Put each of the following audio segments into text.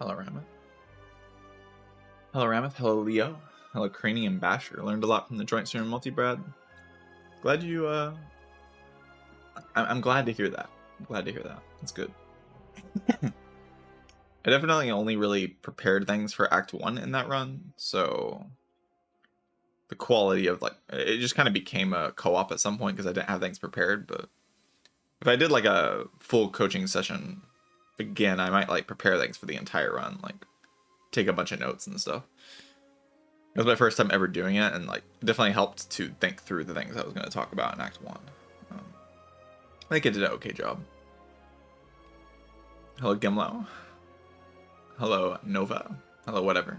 Hello, Rameth. Hello, Rameth. Hello, Leo. Hello, Cranium Basher. Learned a lot from the joint stream multi-brad. Glad you, I'm glad to hear that. I'm glad to hear that. That's good. I definitely only really prepared things for Act 1 in that run, so the quality of, like, it just kind of became a co-op at some point because I didn't have things prepared, but if I did, like, a full coaching session again, I might, like, prepare things for the entire run, like, take a bunch of notes and stuff. It was my first time ever doing it, and, like, it definitely helped to think through the things I was going to talk about in Act 1. I think it did an okay job. Hello, Gimlo. Hello, Nova. Hello, whatever.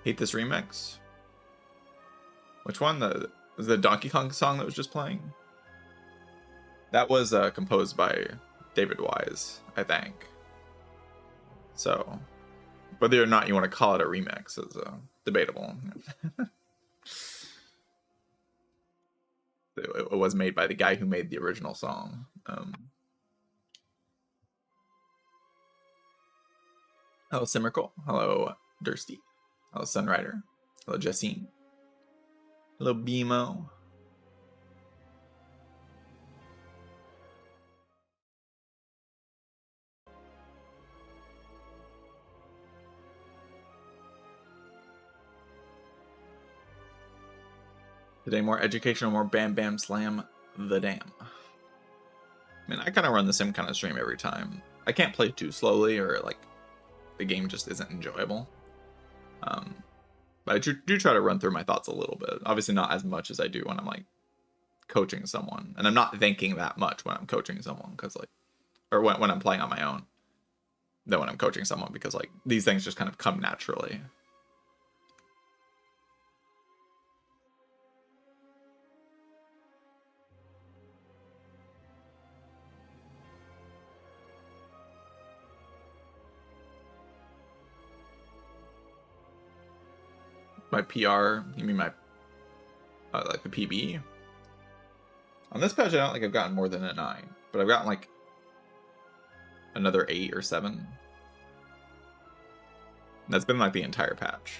Hate this remix. Which one? Was the Donkey Kong song that was just playing? That was composed by David Wise, I think. So, whether or not you want to call it a remix is debatable. It was made by the guy who made the original song. Hello, Simmerkel. Hello, Dursty. Hello, Sunrider. Hello, Jessine. Hello, BMO. Today, more educational, more bam bam slam the dam. I mean, I kind of run the same kind of stream every time. I can't play too slowly or, like, the game just isn't enjoyable. But I do try to run through my thoughts a little bit. Obviously not as much as I do when I'm, like, coaching someone. And I'm not thinking that much when I'm coaching someone, because, like, or when I'm playing on my own than when I'm coaching someone, because, like, these things just kind of come naturally. My PR, you mean my like the PB? On this patch, I don't think I've gotten more than a 9, but I've gotten like another 8 or 7. That's been like the entire patch.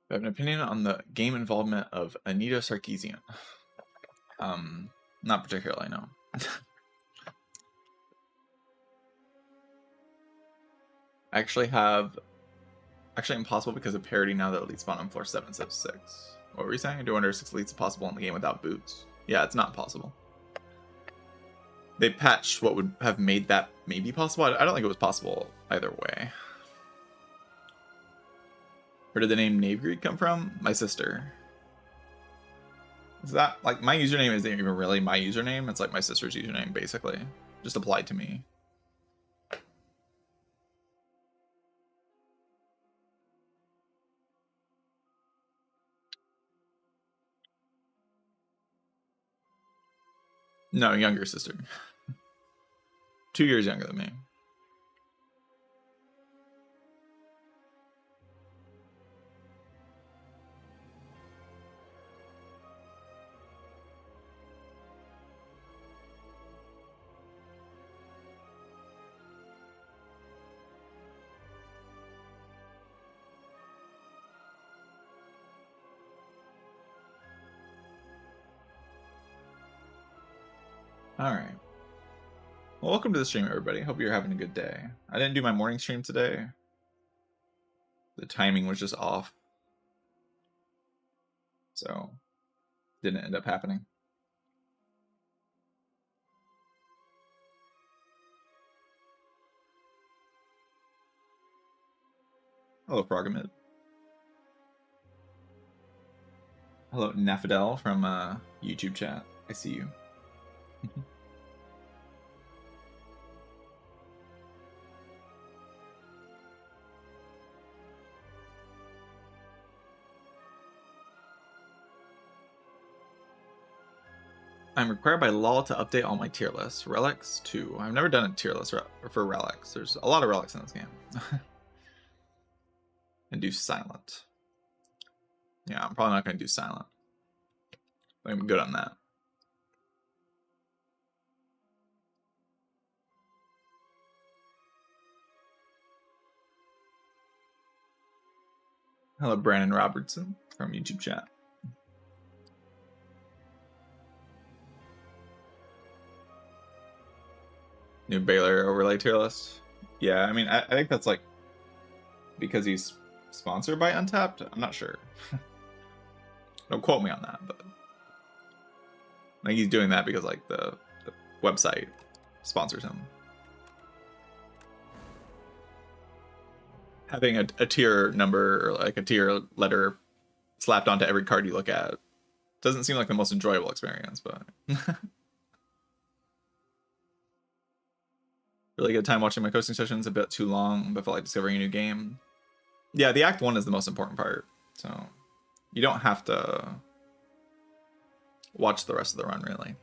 I have an opinion on the game involvement of Anita Sarkeesian. Not particularly, no. I actually impossible because of parity now that elite spawn on floor 776. What were you saying? Do under 6 elites possible in the game without boots? Yeah, it's not possible. They patched what would have made that maybe possible. I don't think it was possible either way. Where did the name Navegreed come from? My sister. Is that, like, my username isn't even really my username. It's like my sister's username, basically. Just applied to me. No, younger sister. 2 years younger than me. Alright. Well, welcome to the stream, everybody. Hope you're having a good day. I didn't do my morning stream today. The timing was just off. So, didn't end up happening. Hello, Frogamid. Hello, Nafadel from YouTube chat. I see you. I'm required by law to update all my tier lists. Relics 2. I've never done a tier list for relics. There's a lot of relics in this game. And do silent. Yeah, I'm probably not going to do silent. I'm good on that. Hello, Brandon Robertson from YouTube chat. New Baylor overlay tier list. Yeah, I mean, I think that's like because he's sponsored by Untapped. I'm not sure. Don't quote me on that, but I think he's doing that because like the website sponsors him. Having a tier number or like a tier letter slapped onto every card you look at doesn't seem like the most enjoyable experience, but really good time watching my coasting sessions. A bit too long, but felt like discovering a new game. Yeah, the Act 1 is the most important part, so you don't have to watch the rest of the run, really.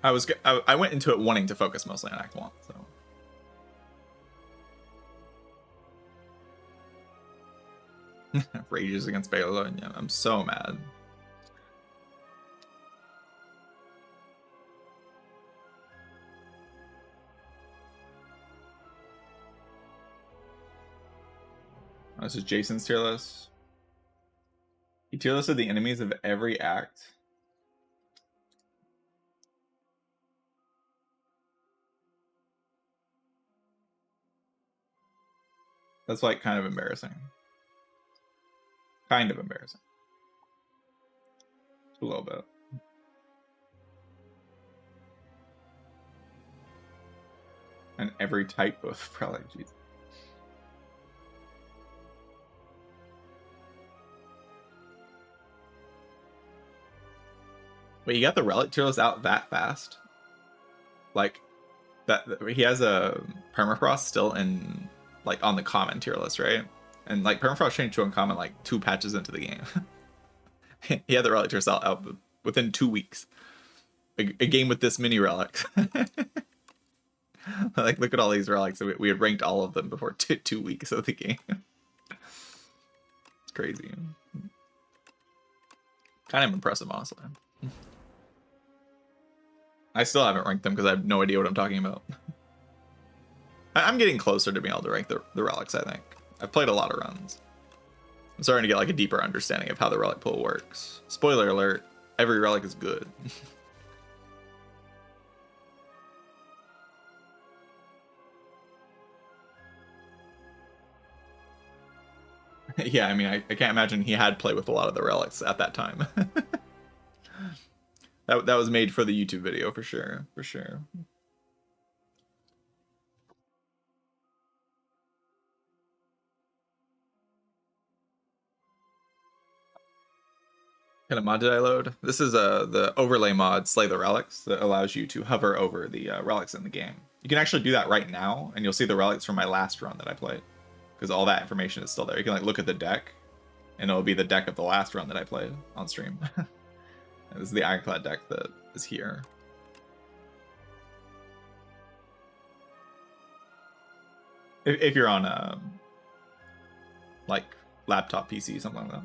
I went into it wanting to focus mostly on Act 1, so. Rages against Baylor, yeah, I'm so mad. Oh, this is Jason's tier list. He tier listed the enemies of every act. That's like kind of embarrassing. Kind of embarrassing. A little bit. And every type of relic, jeez. Wait, you got the relic tier list out that fast? Like, that he has a permafrost still in like on the common tier list, right? And like permafrost changed to uncommon like 2 patches into the game. He had the relic tier list out within 2 weeks. A game with this many relics. Like, look at all these relics. We had ranked all of them before 2 weeks of the game. It's crazy. Kind of impressive, honestly. I still haven't ranked them because I have no idea what I'm talking about. I'm getting closer to being able to rank the relics, I think. I've played a lot of runs. I'm starting to get like a deeper understanding of how the relic pool works. Spoiler alert, every relic is good. Yeah, I mean, I can't imagine he had played with a lot of the relics at that time. That was made for the YouTube video for sure, for sure. What kind of mod did I load? This is the overlay mod, Slay the Relics, that allows you to hover over the relics in the game. You can actually do that right now, and you'll see the relics from my last run that I played, because all that information is still there. You can like look at the deck, and it'll be the deck of the last run that I played on stream. This is the Ironclad deck that is here. If you're on a like laptop PC, something like that.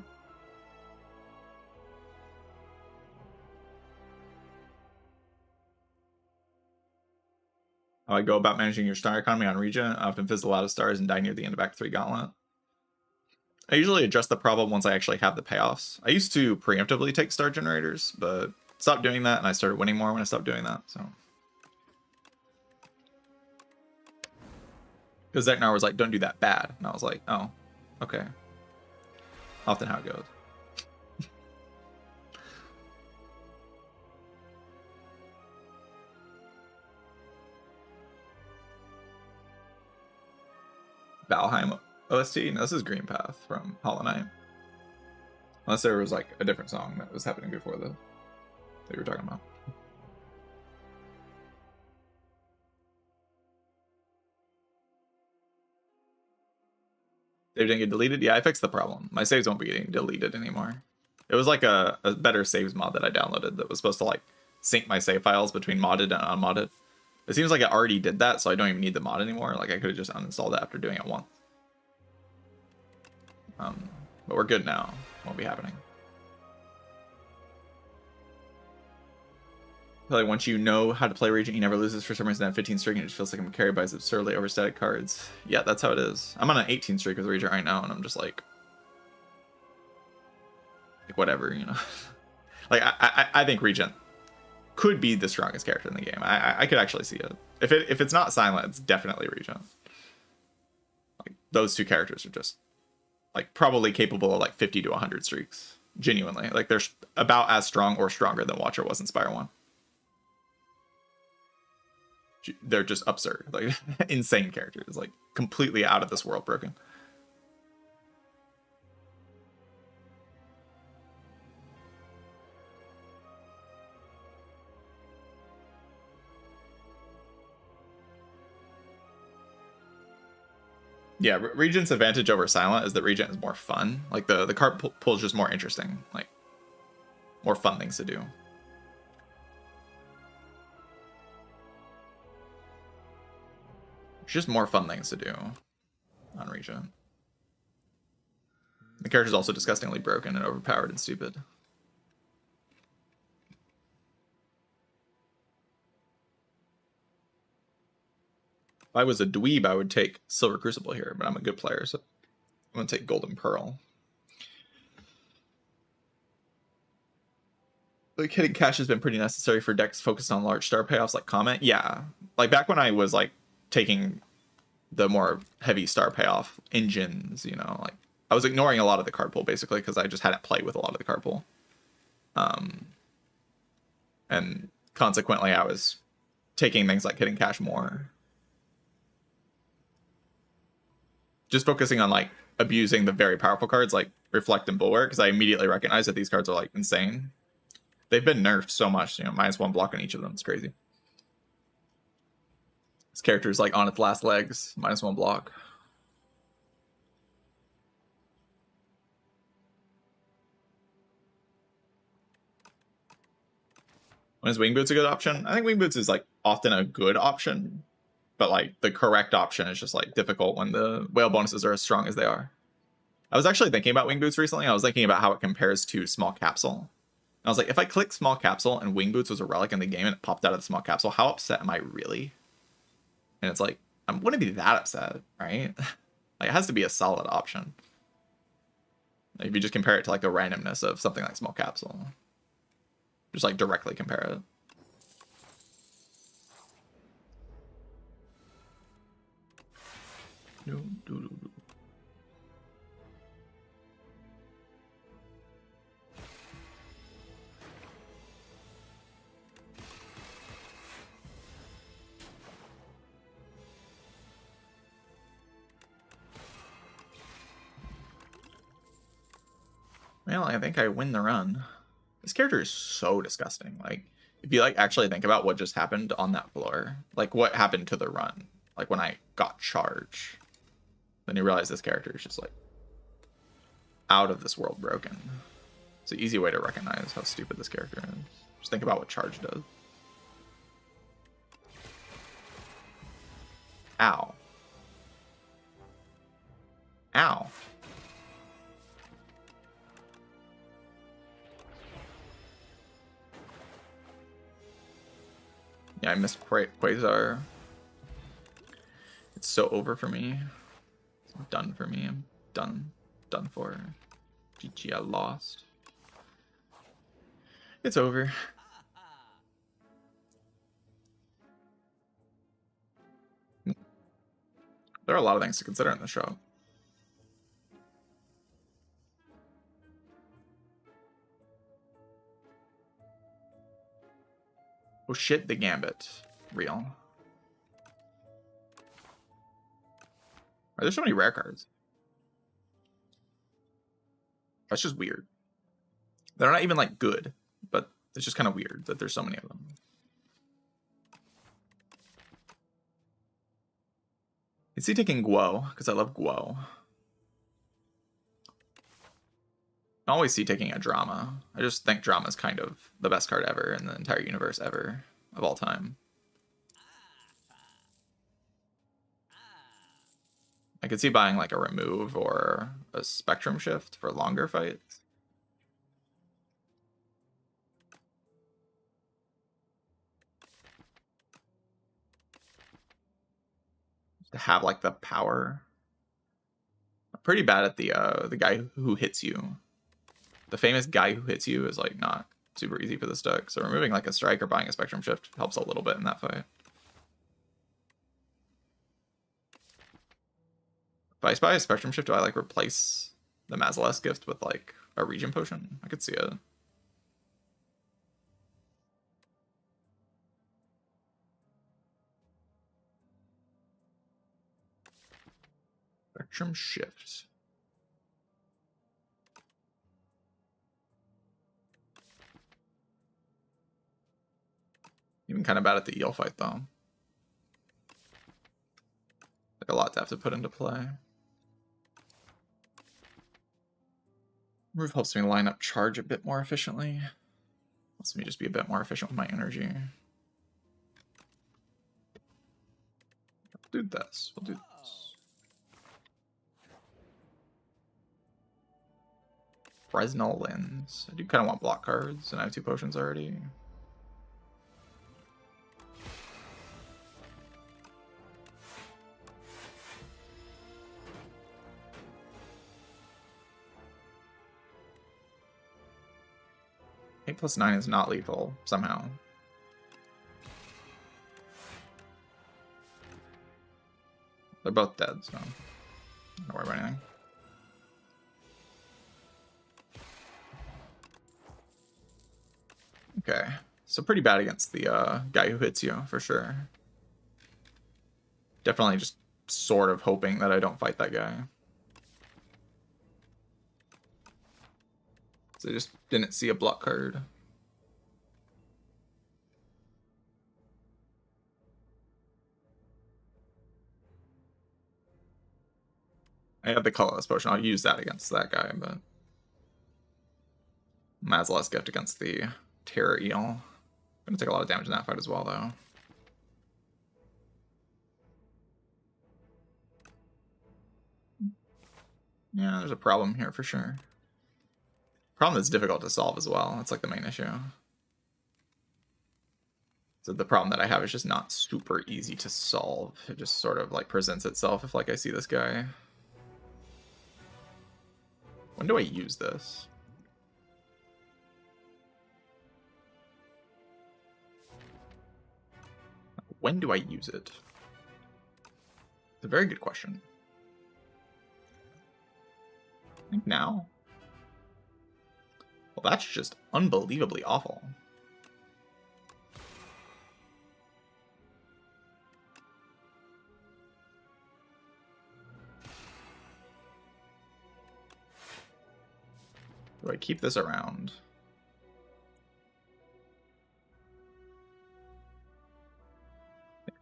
How I go about managing your star economy on Regent. I often fizzle out of stars and die near the end of Act 3 Gauntlet. I usually address the problem once I actually have the payoffs. I used to preemptively take star generators, but stopped doing that, and I started winning more when I stopped doing that, so. Because Zeknar was like, don't do that bad. And I was like, oh, okay. Often how it goes. Valheim OST? No, this is Green Path from Hollow Knight. Unless there was like a different song that was happening before that you were talking about. They didn't get deleted? Yeah, I fixed the problem. My saves won't be getting deleted anymore. It was like a better saves mod that I downloaded that was supposed to like sync my save files between modded and unmodded. It seems like it already did that, so I don't even need the mod anymore. Like I could have just uninstalled it after doing it once. But we're good now. Won't be happening. I feel like once you know how to play Regent, he never loses. For some reason, at 15 streak, and it just feels like I'm carried by his absurdly overstated cards. Yeah, that's how it is. I'm on an 18 streak with Regent right now, and I'm just like whatever, you know. Like I think Regent could be the strongest character in the game. I could actually see it. If it's not Silent, it's definitely Regent. Like those two characters are just like probably capable of like 50 to 100 streaks. Genuinely, like they're about as strong or stronger than Watcher was in Spire 1. They're just absurd, like insane characters, like completely out of this world broken. Yeah, Regent's advantage over Silent is that Regent is more fun. Like the card pull is just more interesting, like more fun things to do. Just more fun things to do on Regent. The character's also disgustingly broken and overpowered and stupid. If I was a dweeb, I would take Silver Crucible here, but I'm a good player, so I'm going to take Golden Pearl. Like hitting cash has been pretty necessary for decks focused on large star payoffs like Comet. Yeah, like back when I was like taking the more heavy star payoff engines, you know, like I was ignoring a lot of the card pool basically because I just hadn't played with a lot of the card pool. And consequently, I was taking things like hitting cash more. Just focusing on like abusing the very powerful cards like Reflect and Bulwark, because I immediately recognize that these cards are like insane. They've been nerfed so much, you know, -1 block on each of them. It's crazy. This character is like on its last legs, -1 block. When is Wing Boots a good option? I think Wing Boots is like often a good option, but like the correct option is just like difficult when the whale bonuses are as strong as they are. I was actually thinking about Wing Boots recently. I was thinking about how it compares to Small Capsule. And I was like, if I click Small Capsule and Wing Boots was a relic in the game and it popped out of the Small Capsule, how upset am I really? And it's like, I wouldn't be that upset, right? Like, it has to be a solid option. Like, if you just compare it to like the randomness of something like Small Capsule. Just like directly compare it. Well, I think I win the run. This character is so disgusting. Like, if you like actually think about what just happened on that floor, like what happened to the run, like when I got charged, then you realize this character is just like out of this world broken. It's an easy way to recognize how stupid this character is. Just think about what charge does. Ow. Ow. Yeah, I missed Quasar. It's so over for me. It's done for me. I'm done. Done for. GG, I lost. It's over. There are a lot of things to consider in the show. Oh shit, the Gambit. Real. Are there so many rare cards? That's just weird. They're not even like good, but it's just kind of weird that there's so many of them. Is he taking Guo? Because I love Guo. I always see taking a Drama. I just think Drama is kind of the best card ever in the entire universe ever of all time. I could see buying like a Remove or a spectrum shift for longer fights. To have like the power. I'm pretty bad at the guy who hits you. The famous guy who hits you is like not super easy for this deck. So removing like a strike or buying a spectrum shift helps a little bit in that fight. If I buy a spectrum shift, do I like replace the Mazaless gift with like a Regent potion? I could see it. Spectrum shift. Even kind of bad at the eel fight though. Like a lot to have to put into play. Roof helps me line up charge a bit more efficiently. Lets me just be a bit more efficient with my energy. We'll do this. We'll do this. Fresnel Lens. I do kind of want block cards, and I have 2 potions already. +9 is not lethal, somehow. They're both dead, so don't worry about anything. Okay, so pretty bad against the guy who hits you, for sure. Definitely just sort of hoping that I don't fight that guy. So I just didn't see a block card. I have the colorless potion. I'll use that against that guy, but Mazaless gift against the Terror Eel. Gonna take a lot of damage in that fight as well, though. Yeah, there's a problem here for sure. Problem that's difficult to solve as well. That's like the main issue. So the problem that I have is just not super easy to solve. It just sort of like presents itself if like I see this guy. When do I use this? When do I use it? It's a very good question. I think now. Well, that's just unbelievably awful. Do I keep this around?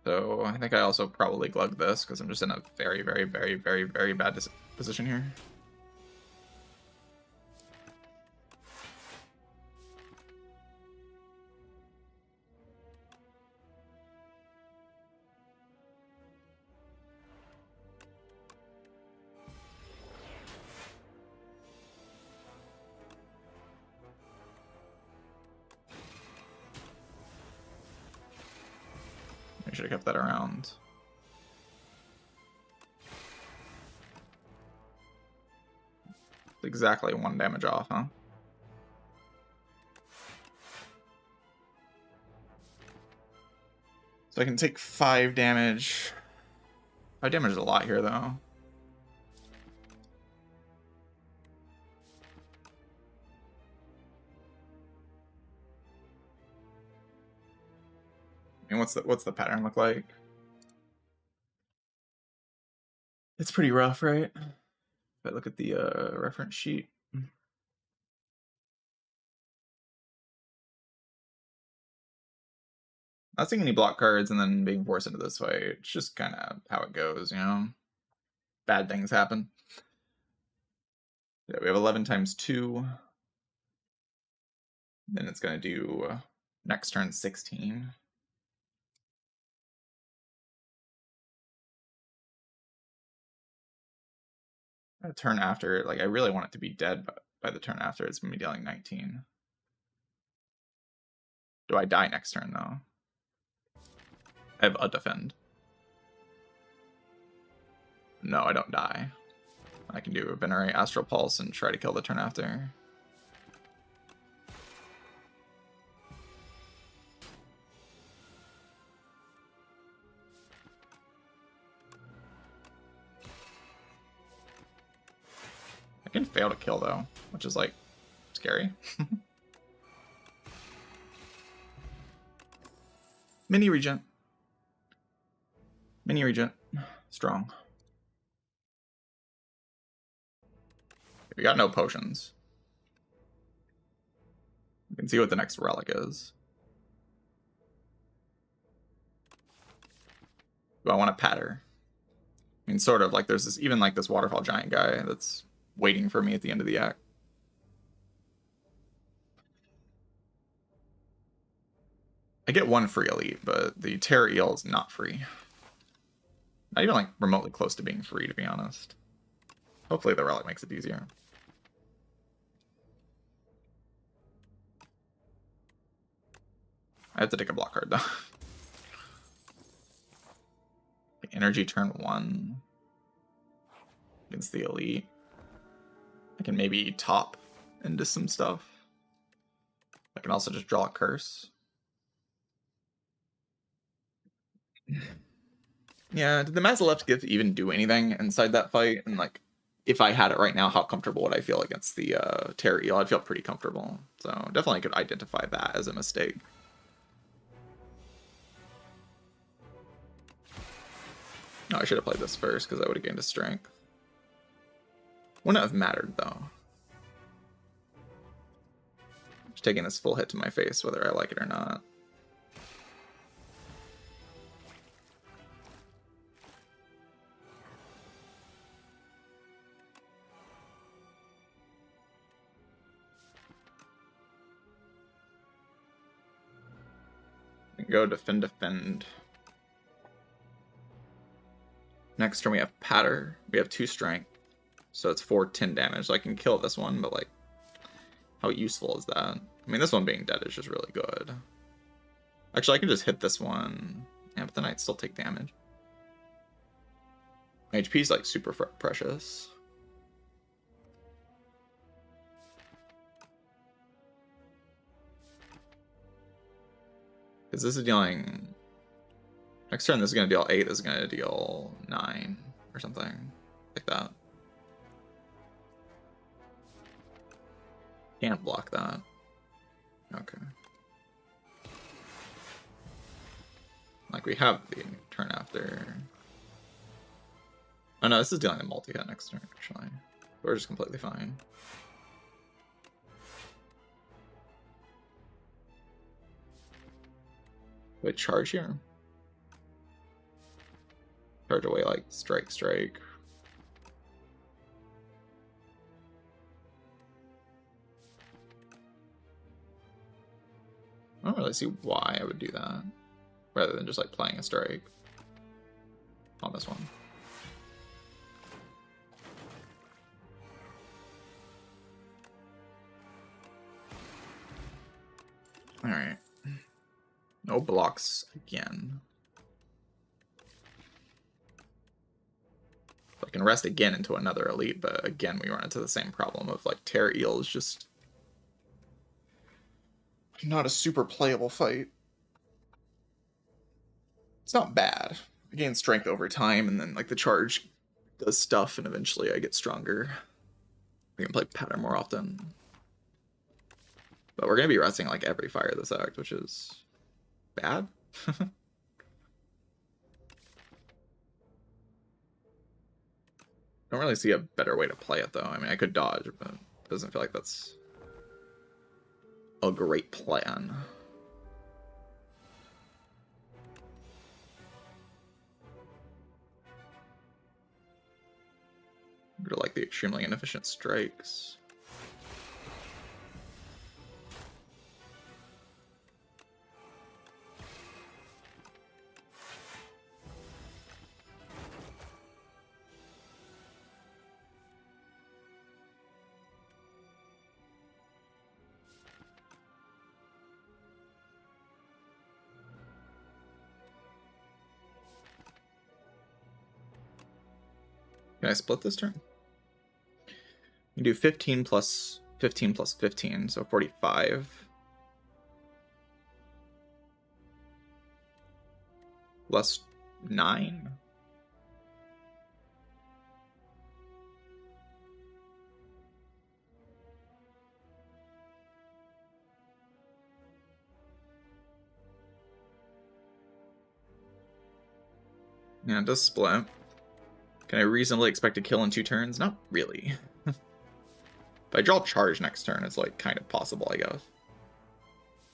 So I think I also probably glug this because I'm just in a very, very, very, very, very bad position here. I should have kept that around. Exactly 1 damage off, huh? So I can take 5 damage. 5 damage is a lot here, though. I mean, what's the pattern look like? It's pretty rough, right? If I look at the reference sheet. Not seeing any block cards and then being forced into this fight. It's just kind of how it goes, you know? Bad things happen. Yeah, we have 11 times 2. Then it's going to do next turn 16. A turn after, like I really want it to be dead by the turn after. It's gonna be dealing 19. Do I die next turn though? I have a defend. No, I don't die. I can do a Venerate Astral Pulse and try to kill the turn after. I can fail to kill though, which is like scary. Mini Regent. Mini Regent. Strong. We got no potions. We can see what the next relic is. Do I want to patter? I mean, sort of like there's this, even like this waterfall giant guy that's waiting for me at the end of the act. I get one free elite, but the Terror Eel is not free. Not even like remotely close to being free, to be honest. Hopefully the relic makes it easier. I have to take a block card though. Energy turn 1 against the elite. I can maybe top into some stuff. I can also just draw a curse. Yeah, did the Mazaleft gift even do anything inside that fight? And like, if I had it right now, how comfortable would I feel against the Terror Eel? I'd feel pretty comfortable. So definitely could identify that as a mistake. No, I should have played this first because I would have gained a strength. Wouldn't have mattered though. Just taking this full hit to my face, whether I like it or not. We can go defend. Next turn we have Patter. We have 2 strength. So it's 4/10 damage. So I can kill this one, but like, how useful is that? I mean, this one being dead is just really good. Actually, I can just hit this one. Yeah, but then I'd still take damage. HP is like super precious. Because this is dealing... Next turn, this is going to deal 8. This is going to deal 9 or something like that. Can't block that. Okay. Like, we have the turn after. Oh no, this is dealing a multi-hit next turn, actually. We're just completely fine. Do I charge here? Charge away like strike. I don't really see why I would do that, rather than just like playing a strike on this one. Alright. No blocks again. So I can rest again into another elite, but again we run into the same problem of like Terror Eel is just not a super playable fight. It's not bad. I gain strength over time, and then like the charge does stuff, and eventually I get stronger. We can play Pattern more often. But we're gonna be resting like every fire this act, which is bad. Don't really see a better way to play it though. I mean, I could dodge, but it doesn't feel like that's a great plan. I like the extremely inefficient strikes. Can I split this turn? You do 15 plus 15 plus 15, so 45. Plus 9? Yeah, it does split. Can I reasonably expect a kill in 2 turns? Not really. If I draw charge next turn, it's like kind of possible, I guess.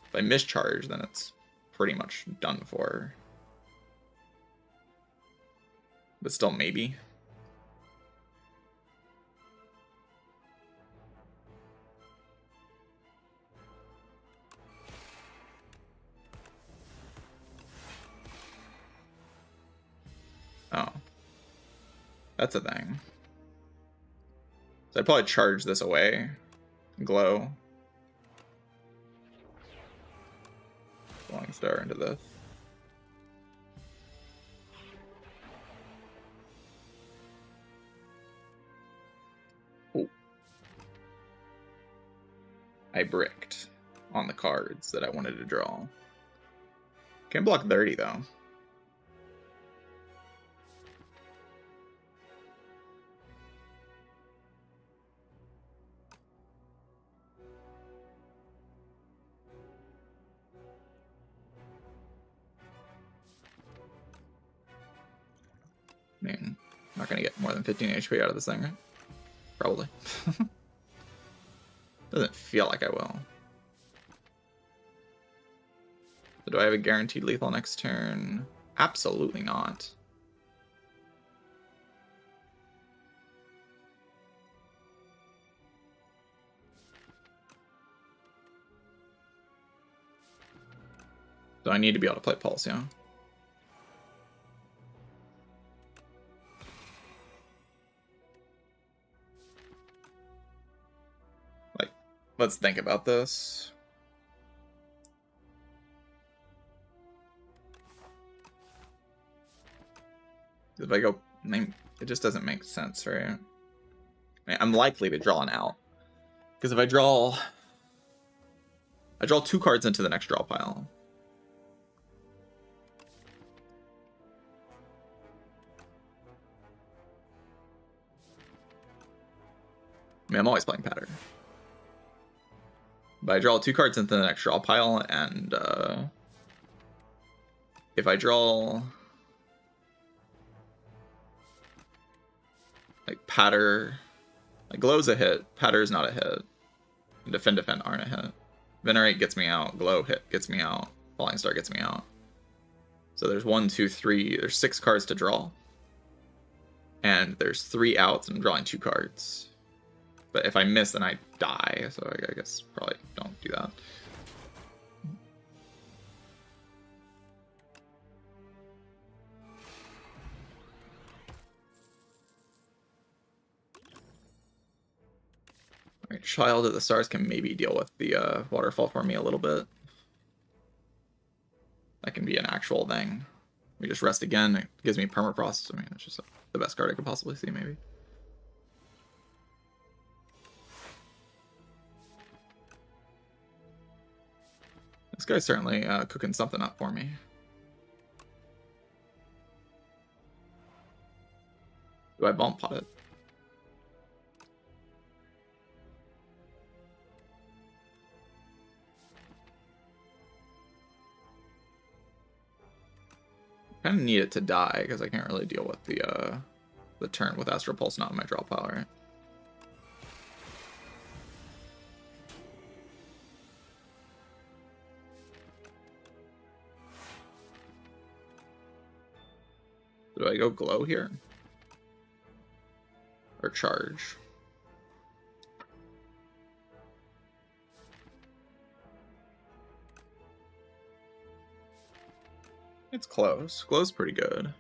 If I miss charge, then it's pretty much done for. But still, maybe. Oh. That's a thing. So I'd probably charge this away. Glow. Falling Star into this. Oh. I bricked on the cards that I wanted to draw. Can block 30 though. I mean, not gonna get more than 15 HP out of this thing, right? Probably. Doesn't feel like I will. So do I have a guaranteed lethal next turn? Absolutely not. So I need to be able to play Pulse, yeah? Like, let's think about this. If I go, I mean, it just doesn't make sense, right? I mean, I'm likely to draw an out. Because if I draw 2 cards into the next draw pile. I mean, I'm always playing pattern. But I draw 2 cards into the next draw pile, and if I draw like patter, like Glow's a hit, Patter's not a hit, and Defend aren't a hit. Venerate gets me out, Glow gets me out, Falling Star gets me out. So there's 1, 2, 3, there's 6 cards to draw. And there's 3 outs, and I'm drawing 2 cards. But if I miss, then I die, so I guess probably don't do that. Alright, Child of the Stars can maybe deal with the waterfall for me a little bit. That can be an actual thing. We just rest again, it gives me permafrost. I mean, it's just the best card I could possibly see, maybe. This guy's certainly cooking something up for me. Do I Vault Pot it? I kind of need it to die because I can't really deal with the turn with Astral Pulse not in my draw pile, right? Do I go Glow here? Or Charge? It's close. Glow's pretty good.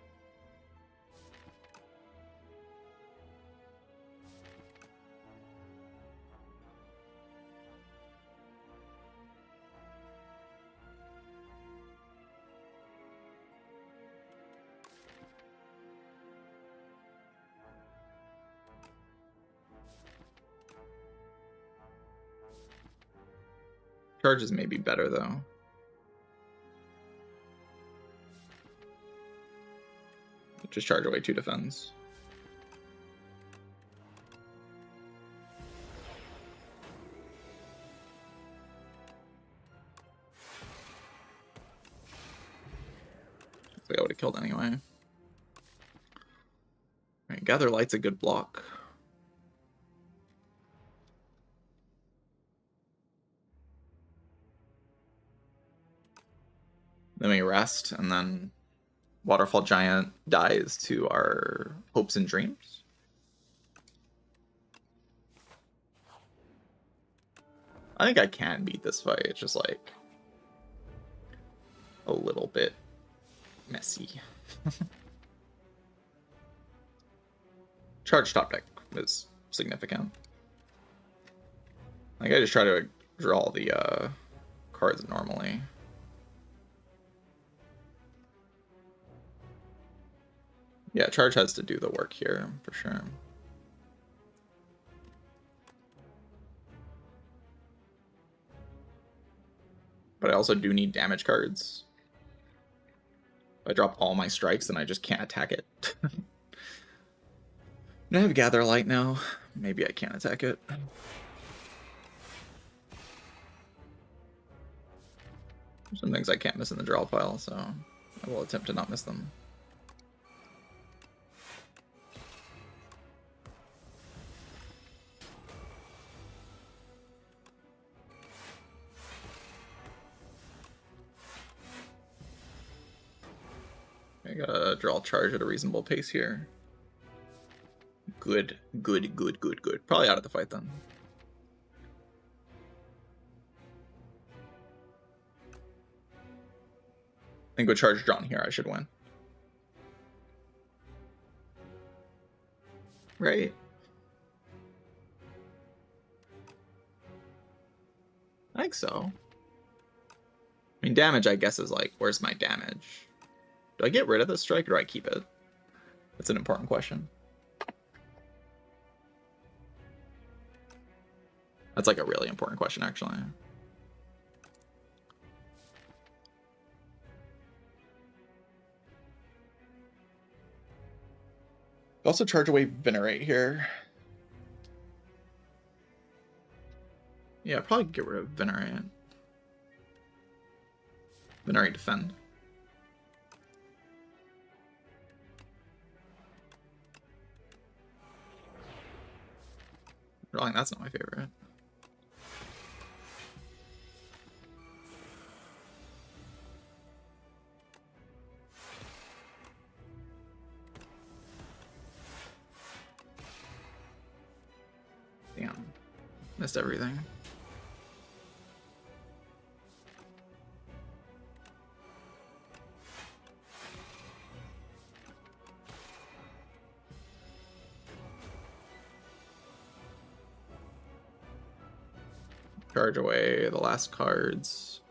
Charges may be better though. Just charge away 2 defense. I would have killed anyway. Alright, Gather Light's a good block. Then we rest, and then Waterfall Giant dies to our hopes and dreams. I think I can beat this fight. It's just like a little bit messy. Charge top deck is significant. Like I just try to draw the cards normally. Yeah, charge has to do the work here for sure. But I also do need damage cards. If I drop all my strikes, then I just can't attack it. I have Gather Light now. Maybe I can't attack it. There's some things I can't miss in the draw pile, so I will attempt to not miss them. I gotta draw charge at a reasonable pace here. Good. Probably out of the fight then. I think with charge drawn here, I should win. Right? I think so. I mean, damage, I guess, is like, where's my damage? Do I get rid of this strike or do I keep it? That's an important question. That's like a really important question, actually. Also charge away Venerate here. Yeah, probably get rid of Venerate. Venerate defend. Drawing, that's not my favorite. Damn. Missed everything. Charge away the last cards.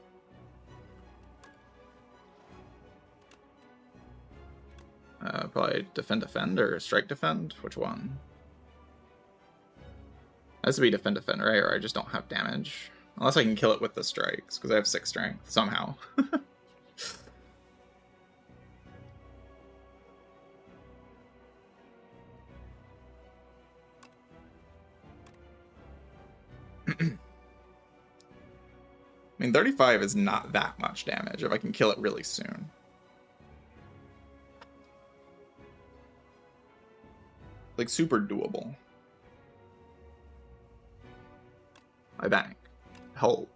Probably defend or strike defend. Which one? Has to be defend, right? Or I just don't have damage. Unless I can kill it with the strikes, because I have 6 strength somehow. I mean, 35 is not that much damage if I can kill it really soon. Like, super doable. I bank. Hope.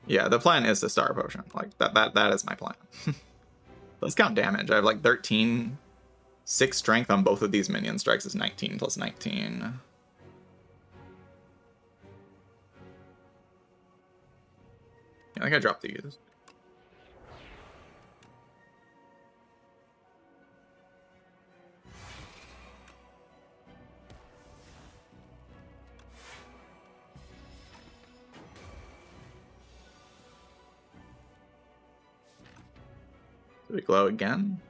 Yeah, the plan is to Star Potion. Like, that is my plan. Let's count damage. I have like 13. 6 strength on both of these minion strikes is 19 plus 19. I think I dropped these. Do we glow again?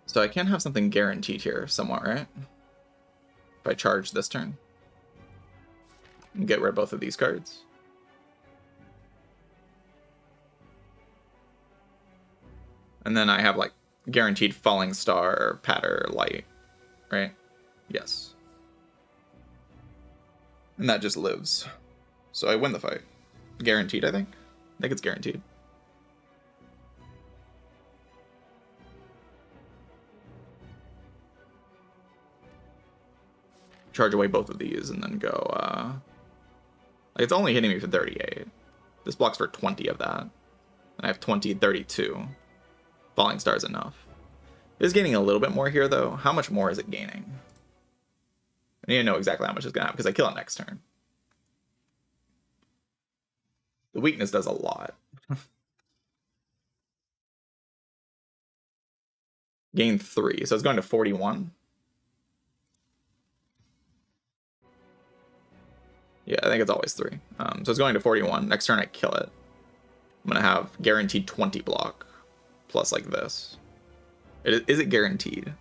So I can't have something guaranteed here somewhat, right? If I charge this turn. And get rid of both of these cards. And then I have like guaranteed Falling Star, Patter, Light, right? Yes. And that just lives. So I win the fight. Guaranteed, I think. I think it's guaranteed. Charge away both of these and then go, like it's only hitting me for 38. This blocks for 20 of that. And I have 20, 32. Falling Star is enough. It is gaining a little bit more here, though. How much more is it gaining? I need to know exactly how much it's going to happen, because I kill it next turn. The weakness does a lot. Gain 3, so it's going to 41. Yeah, I think it's always 3. So it's going to 41. Next turn I kill it. I'm going to have guaranteed 20 block. Plus like this. Is it guaranteed?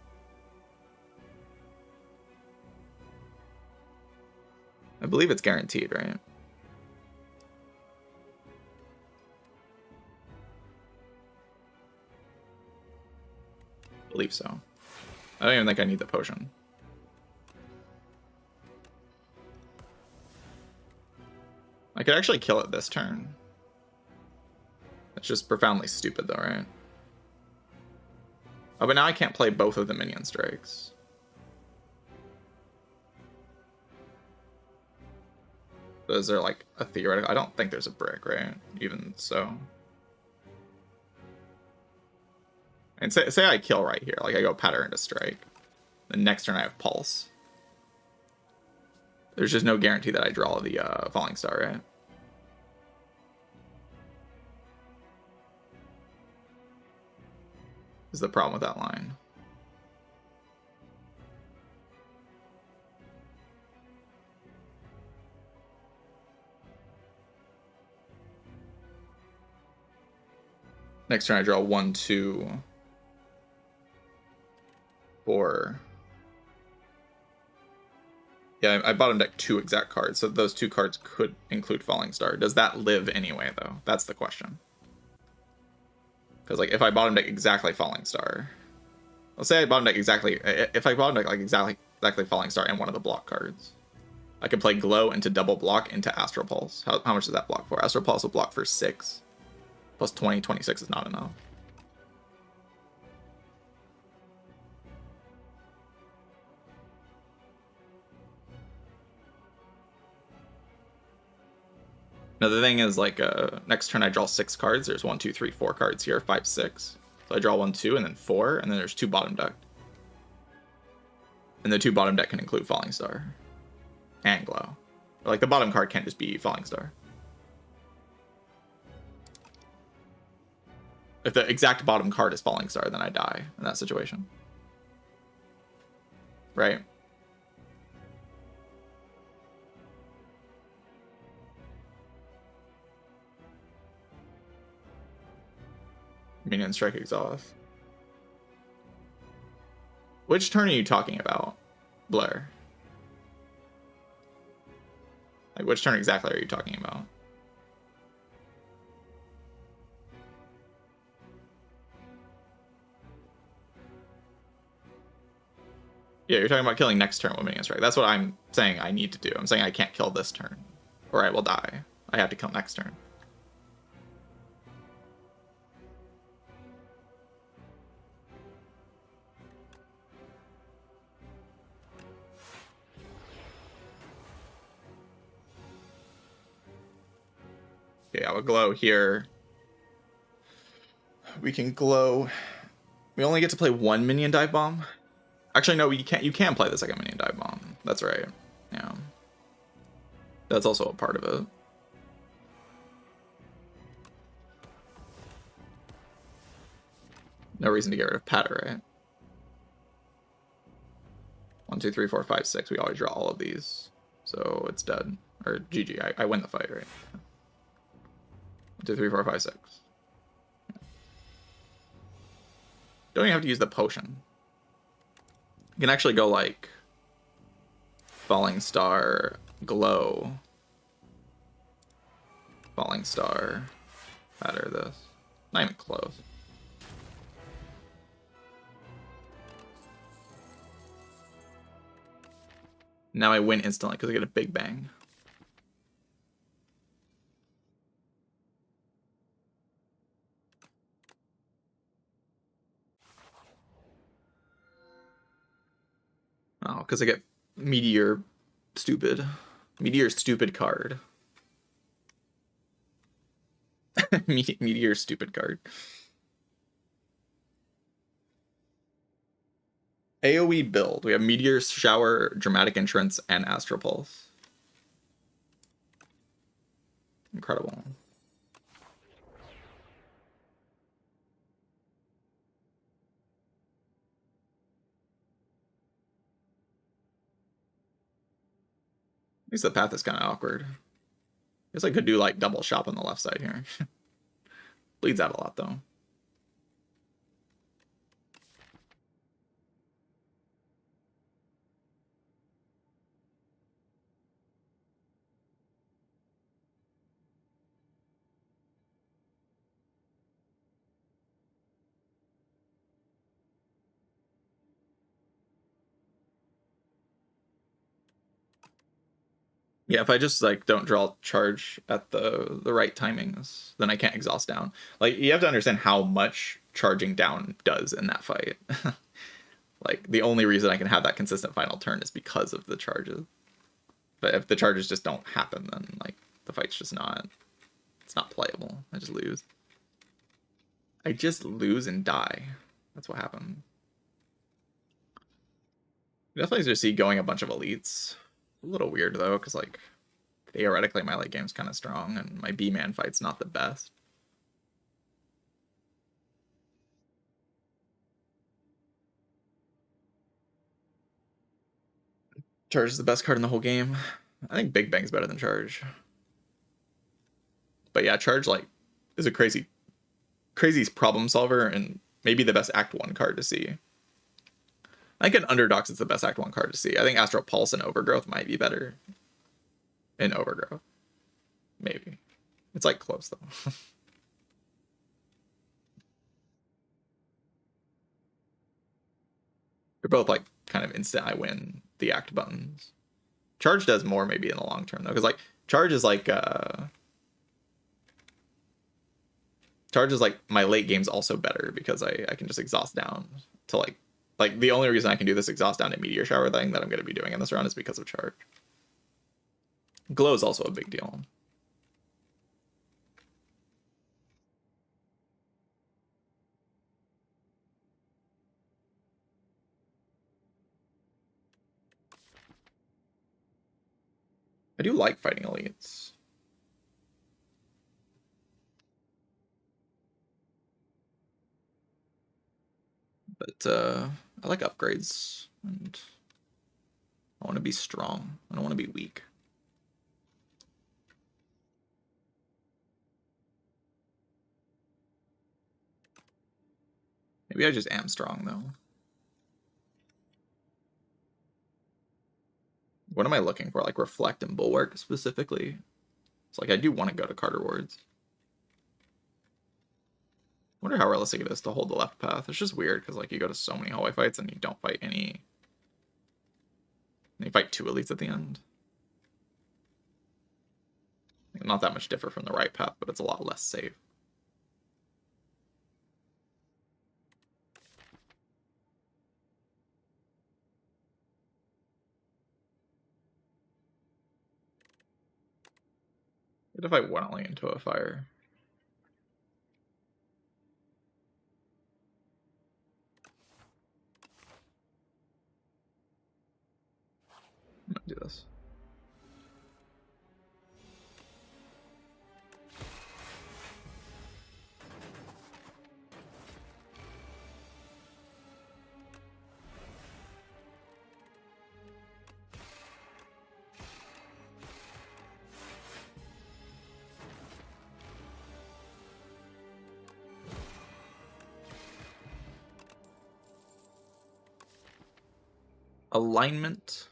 I believe it's guaranteed, right? I believe so. I don't even think I need the potion. I could actually kill it this turn. It's just profoundly stupid though, right? Oh, but now I can't play both of the minion strikes. Is there like a theoretical? I don't think there's a brick, right? Even so. And say I kill right here, like I go Patter into strike. The next turn I have Pulse. There's just no guarantee that I draw the Falling Star, right? Is the problem with that line. Next turn I draw 1, 2, 4. Yeah, I bottom deck 2 exact cards, so those 2 cards could include Falling Star. Does that live anyway, though? That's the question. Because like if I bottom deck exactly Falling Star, let's say I bottom deck exactly, if I bottom deck like exactly Falling Star and one of the block cards, I could play Glow into double block into Astral Pulse. How much does that block for? Astral Pulse will block for 6. Plus 20, 26 is not enough. Now the thing is, like, next turn I draw 6 cards. There's 1, 2, 3, 4 cards here, 5, 6. So I draw 1, 2, and then 4, and then there's 2 bottom decked. And the 2 bottom deck can include Falling Star and Glow. Like the bottom card can't just be Falling Star. If the exact bottom card is Falling Star, then I die in that situation. Right? Minion Strike Exhaust. Which turn are you talking about, Blair? Like, which turn exactly are you talking about? Yeah, you're talking about killing next turn with Minion Strike. That's what I'm saying I need to do. I'm saying I can't kill this turn, or I will die. I have to kill next turn. Okay, I will glow here. We can glow. We only get to play 1 minion dive bomb. Actually, no, you can play the second minion dive bomb. That's right. Yeah. That's also a part of it. No reason to get rid of Patter, right? 1, 2, 3, 4, 5, 6. We always draw all of these. So it's dead. Or GG, I win the fight, right? 1, 2, 3, 4, 5, 6. Don't even have to use the potion. You can actually go like Falling Star, Glow, Falling Star, batter this. Not even close. Now I win instantly because I get a big bang. Oh, because I get Meteor stupid. Meteor stupid card. Meteor stupid card. AoE build. We have Meteor Shower, Dramatic Entrance, and Astral Pulse. Incredible. At least the path is kind of awkward. Guess I could do like double shop on the left side here. Bleeds out a lot though. Yeah, if I just like don't draw charge at the right timings, then I can't exhaust down. Like you have to understand how much charging down does in that fight. Like the only reason I can have that consistent final turn is because of the charges. But if the charges just don't happen, then like the fight's just not, it's not playable. I just lose. I just lose and die. That's what happened. Definitely just see going a bunch of elites. A little weird though, because like theoretically my late game's kind of strong and my B-man fight's not the best. Charge is the best card in the whole game. I think Big Bang's better than Charge. But yeah, Charge like is a crazy problem solver and maybe the best Act 1 card to see. I think in Underdogs it's the best Act 1 card to see. I think Astral Pulse and Overgrowth might be better in Overgrowth. Maybe. It's like close though. They're both like kind of instant I win the act buttons. Charge does more maybe in the long term though, because like Charge is like my late game's also better because I can just exhaust down to like the only reason I can do this exhaust down to Meteor Shower thing that I'm going to be doing in this round is because of Charge. Glow is also a big deal. I do like fighting elites. But I like upgrades and I want to be strong. I don't want to be weak. Maybe I just am strong though. What am I looking for? Like Reflect and Bulwark specifically? It's like I do want to go to Carter Wards. I wonder how realistic it is to hold the left path. It's just weird because like you go to so many hallway fights and you don't fight any. And you fight 2 elites at the end. Not that much different from the right path, but it's a lot less safe. What if I went only into a fire? I'm gonna do this. Alignment.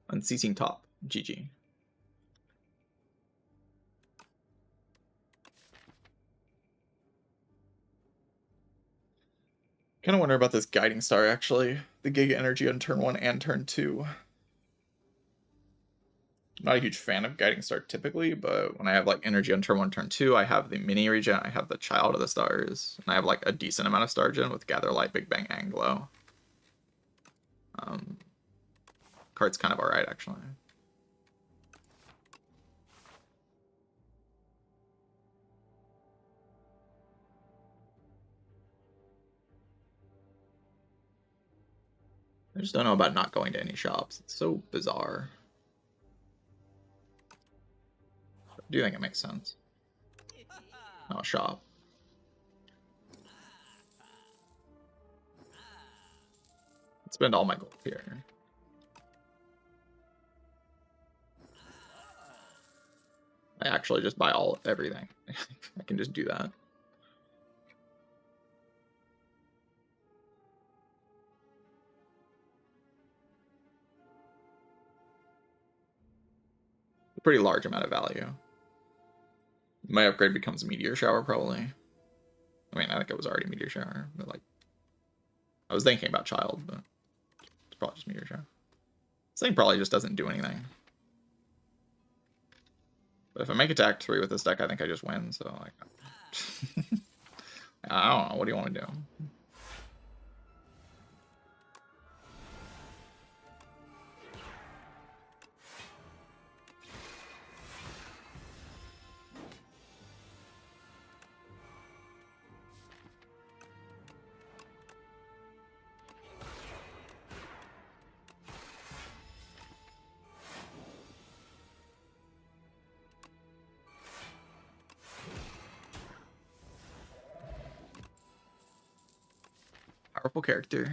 Unceasing top. GG. Kind of wonder about this Guiding Star, actually. The Giga Energy on turn 1 and turn 2. Not a huge fan of Guiding Star typically, but when I have like energy on turn 1, turn 2, I have the mini Regent, I have the Child of the Stars, and I have like a decent amount of Star Gen with Gather Light, Big Bang, Anglo. Card's kind of alright, actually. I just don't know about not going to any shops. It's so bizarre. Do you think it makes sense? No, shop. Let's spend all my gold here. I actually just buy everything. I can just do that. A pretty large amount of value. My upgrade becomes Meteor Shower, probably. I mean, I think it was already Meteor Shower, but like, I was thinking about Child, but it's probably just Meteor Shower. This thing probably just doesn't do anything. But if I make attack 3 with this deck, I think I just win, so like... I don't know, what do you want to do? Powerful character.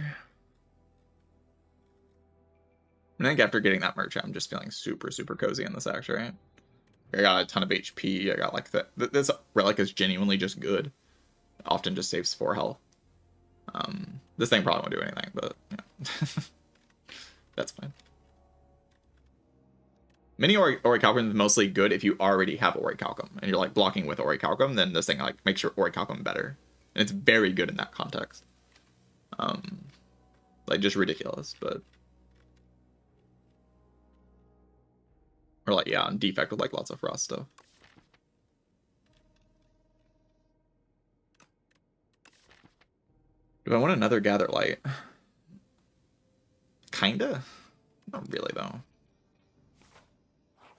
I think after getting that merchant, I'm just feeling super, super cozy in this act, right? I got a ton of HP. I got like this relic is genuinely just good. It often just saves 4 health. This thing probably won't do anything, but yeah. That's fine. Mini Orichalcum is mostly good if you already have Orichalcum and you're like blocking with Orichalcum, then this thing like makes your Orichalcum better. And it's very good in that context. Like just ridiculous, but or like yeah, on defect with like lots of frost stuff. Do I want another Gather Light? Kinda? Not really though.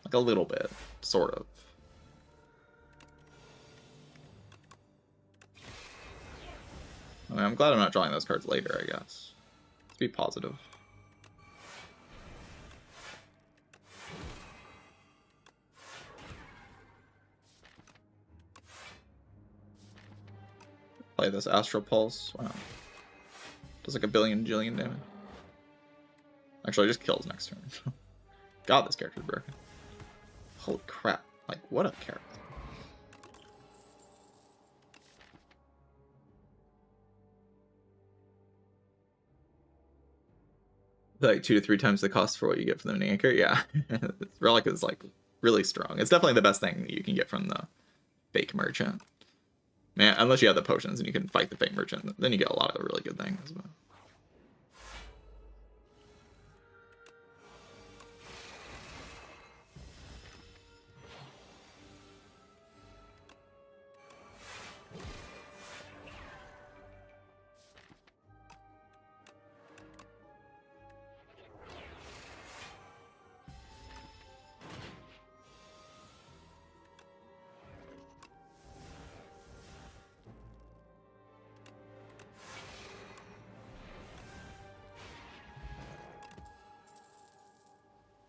Like a little bit, sort of. I mean, I'm glad I'm not drawing those cards later, I guess. Let's be positive. Play this Astral Pulse. Wow. Does like a billion jillion damage. Actually, it just kills next turn. God, this character's broken. Holy crap. Like, what a character. Like 2 to 3 times the cost for what you get from the mini anchor. Yeah, Relic is like really strong. It's definitely the best thing that you can get from the fake merchant. Man, unless you have the potions and you can fight the fake merchant, then you get a lot of really good things. But...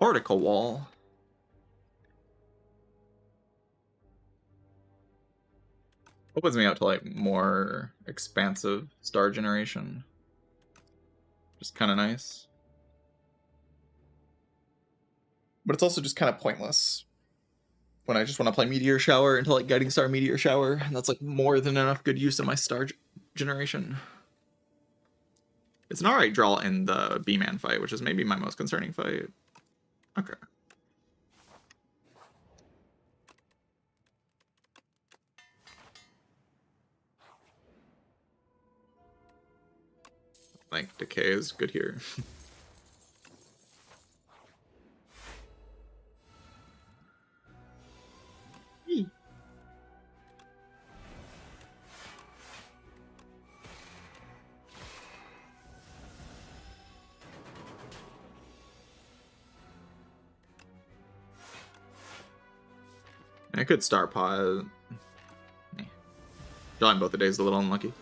Particle Wall. Opens me out to like more expansive star generation. Just kind of nice. But it's also just kind of pointless when I just want to play Meteor Shower into like Guiding Star Meteor Shower, and that's like more than enough good use of my star generation. It's an alright draw in the B-Man fight, which is maybe my most concerning fight. Okay. Like, Decay is good here. I could Star Pod. Drawing both the days is a little unlucky.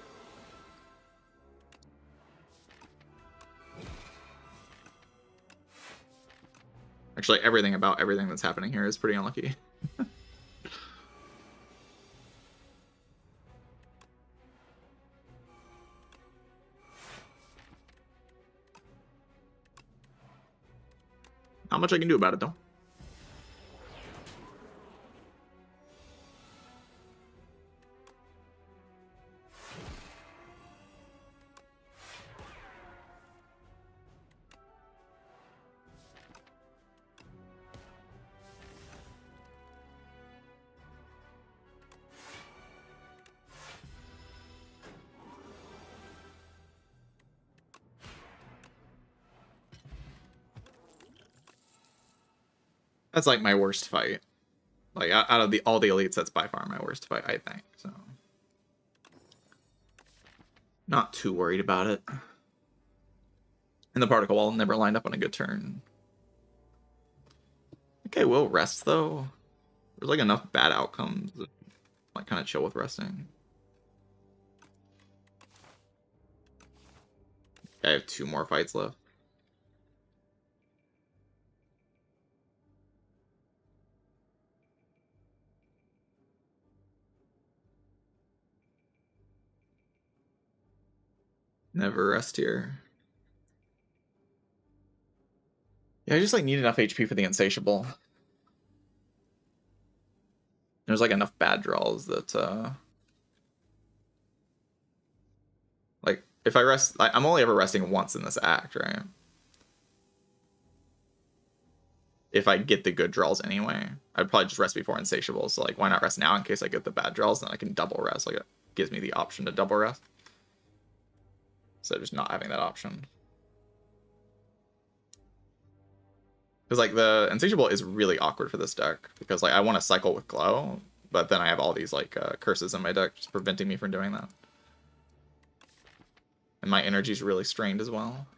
Actually, everything about everything that's happening here is pretty unlucky. Not much I can do about it, though. That's like my worst fight. Like out of all the elites, that's by far my worst fight, I think. So not too worried about it. And the particle wall never lined up on a good turn. Okay, we'll rest though. There's like enough bad outcomes that like kind of chill with resting. I have 2 more fights left. Never rest here. Yeah, I just like need enough HP for the Insatiable. There's like enough bad draws that like if I rest, I'm only ever resting once in this act, right? If I get the good draws anyway, I'd probably just rest before Insatiable. So like, why not rest now in case I get the bad draws? Then I can double rest. Like it gives me the option to double rest. So just not having that option. Because like the Insatiable is really awkward for this deck because like I want to cycle with Glow, but then I have all these like curses in my deck just preventing me from doing that. And my energy is really strained as well.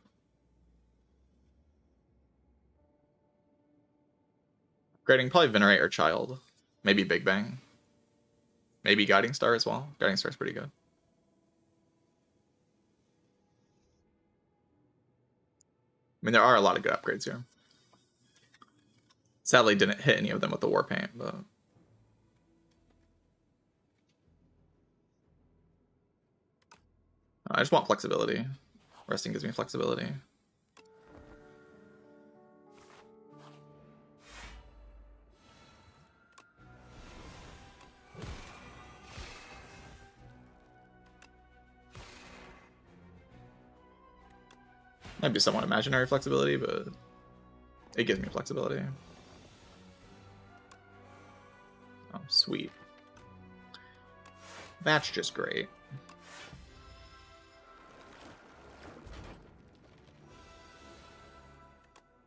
Grading probably Venerate or Child. Maybe Big Bang. Maybe Guiding Star as well. Guiding Star is pretty good. I mean, there are a lot of good upgrades here. Sadly, didn't hit any of them with the War Paint, but... I just want flexibility. Resting gives me flexibility. Might be somewhat imaginary flexibility, but it gives me flexibility. Oh, sweet. That's just great.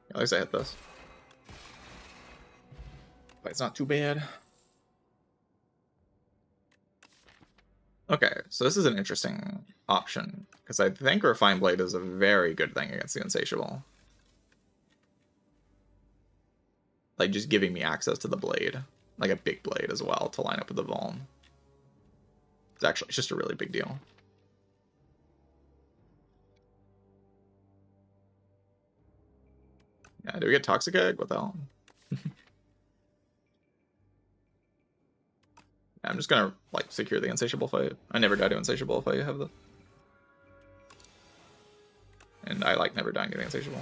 At least I hit this. But it's not too bad. Okay, so this is an interesting option, because I think Refined Blade is a very good thing against the Insatiable. Like, just giving me access to the blade. Like a big blade as well, to line up with the Vuln. It's just a really big deal. Yeah, do we get Toxic Egg? What the hell? I'm just gonna like secure the Insatiable fight. I never die to Insatiable if I have the... And I like never dying to the Insatiable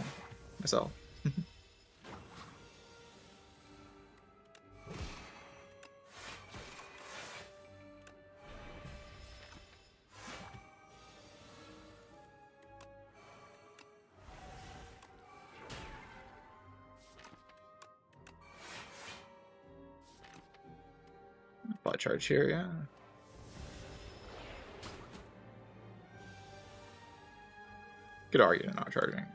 myself. charge here, yeah. Could argue not charging.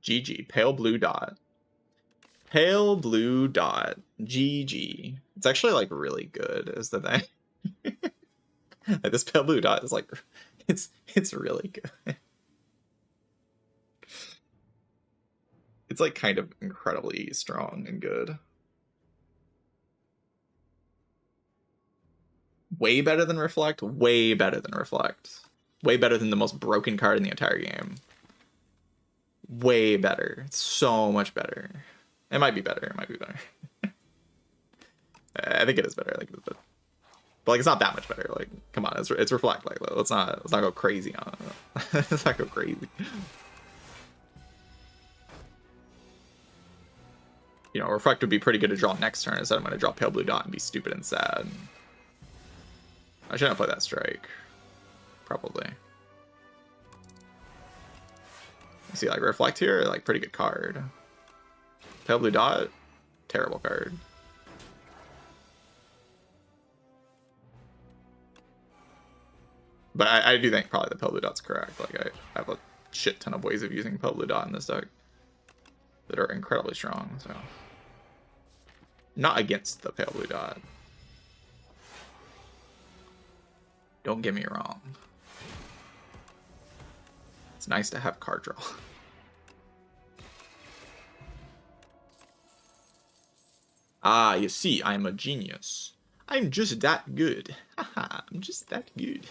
GG. Pale blue dot. Pale blue dot. GG. It's actually like really good, is the thing. Like, this pale blue dot is like, it's really good. It's like kind of incredibly strong and good. Way better than Reflect. Way better than Reflect. Way better than the most broken card in the entire game. Way better. It's so much better. It might be better. It might be better. I think it is better. Like, but like it's not that much better. Like, come on, it's Reflect. Like, let's not go crazy on it. Let's not go crazy. You know, Reflect would be pretty good to draw next turn. Instead, I'm going to draw Pale Blue Dot and be stupid and sad. I shouldn't play that strike. Probably. You see, like, Reflect here, like, pretty good card. Pale Blue Dot, terrible card. But I do think probably the Pale Blue Dot's correct. Like, I have a shit ton of ways of using Pale Blue Dot in this deck that are incredibly strong, so. Not against the Pale Blue Dot. Don't get me wrong. It's nice to have card draw. Ah, you see, I'm a genius. I'm just that good. Haha, I'm just that good.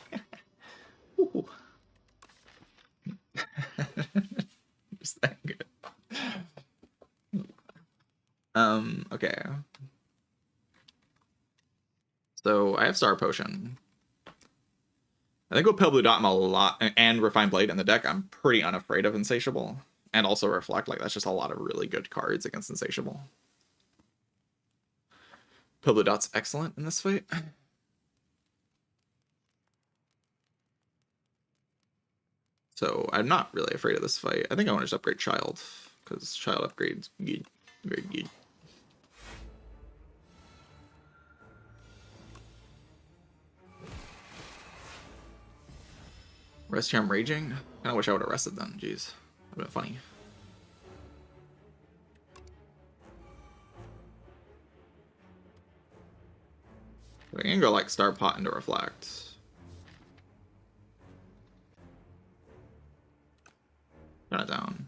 Just that good. Okay. So I have Star Potion. I think with Pale Blue Dot I'm a lot, and Refined Blade in the deck, I'm pretty unafraid of Insatiable. And also Reflect, like that's just a lot of really good cards against Insatiable. Pale Blue Dot's excellent in this fight. So I'm not really afraid of this fight. I think I want to just upgrade Child, because Child upgrades good. Very good. Rest here, I'm raging. Kind of wish I would have rested then. Jeez, that'd been funny. We can go like Star Pot into Reflect. Turn it down.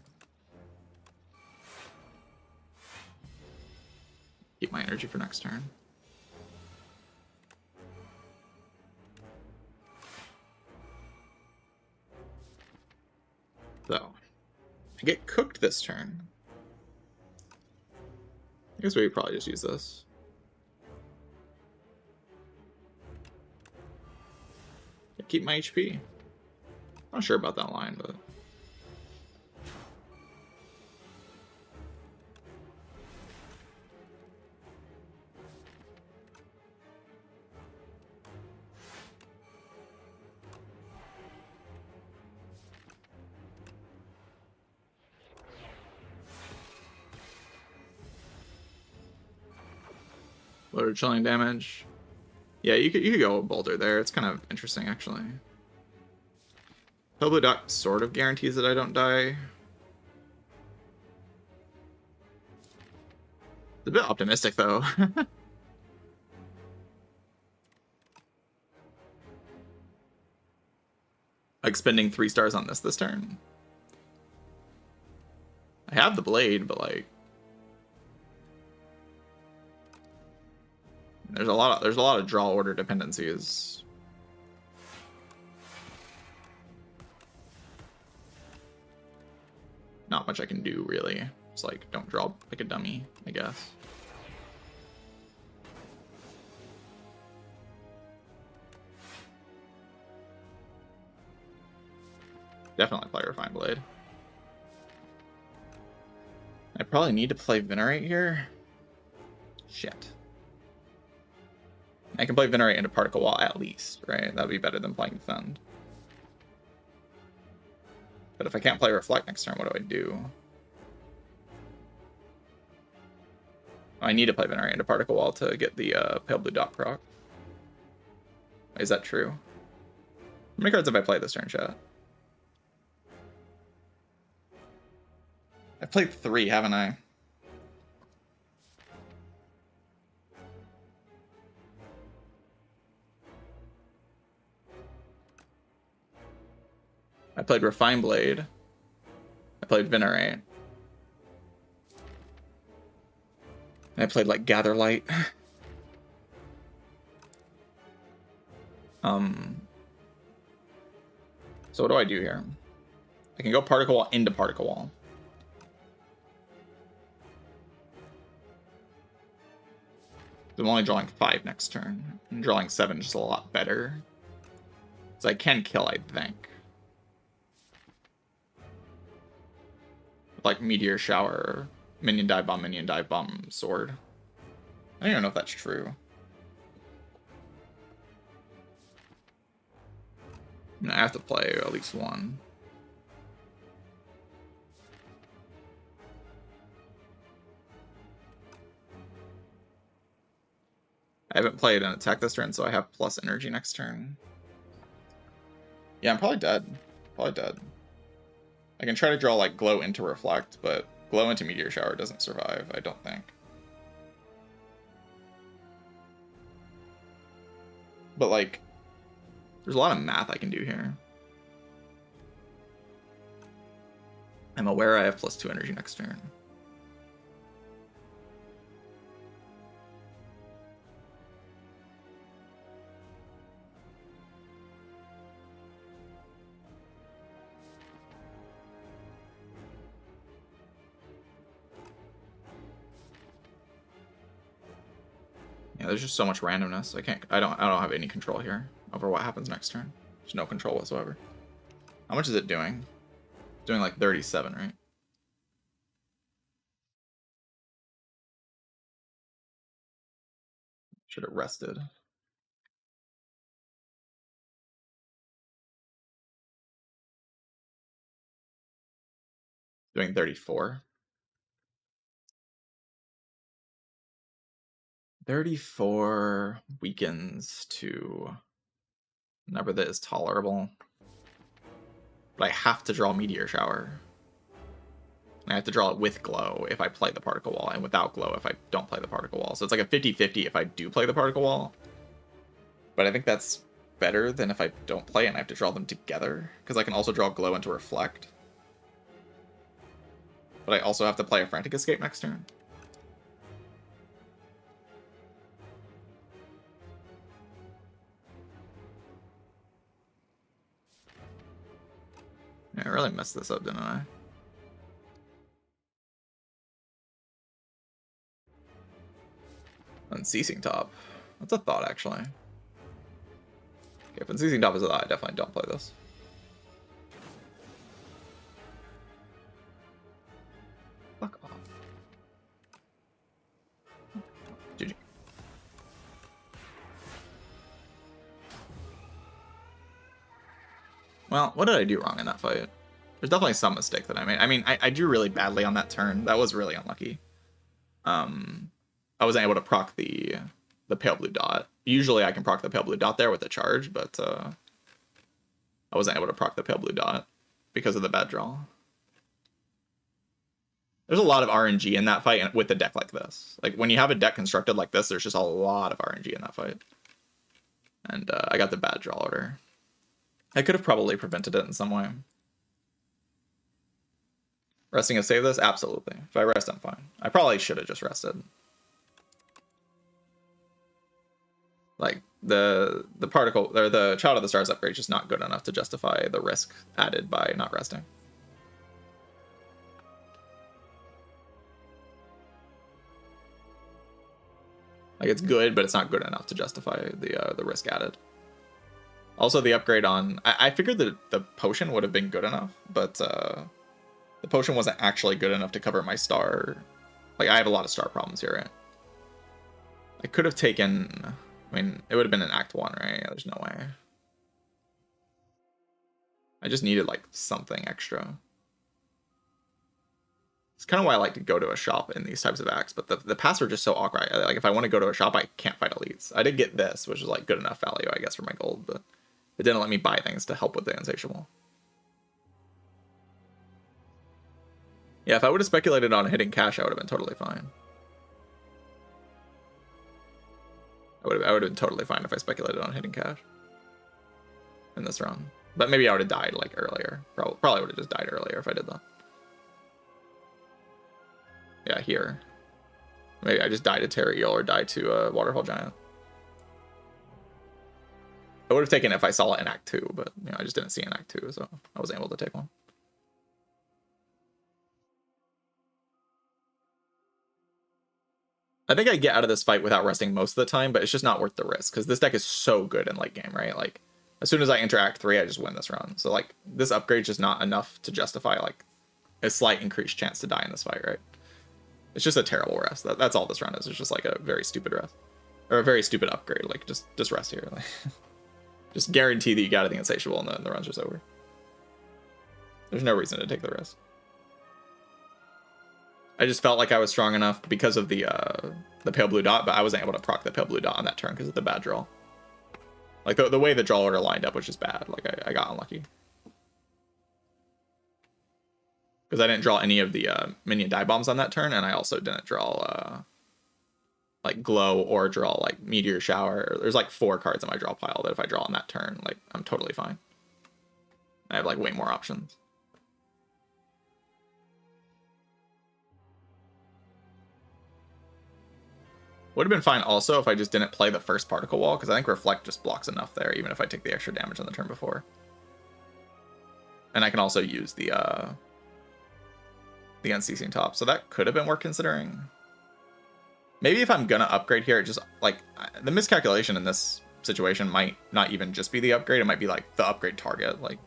Keep my energy for next turn. So, I get cooked this turn. I guess we could probably just use this. Keep my HP. Not sure about that line, but... Lower chilling damage. Yeah, you could go with Boulder there. It's kind of interesting, actually. Pale Blue Dot sort of guarantees that I don't die. It's a bit optimistic, though. Like spending 3 stars on this turn. I have the blade, but like... There's a lot of draw order dependencies. Not much I can do really. It's like don't draw like a dummy, I guess. Definitely play Refined Blade. I probably need to play Venerate here. Shit. I can play Venerate into Particle Wall at least, right? That would be better than playing Defend. But if I can't play Reflect next turn, what do I do? I need to play Venerate into Particle Wall to get the Pale Blue Dot proc. Is that true? How many cards have I played this turn, chat? I've played 3, haven't I? I played Refine Blade. I played Venerate. And I played like Gather Light. So what do I do here? I can go Particle Wall into Particle Wall. I'm only drawing 5 next turn. I'm drawing 7 just a lot better. So I can kill, I think. Like Meteor Shower, Minion Dive Bomb, Sword. I don't even know if that's true. I have to play at least one. I haven't played an attack this turn, so I have plus energy next turn. Yeah, I'm probably dead. Probably dead. I can try to draw like Glow into Reflect, but Glow into Meteor Shower doesn't survive, I don't think. But like, there's a lot of math I can do here. I'm aware I have plus 2 energy next turn. Yeah, there's just so much randomness. I don't have any control here over what happens next turn. There's no control whatsoever. How much is it doing? It's doing like 37, right? Should have rested. Doing 34. 34 weakens to a number that is tolerable. But I have to draw Meteor Shower. And I have to draw it with Glow if I play the Particle Wall, and without Glow if I don't play the Particle Wall. So it's like a 50-50 if I do play the Particle Wall. But I think that's better than if I don't play and I have to draw them together. Because I can also draw Glow into Reflect. But I also have to play a Frantic Escape next turn. Yeah, I really messed this up, didn't I? Unceasing Top. That's a thought, actually. Okay, if Unceasing Top is a thought, I definitely don't play this. Fuck off. GG. Well, what did I do wrong in that fight? There's definitely some mistake that I made. I mean, I drew really badly on that turn. That was really unlucky. I wasn't able to proc the Pale Blue Dot. Usually I can proc the Pale Blue Dot there with the charge, but I wasn't able to proc the Pale Blue Dot because of the bad draw. There's a lot of RNG in that fight with a deck like this. Like, when you have a deck constructed like this, there's just a lot of RNG in that fight. And I got the bad draw order. I could have probably prevented it in some way. Resting to save this? Absolutely. If I rest, I'm fine. I probably should have just rested. Like, the particle, or the Child of the Stars upgrade is just not good enough to justify the risk added by not resting. Like, it's good, but it's not good enough to justify the risk added. Also, the upgrade on... I figured that the potion would have been good enough, but the The potion wasn't actually good enough to cover my star. Like, I have a lot of star problems here, right? I could have taken... I mean, it would have been an Act 1, right? There's no way. I just needed, like, something extra. It's kind of why I like to go to a shop in these types of acts, but the paths are just so awkward. Like, if I want to go to a shop, I can't fight elites. I did get this, which is, like, good enough value, I guess, for my gold, but it didn't let me buy things to help with the Insatiable. Yeah, if I would have speculated on hitting cash, I would have been totally fine. I would have been totally fine if I speculated on hitting cash in this run. But maybe I would have died, like, earlier. Probably would have just died earlier if I did that. Yeah, here. Maybe I just died to Terra Eel or died to a Waterfall Giant. I would have taken it if I saw it in Act 2, but you know, I just didn't see it in Act 2, so I wasn't able to take one. I think I get out of this fight without resting most of the time, but it's just not worth the risk, because this deck is so good in late game, right? Like, as soon as I enter Act 3, I just win this run. So, like, this upgrade's just not enough to justify, like, a slight increased chance to die in this fight, right? It's just a terrible rest. That's all this run is. It's just, like, a very stupid rest. Or a very stupid upgrade. Like, just rest here. Like, just guarantee that you got the Insatiable and the run's just over. There's no reason to take the risk. I just felt like I was strong enough because of the pale blue dot, but I wasn't able to proc the pale blue dot on that turn because of the bad draw. Like, the way the draw order lined up was just bad. Like, I got unlucky. Because I didn't draw any of the minion die bombs on that turn, and I also didn't draw, like, glow or draw, like, meteor shower. There's, like, 4 cards in my draw pile that if I draw on that turn, like, I'm totally fine. I have, like, way more options. Would have been fine also if I just didn't play the first particle wall, because I think Reflect just blocks enough there, even if I take the extra damage on the turn before. And I can also use the Unceasing Top, so that could have been worth considering. Maybe if I'm gonna upgrade here, it just, like, the miscalculation in this situation might not even just be the upgrade, it might be, like, the upgrade target. Like,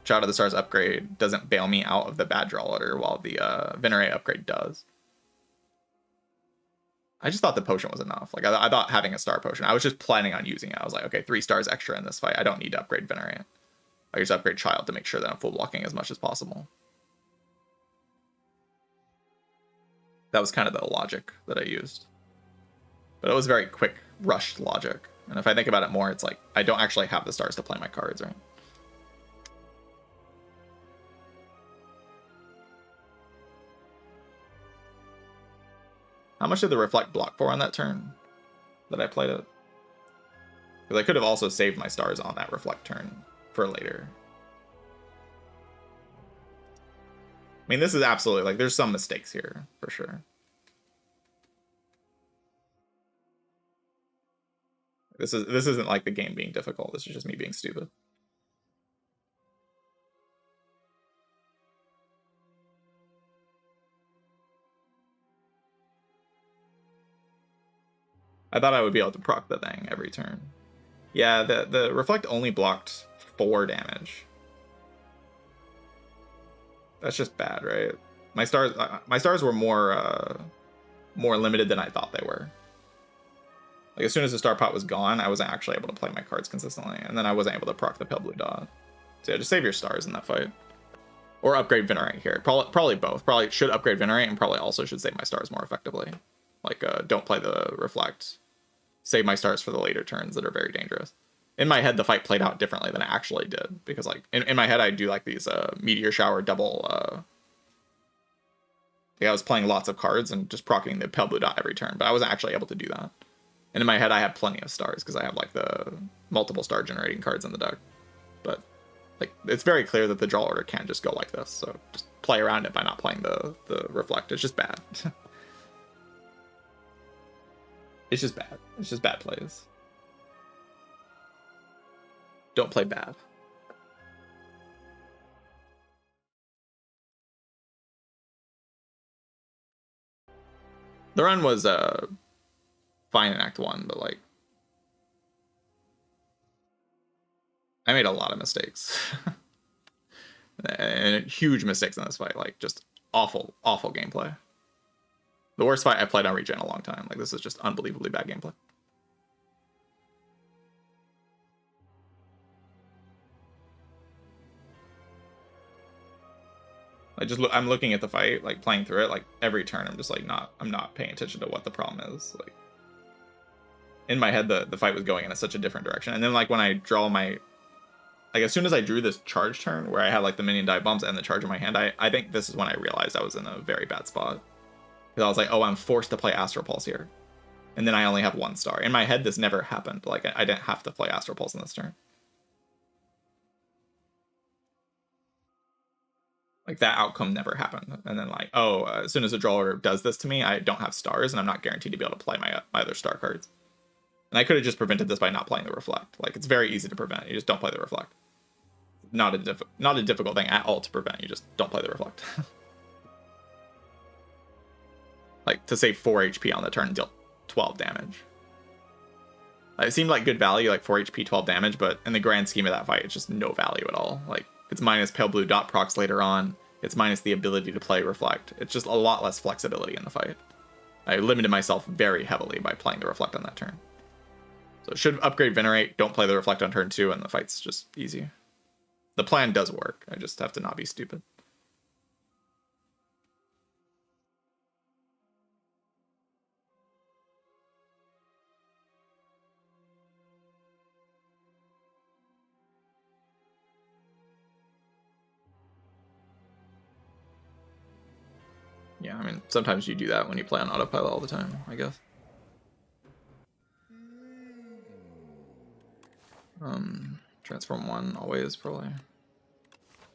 Child of the Stars upgrade doesn't bail me out of the bad draw order, while the Venerate upgrade does. I just thought the potion was enough. Like, I thought having a star potion, I was just planning on using it. I was like, okay, 3 stars extra in this fight. I don't need to upgrade Venerate. I just upgrade Child to make sure that I'm full blocking as much as possible. That was kind of the logic that I used. But it was very quick, rushed logic. And if I think about it more, it's like, I don't actually have the stars to play my cards, right? How much did the Reflect block for on that turn that I played it? Because I could have also saved my stars on that Reflect turn for later. I mean, this is absolutely, like, there's some mistakes here, for sure. This isn't like the game being difficult, this is just me being stupid. I thought I would be able to proc the thing every turn. Yeah, the Reflect only blocked 4 damage. That's just bad, right? My stars were more limited than I thought they were. Like, as soon as the star pot was gone, I wasn't actually able to play my cards consistently, and then I wasn't able to proc the pale blue dot. So yeah, just save your stars in that fight. Or upgrade Venerate here. Probably both. Probably should upgrade Venerate, and probably also should save my stars more effectively. Like, don't play the Reflect. Save my stars for the later turns that are very dangerous. In my head, the fight played out differently than it actually did. Because, like, in my head, I do, like, these Meteor Shower double... like, I was playing lots of cards and just proccing the pale blue dot every turn. But I wasn't actually able to do that. And in my head, I have plenty of stars. Because I have, like, the multiple star generating cards in the deck. But, like, it's very clear that the draw order can't just go like this. So just play around it by not playing the Reflect. It's just bad. It's just bad. It's just bad plays. Don't play bad. The run was fine in Act 1, but, like, I made a lot of mistakes. And huge mistakes in this fight, like just awful gameplay. The worst fight I played on Regent in a long time. Like, this is just unbelievably bad gameplay. I'm looking at the fight, like playing through it, like every turn I'm just like I'm not paying attention to what the problem is. Like, in my head the fight was going in such a different direction. And then like when I draw my, like as soon as I drew this charge turn where I had like the minion dive bombs and the charge in my hand, I think this is when I realized I was in a very bad spot. Because I was like, oh, I'm forced to play Astral Pulse here. And then I only have 1 star. In my head, this never happened. Like, I didn't have to play Astral Pulse in this turn. Like, that outcome never happened. And then, like, oh, as soon as the draw order does this to me, I don't have stars, and I'm not guaranteed to be able to play my other star cards. And I could have just prevented this by not playing the Reflect. Like, it's very easy to prevent. You just don't play the Reflect. Not a difficult thing at all to prevent. You just don't play the Reflect. Like, to save 4 HP on the turn and deal 12 damage. It seemed like good value, like 4 HP, 12 damage, but in the grand scheme of that fight, it's just no value at all. Like, it's minus pale blue dot procs later on. It's minus the ability to play Reflect. It's just a lot less flexibility in the fight. I limited myself very heavily by playing the Reflect on that turn. So should upgrade Venerate, don't play the Reflect on turn 2, and the fight's just easy. The plan does work. I just have to not be stupid. Yeah, I mean, sometimes you do that when you play on autopilot all the time, I guess. Transform 1 always, probably.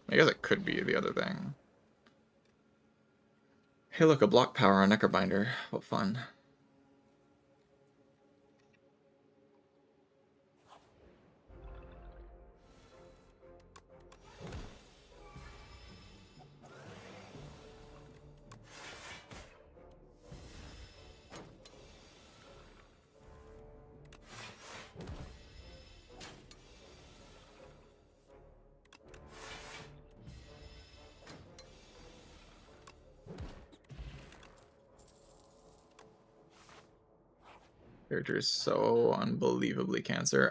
I guess it could be the other thing. Hey, look, a block power on Necrobinder. What fun. Character is so unbelievably cancer.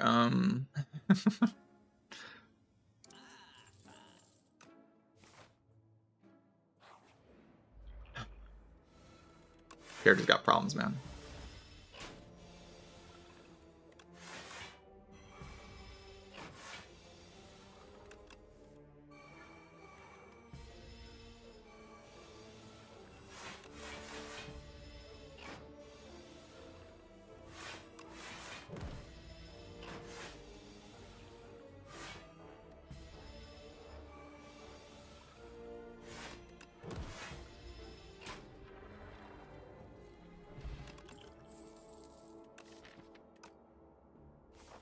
Character's got problems, man.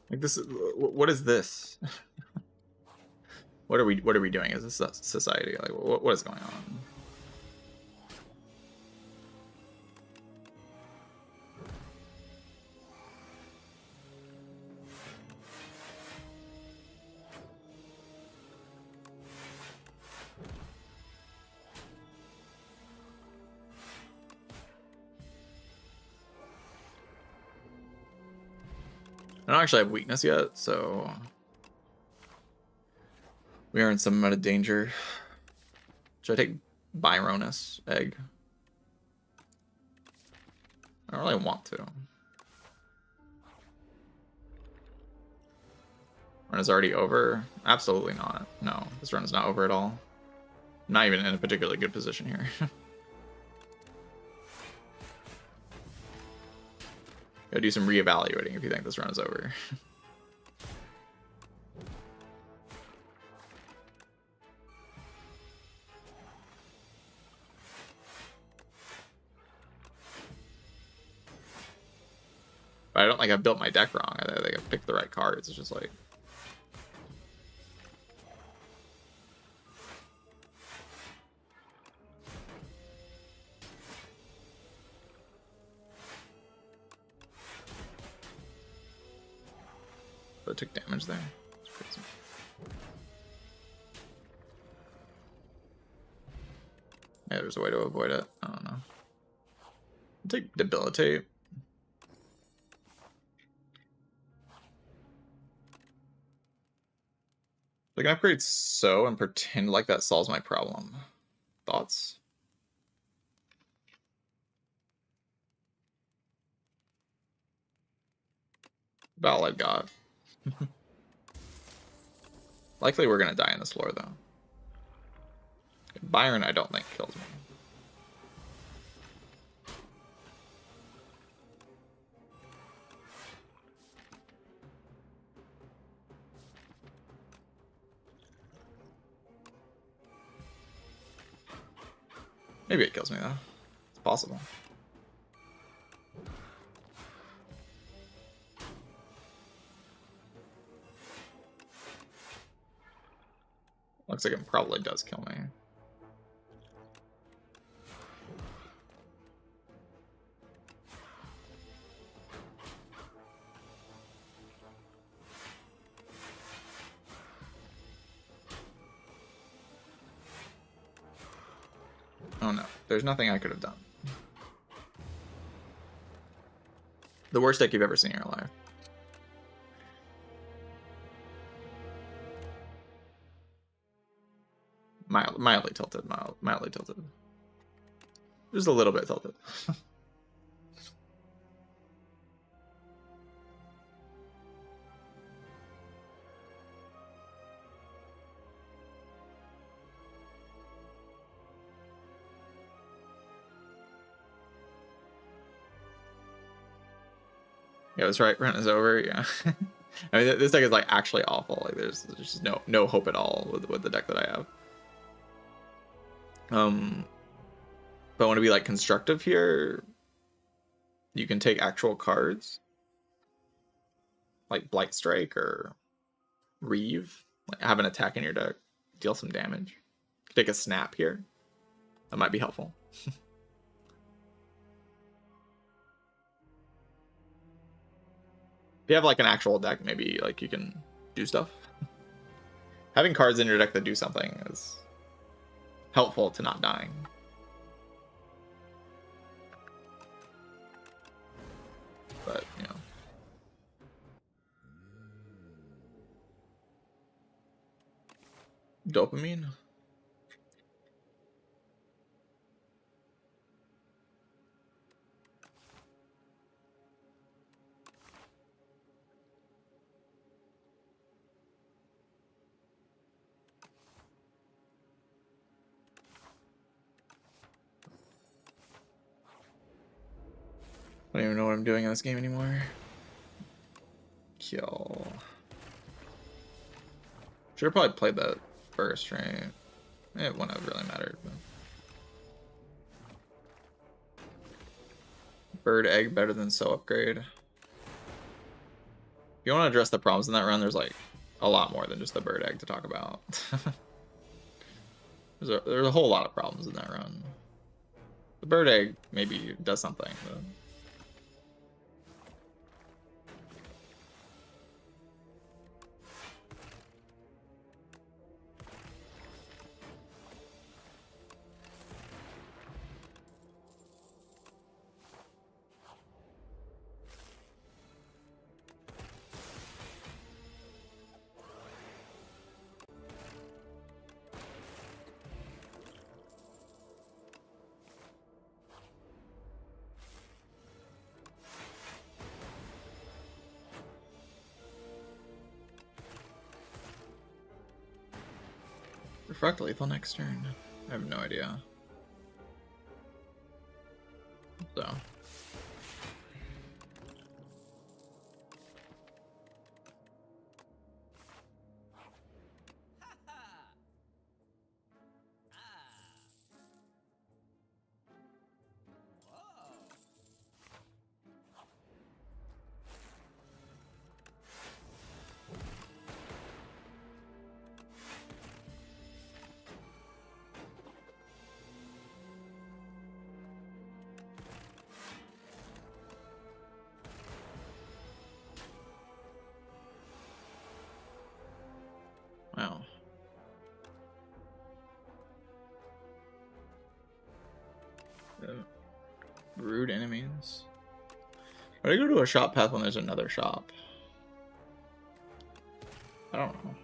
Like, this is, what is this? What are we doing as a society? Like, what is going on? I don't actually have weakness yet, so we are in some amount of danger. Should I take Byronus egg? I don't really want to. Run is already over? Absolutely not. No, this run is not over at all. I'm not even in a particularly good position here. Gotta do some reevaluating if you think this run is over. But I don't think I've built my deck wrong. I think I've picked the right cards. It's just like... I took damage there. It's crazy. Yeah, there's a way to avoid it. I don't know. I'll take Debilitate. I can upgrade So and pretend like that solves my problem. Thoughts? About all I've got. Likely we're gonna die in this lore though. Byron I don't think kills me. Maybe it kills me though. It's possible. Looks like it probably does kill me. Oh no, there's nothing I could have done. The worst deck you've ever seen in your life. Mildly tilted, mildly tilted. Just a little bit tilted. Yeah, that's right. Run is over. Yeah. I mean, this deck is like actually awful. Like, there's just no hope at all with the deck that I have. But I want to be like constructive here. You can take actual cards, like Blight Strike or Reeve. Like, have an attack in your deck, deal some damage. Take a snap here. That might be helpful. If you have like an actual deck, maybe like you can do stuff. Having cards in your deck that do something is helpful to not dying. But, you know. Dopamine? I don't even know what I'm doing in this game anymore. Kill. Should have probably played that first, right? It wouldn't have really mattered. But... Bird egg better than So upgrade. If you want to address the problems in that run, there's like a lot more than just the bird egg to talk about. there's a whole lot of problems in that run. The bird egg maybe does something, but... Refract lethal next turn. I have no idea. So. Wow. Rude enemies. Why do I go to a shop path when there's another shop? I don't know.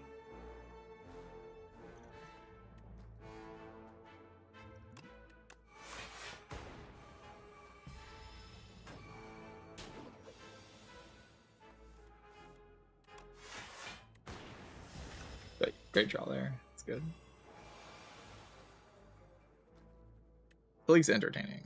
Great draw there. It's good. At least entertaining.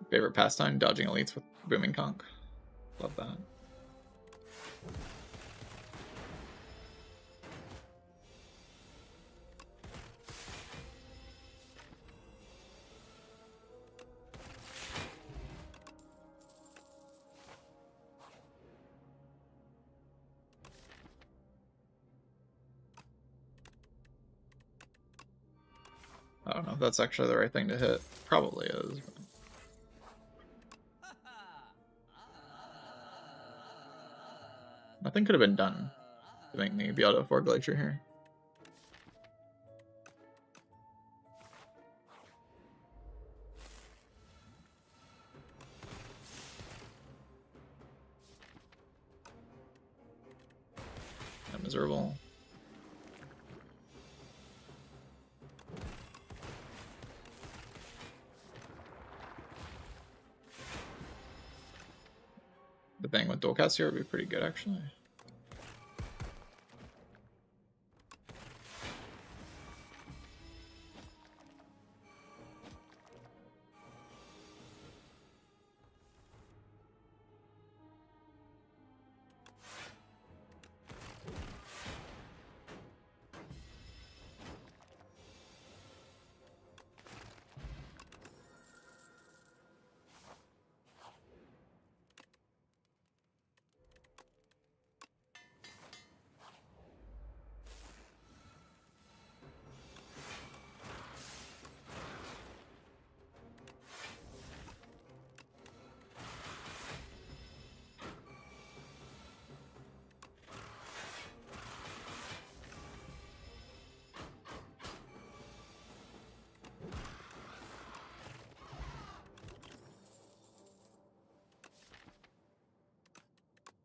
Favorite pastime? Dodging elites with booming conch. Love that. I don't know if that's actually the right thing to hit. Probably is. But... nothing could have been done to make me be able to afford Glacier here. I'm miserable. The thing with dual cast here would be pretty good, actually.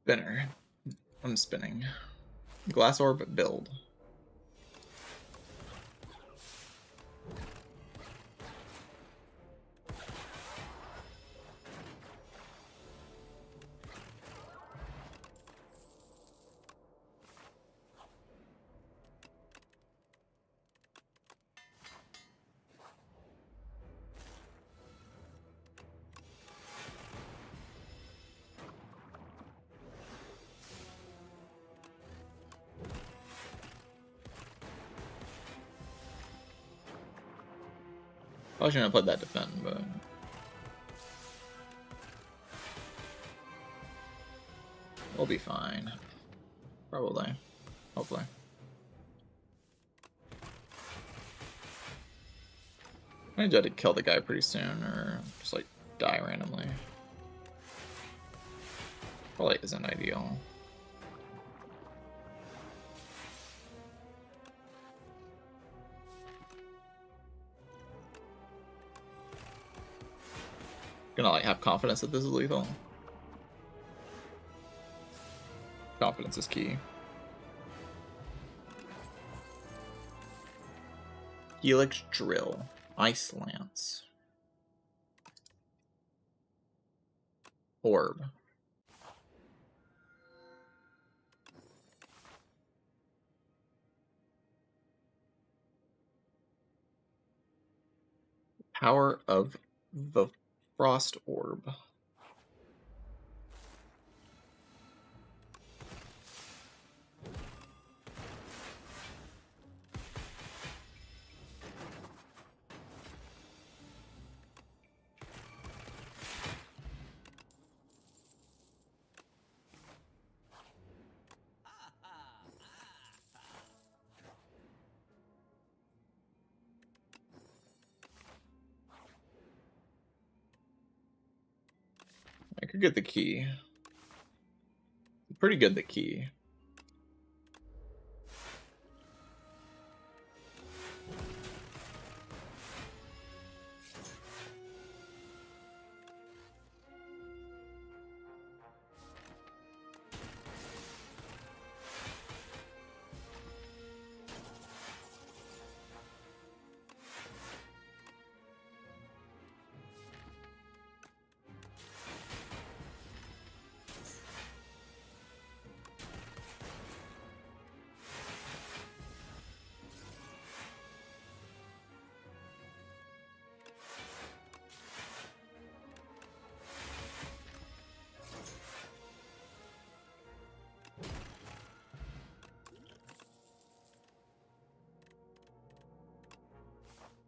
Spinner. I'm spinning. Glass orb build. I was gonna put that defend, but we'll be fine. Probably. Hopefully. I need to kill the guy pretty soon, or just like die randomly. Probably isn't ideal. Gonna like have confidence that this is lethal. Confidence is key. Helix Drill. Ice Lance. Orb. Power of the Frost Orb. good the key. Pretty good the key.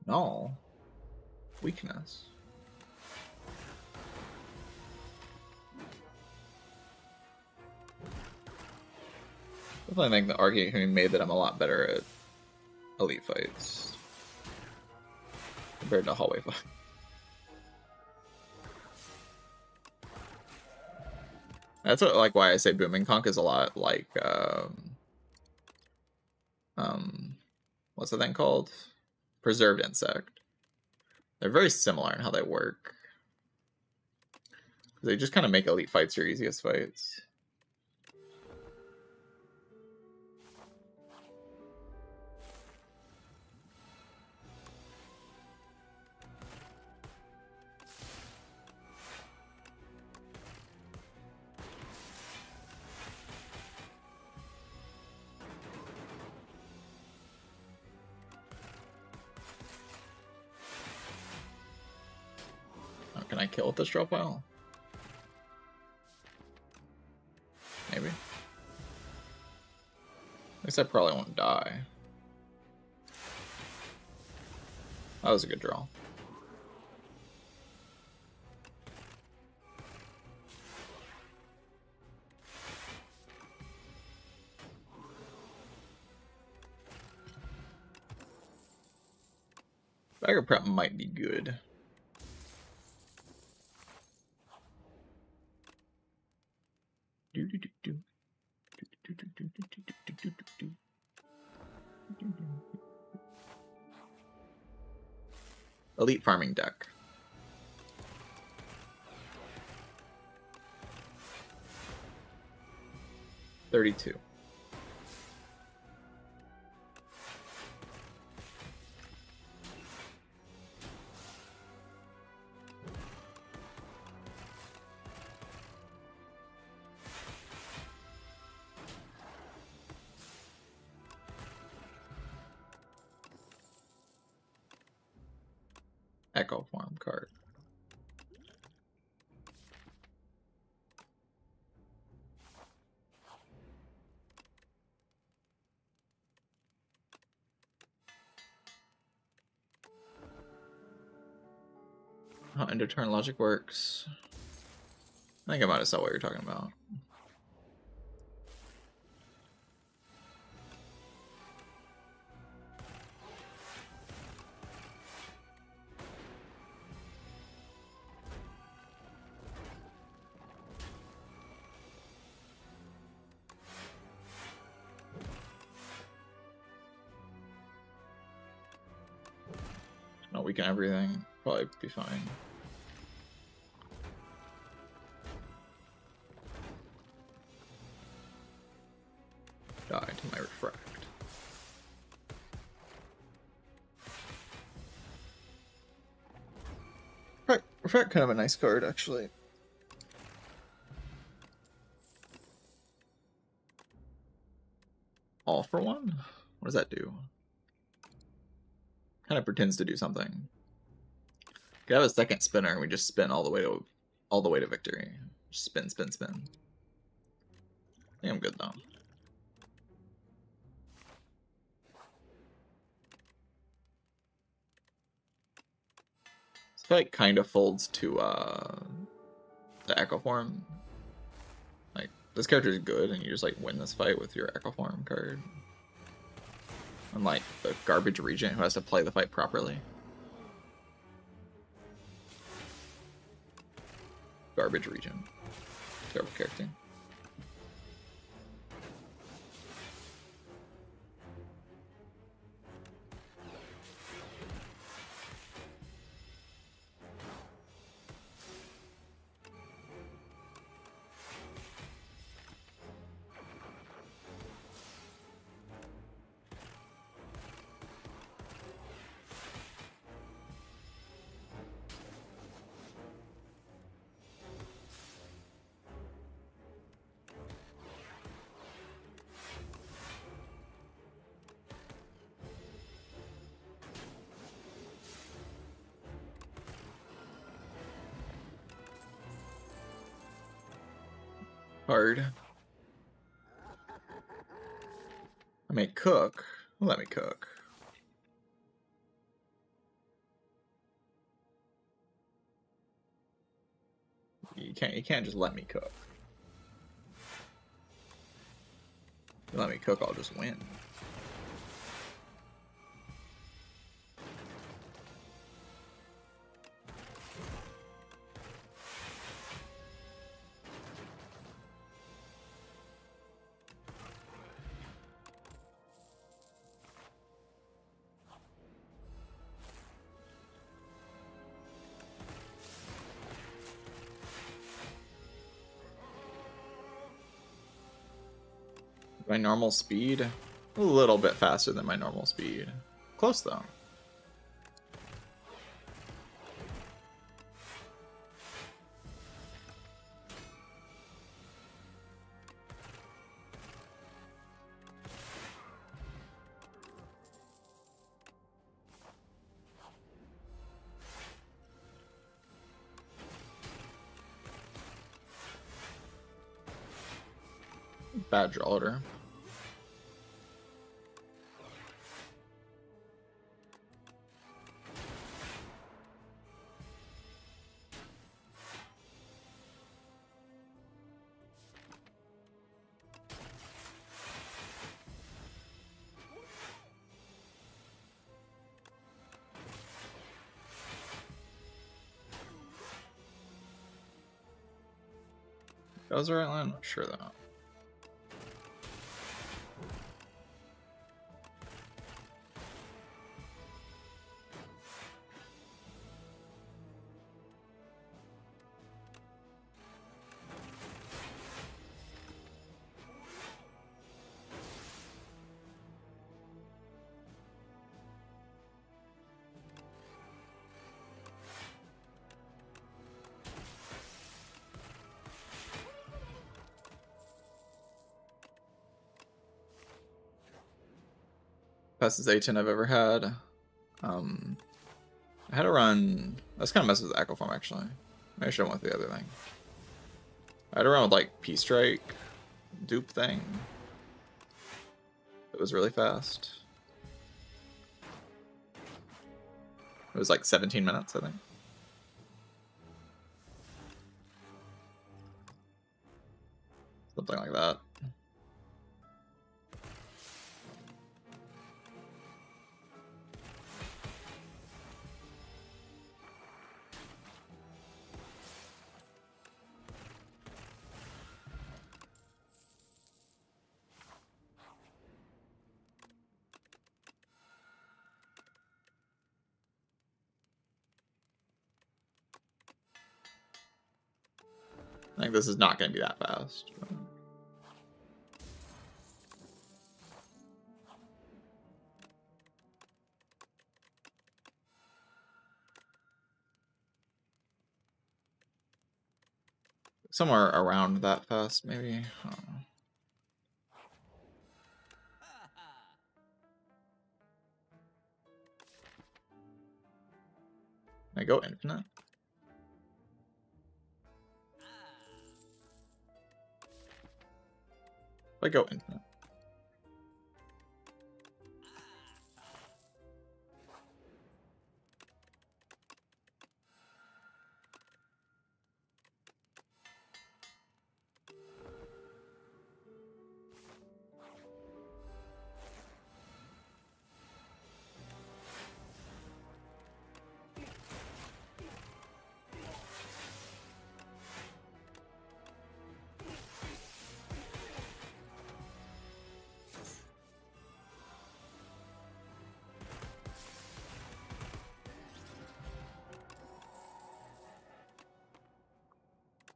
No. Weakness. Definitely think the argument made that I'm a lot better at elite fights compared to hallway fights. That's what, like why I say Booming Conch is a lot like what's the thing called? Preserved Insect. They're very similar in how they work. They just kind of make elite fights your easiest fights. Can I kill with this drop well? Maybe. At least I probably won't die. That was a good draw. Bagger prep might be good. Elite farming deck. $32. Echo Farm card. How end of turn logic works. I think I might have saw what you're talking about. Not weaken everything. Probably be fine. Die to my refract. Right, refract kind of a nice card actually. All for one? What does that do? Kind of pretends to do something. We have a second spinner and we just spin all the way to victory. Just spin, spin, spin. I think I'm good though. This fight kind of folds to the Echo Form. Like this character is good and you just like win this fight with your Echo Form card. Unlike the garbage Regent who has to play the fight properly. Garbage Regent. Careful character. Hard. I may cook. Let me cook. You can't just let me cook. If you let me cook, I'll just win. My normal speed? A little bit faster than my normal speed. Close though. Bad draw order. That was the right line? I'm not sure though. Fastest A10 I've ever had. I had to run. That's kind of messes with Echo Form actually. Maybe I should have went with the other thing. I had to run with like P-Strike dupe thing. It was really fast. It was like 17 minutes, I think. Something like that. I think this is not going to be that fast. Somewhere around that fast, maybe. I don't know. Can I go infinite? If I go infinite.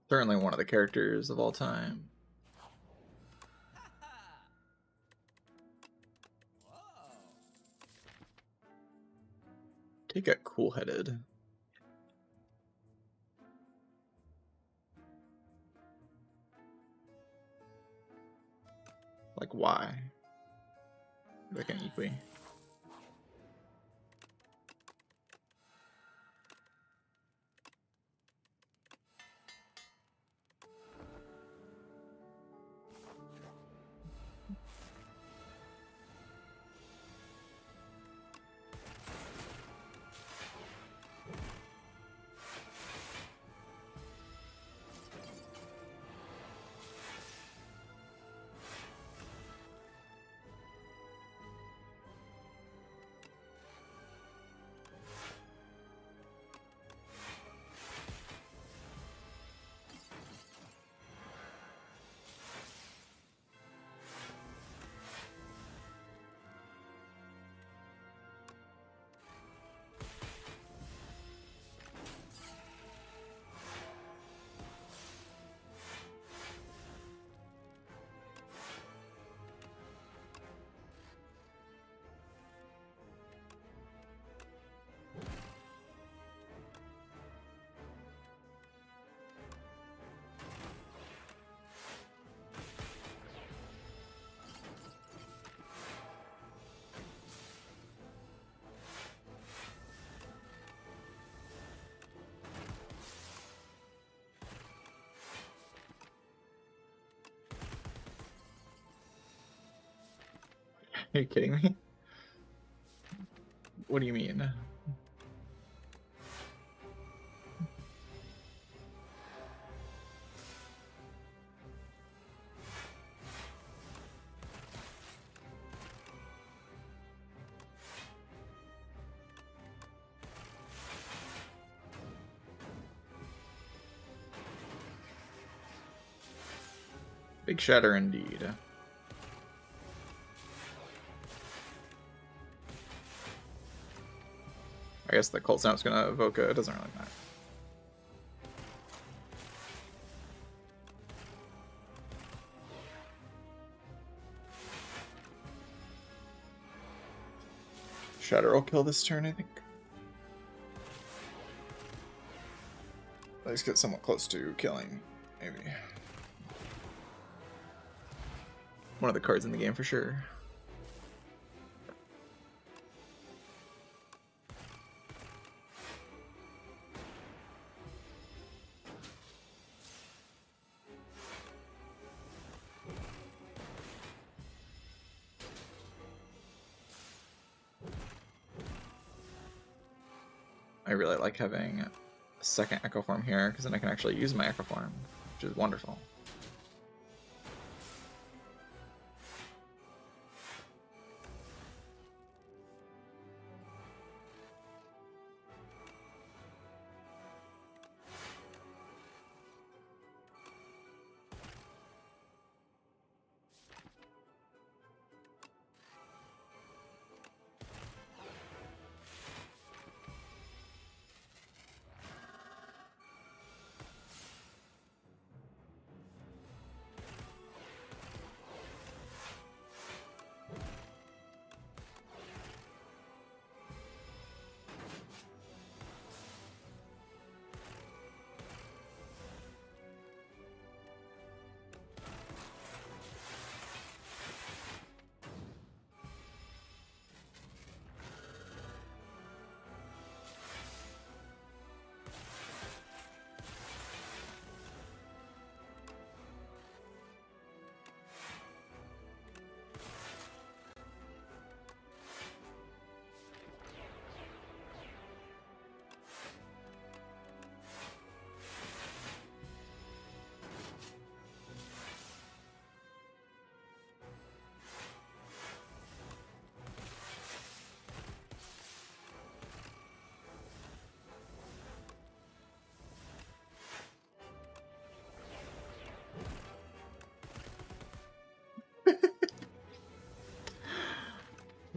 Certainly one of the characters of all time. Take a cool-headed. Like, why? They can equally. Are you kidding me? What do you mean? Big shatter indeed. I guess the Cult Snap's gonna evoke it doesn't really matter. Shatter will kill this turn, I think. At least get somewhat close to killing, maybe. One of the cards in the game for sure. I really like having a second Echo Form here, because then I can actually use my Echo Form, which is wonderful.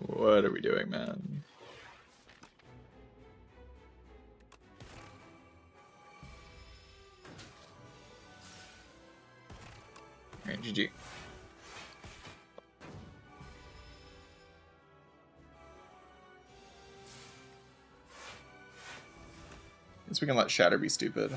What are we doing, man? Alright, GG. Guess we can let Shatter be stupid.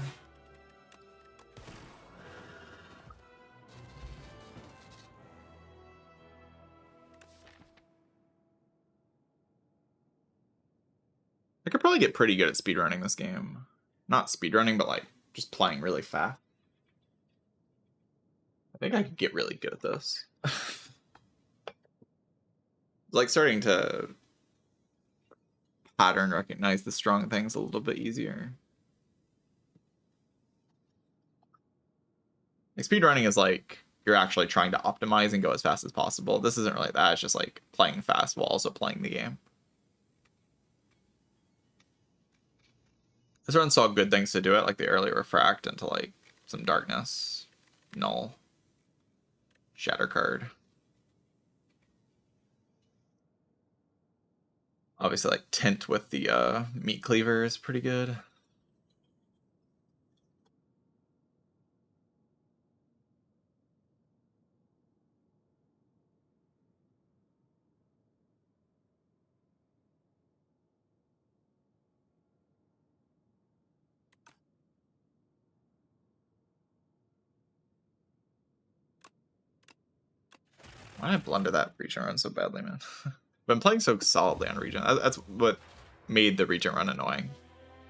I could probably get pretty good at speedrunning this game. Not speedrunning, but like just playing really fast. I think I could get really good at this. Like starting to pattern recognize the strong things a little bit easier. Like speedrunning is like you're actually trying to optimize and go as fast as possible. This isn't really that. It's just like playing fast while also playing the game. This run saw good things to do it, like the early refract into like some darkness, null, shatter card. Obviously, like tint with the meat cleaver is pretty good. Why did I blunder that Regent run so badly, man? Been playing so solidly on Regent. That's what made the Regent run annoying.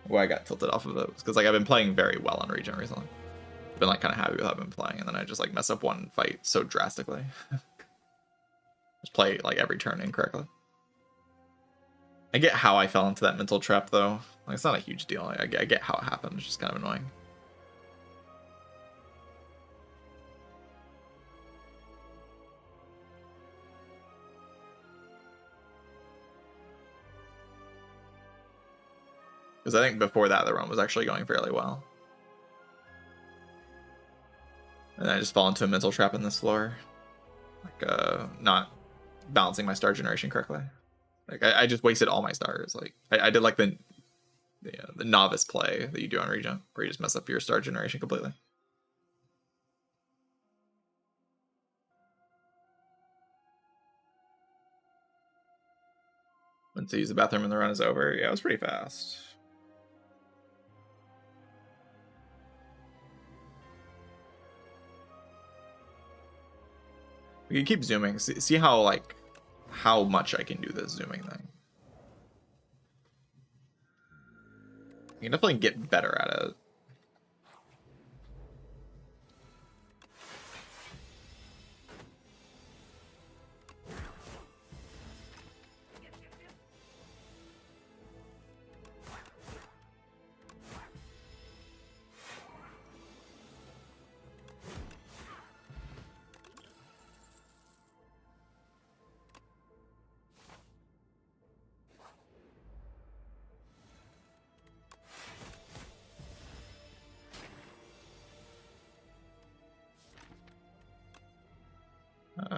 Why I got tilted off of it was because like I've been playing very well on Regent recently. I've been like kind of happy with how I've been playing, and then I just like mess up one fight so drastically. Just play like every turn incorrectly. I get how I fell into that mental trap though. Like it's not a huge deal. I get how it happened. It's just kind of annoying. Because I think before that, the run was actually going fairly well. And then I just fall into a mental trap in this floor. Like, not balancing my star generation correctly. Like, I just wasted all my stars. Like, I did like the novice play that you do on Regent, where you just mess up your star generation completely. Went to use the bathroom and the run is over. Yeah, it was pretty fast. We can keep zooming. See how like how much I can do this zooming thing. You can definitely get better at it.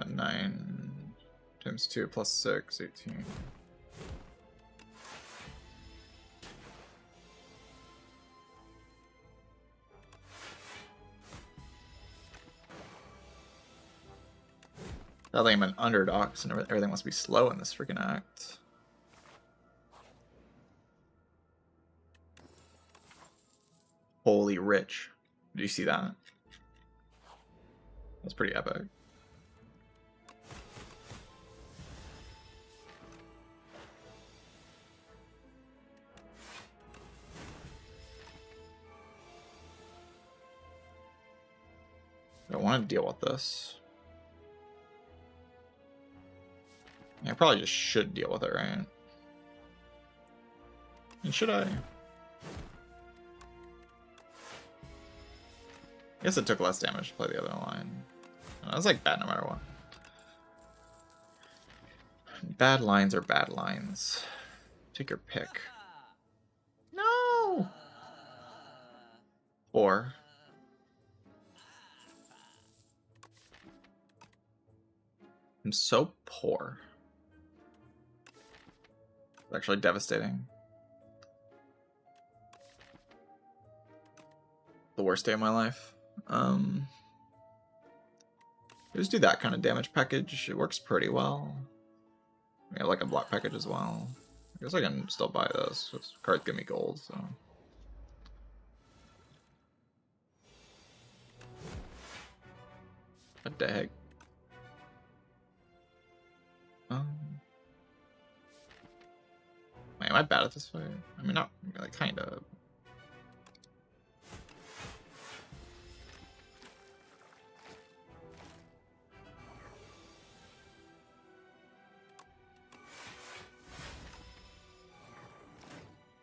Nine times 2 plus 6, 18. I think I'm an underdog, so everything must be slow in this freaking act. Holy rich. Did you see that? That's pretty epic. I don't want to deal with this. I probably just should deal with it, right? And should I? I guess it took less damage to play the other line. That's like bad no matter what. Bad lines are bad lines. Take your pick. No! 4. I'm so poor. It's actually devastating. The worst day of my life. Just do that kind of damage package. It works pretty well. We have like a block package as well. I guess I can still buy this. This cards give me gold, so. What the heck? Wait, am I bad at this fight? I mean, not like kind of.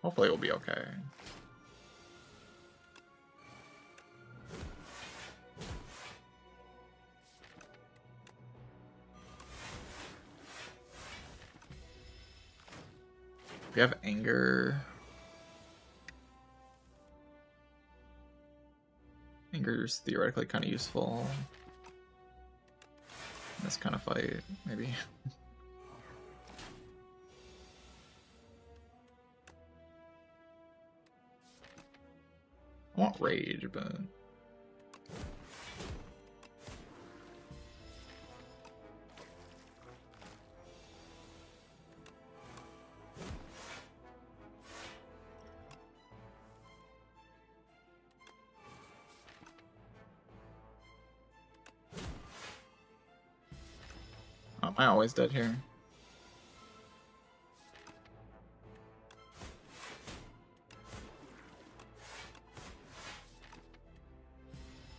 Hopefully, we'll be okay. We have anger. Anger is theoretically kind of useful in this kind of fight, maybe. I want rage, but oh, am I always dead here?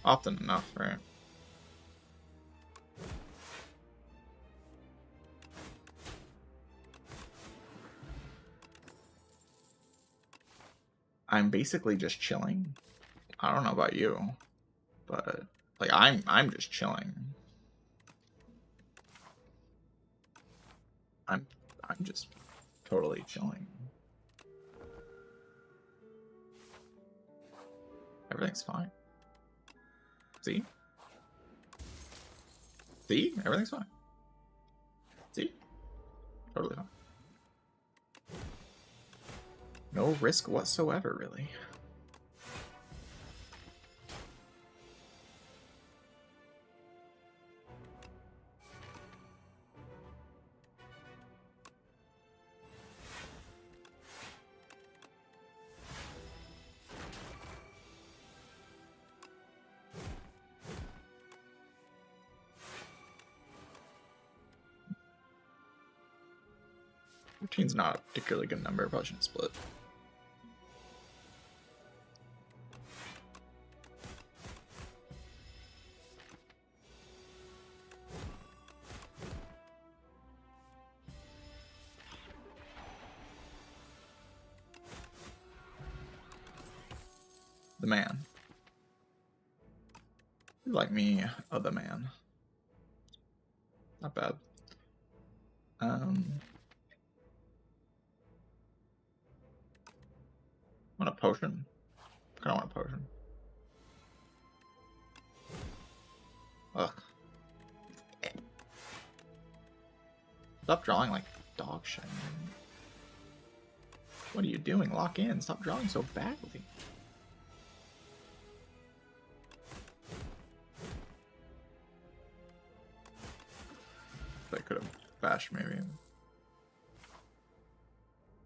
Often enough, right? I'm basically just chilling. I don't know about you, but like I'm just chilling. I'm just totally chilling. Everything's fine. See? See? Everything's fine. See? Totally fine. No risk whatsoever, really. Routine's not a particularly good number, probably shouldn't split. The man. You like me, oh the man. Not bad. Want a potion? I don't want a potion. Ugh. Stop drawing like dog shit. What are you doing? Lock in. Stop drawing so badly. I could have bashed maybe.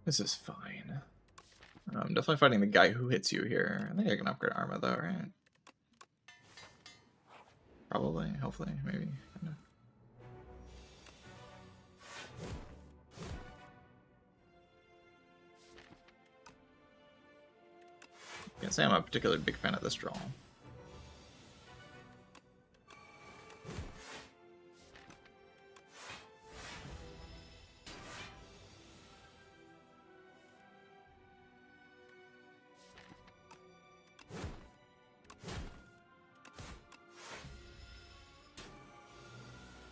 This is fine. I'm definitely fighting the guy who hits you here. I think I can upgrade armor though, right? Probably, hopefully, maybe. Kinda. Can't say I'm a particularly big fan of this draw.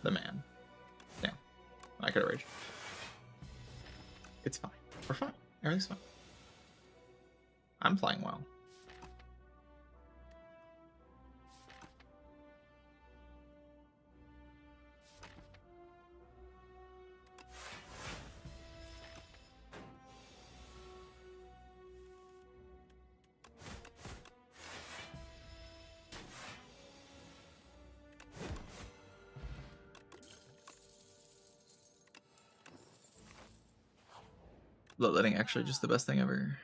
The man. Damn. I could have raged. It's fine. We're fine. Everything's fine. I'm playing well. Bloodletting actually just the best thing ever.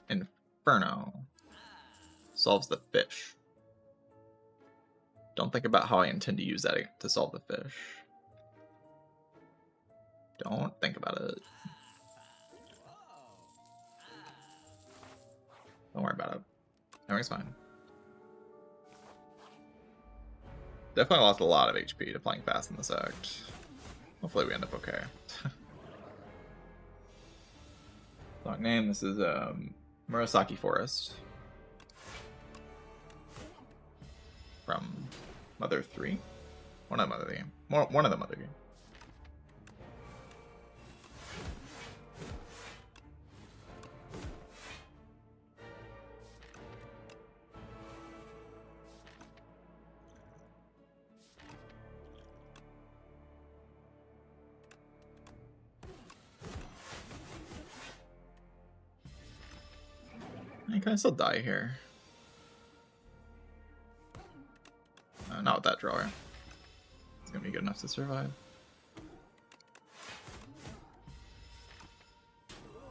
Inferno solves the fish. Don't think about how I intend to use that to solve the fish. Don't think about it. Don't worry about it. Everything's fine. Definitely lost a lot of HP to playing fast in this act. Hopefully we end up okay. Long name, this is Murasaki Forest. From Mother 3? One of the Mother game. One of the Mother game. I can still die here. Not with that drawer. It's gonna be good enough to survive.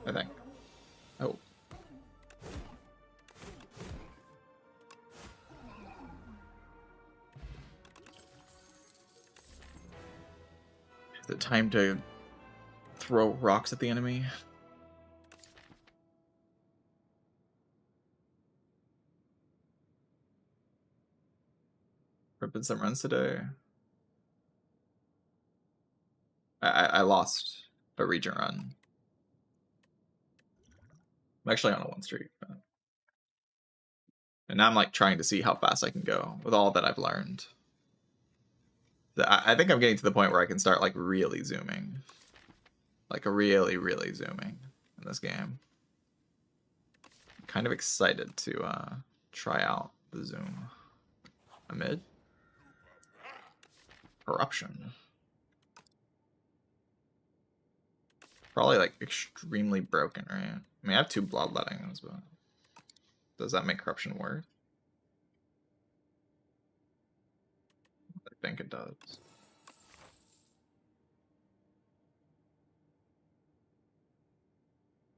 I think. Oh. Is it time to throw rocks at the enemy? Ripping some runs today. I lost a Regent run. I'm actually on a 1 streak. But... And now I'm like trying to see how fast I can go with all that I've learned. I think I'm getting to the point where I can start like really zooming. Like really zooming in this game. I'm kind of excited to try out the zoom. Amid. Corruption. Probably like extremely broken, right? I mean, I have 2 bloodlettings, but does that make corruption worse? I think it does.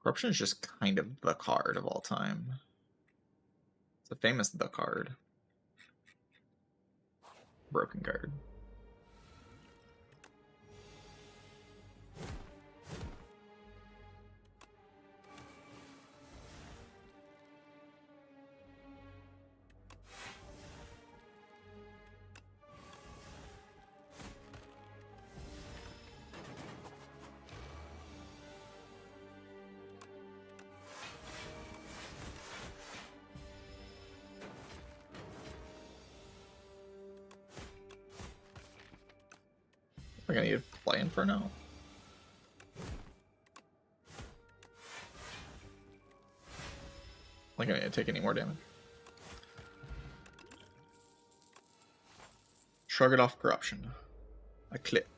Corruption is just kind of the card of all time. It's a famous the card. Broken card. I think I need to play Inferno. I think I need to take any more damage. Shrug it off corruption. I click.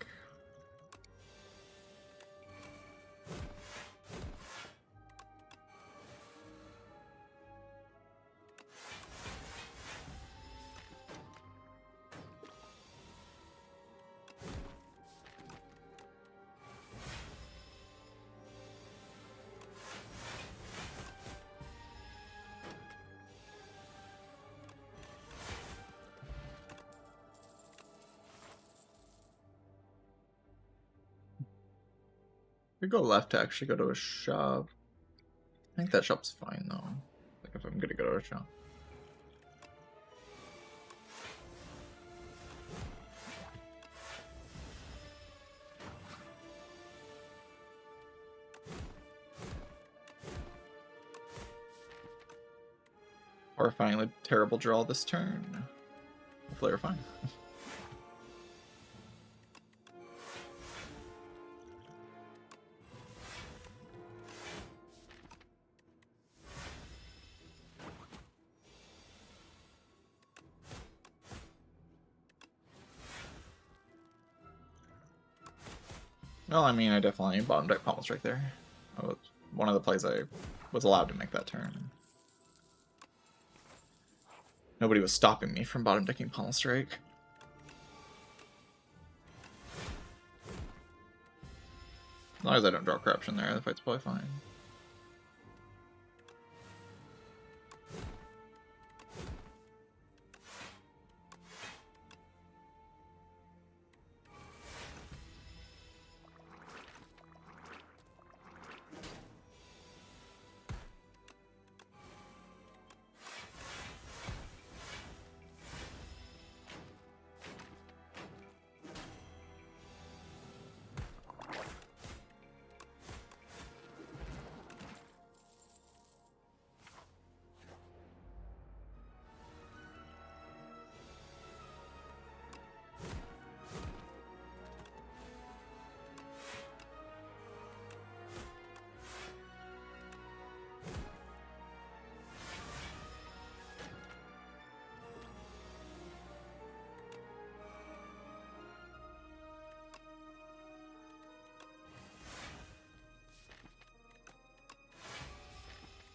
We go left to actually go to a shop. I think that shop's fine though. Like if I'm gonna go to a shop. Horrifyingly terrible draw this turn. Hopefully we're fine. Well, I mean, I definitely bottom deck Pummel Strike there. That was one of the plays I was allowed to make that turn. Nobody was stopping me from bottom decking Pommel Strike. As long as I don't draw Corruption there, the fight's probably fine.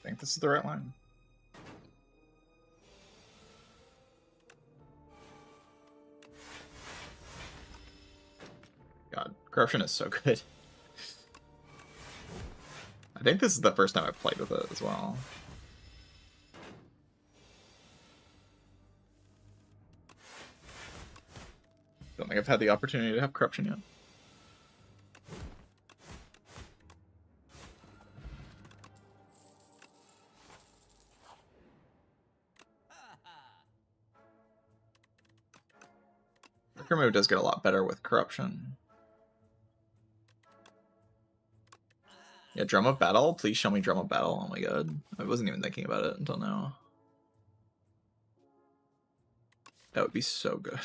I think this is the right line. God, Corruption is so good. I think this is the first time I've played with it as well. Don't think I've had the opportunity to have Corruption yet. Darker move does get a lot better with Corruption. Yeah, Drum of Battle? Please show me Drum of Battle. Oh my god. I wasn't even thinking about it until now. That would be so good.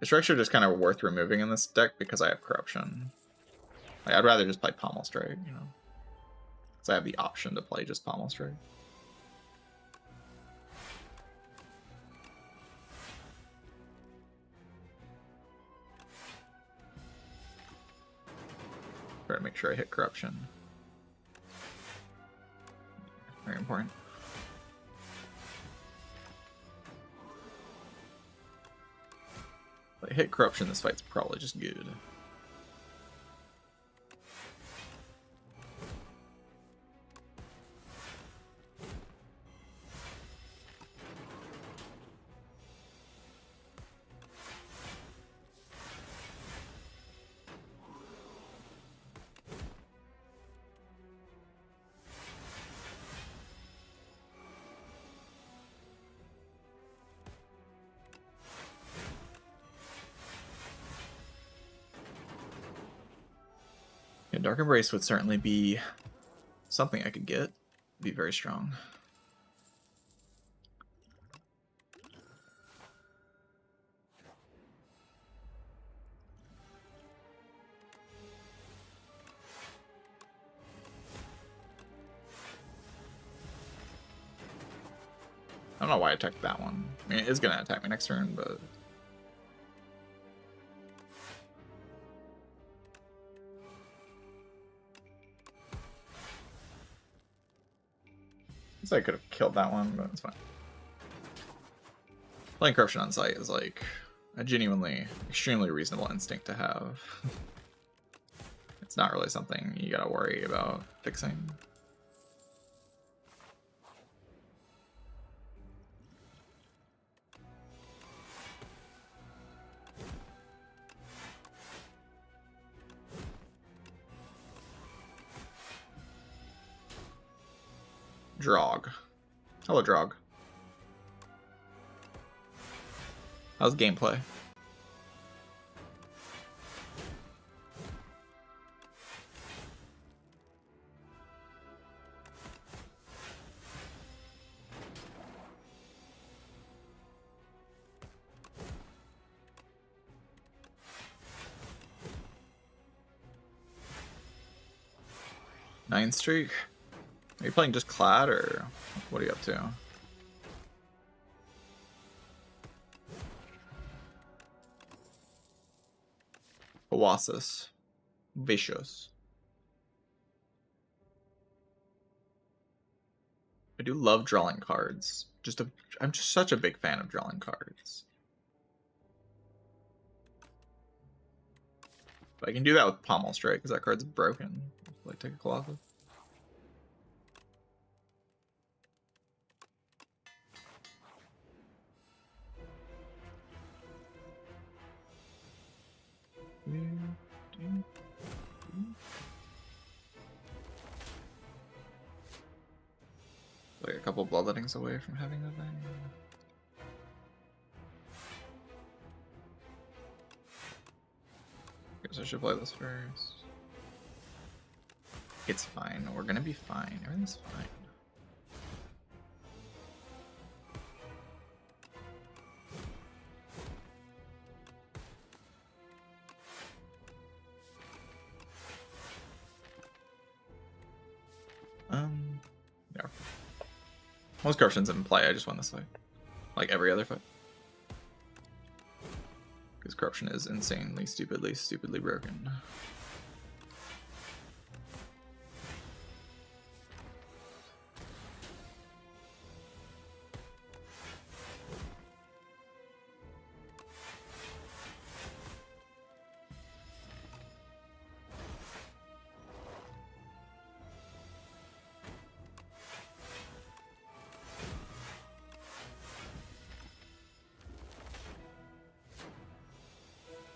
Strikes are just kind of worth removing in this deck because I have Corruption. Like, I'd rather just play Pommel Strike, you know. Because I have the option to play just Pommel Strike. Try to make sure I hit Corruption. Very important. If I hit Corruption, this fight's probably just good. Yeah, Dark Embrace would certainly be something I could get. Be very strong. I don't know why I attacked that one. I mean, it is going to attack me next turn, but... I guess I could have killed that one, but it's fine. Playing Corruption on site is like a genuinely, extremely reasonable instinct to have. It's not really something you gotta worry about fixing. Drog. Hello, Drog. How's gameplay? 9 streak. Are you playing just Clad, or what are you up to? Oasis. Vicious. I do love drawing cards. I'm just such a big fan of drawing cards. But I can do that with Pommel Strike because that card's broken. Like, take a Colossus. Like a couple bloodlettings away from having the thing. Guess I should play this first. It's fine. We're gonna be fine. Everything's fine. Yeah. Most corruption's in play. I just won this fight. Like every other fight. Because corruption is insanely, stupidly broken.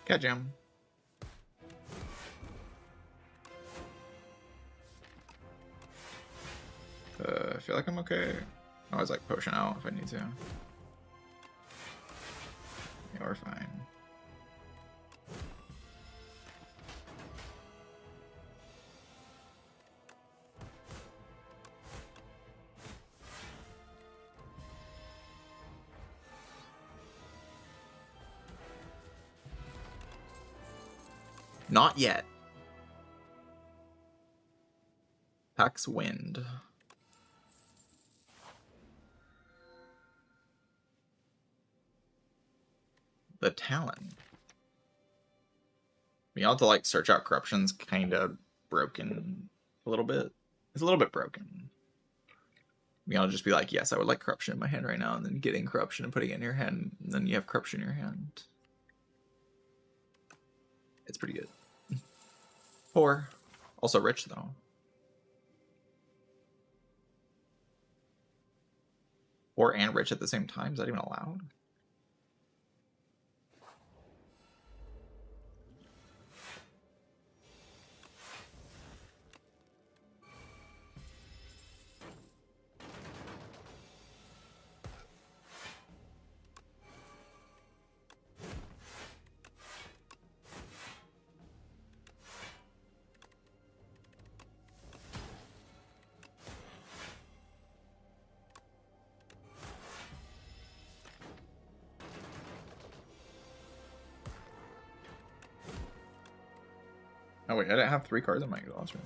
Catch him. I feel like I'm okay. I always like potion out if I need to. Yeah, we're fine. Not yet. Pax Wind. The Talon. Being able to like search out corruption's kind of broken a little bit. It's a little bit broken. Being able to just be like, yes, I would like corruption in my hand right now, and then getting corruption and putting it in your hand, and then you have corruption in your hand. It's pretty good. Poor. Also rich, though. Poor and rich at the same time? Is that even allowed? Oh wait, I didn't have 3 cards in my exhaustion.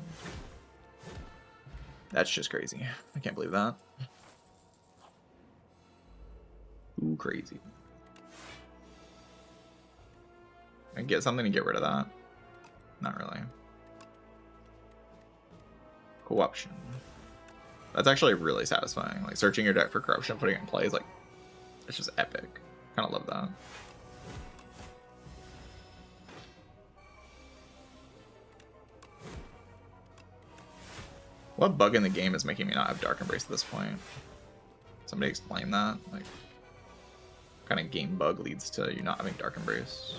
That's just crazy. I can't believe that. Ooh, crazy. I get something to get rid of that. Not really. Corruption. That's actually really satisfying. Like searching your deck for corruption, putting it in play is like, it's just epic. Kind of love that. What bug in the game is making me not have Dark Embrace at this point? Somebody explain that. Like, what kind of game bug leads to you not having Dark Embrace?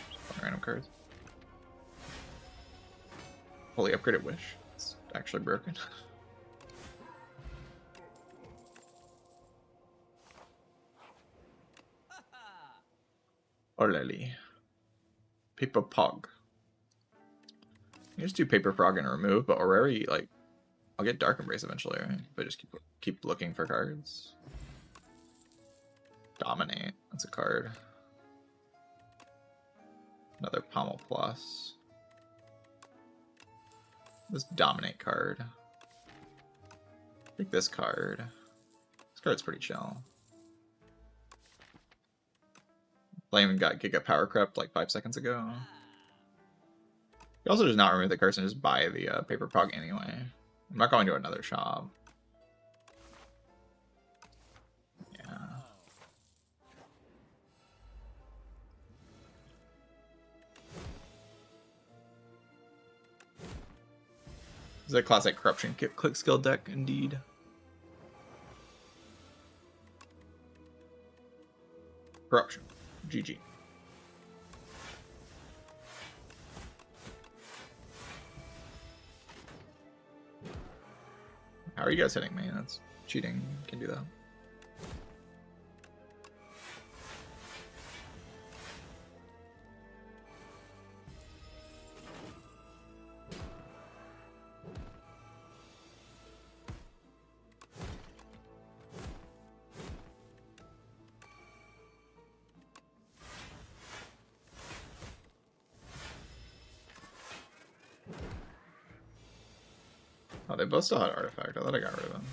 Just random cards. Fully upgraded Wish. It's actually broken. Orleli. Paper Pog. You just do Paper Prog and remove, but Orrery, like, I'll get Dark Embrace eventually, right? If I just keep looking for cards. Dominate. That's a card. Another Pommel Plus. This Dominate card. Take this card. This card's pretty chill. Flame got Giga Power Crept like 5 seconds ago. You also just not remove the curse and just buy the Paper Pog anyway. I'm not going to another shop. Yeah. This is a classic Corruption click skill deck, indeed. Corruption. GG. How are you guys hitting me? That's cheating. You can do that. Oh, they both still had Artifact. I thought I got rid of them.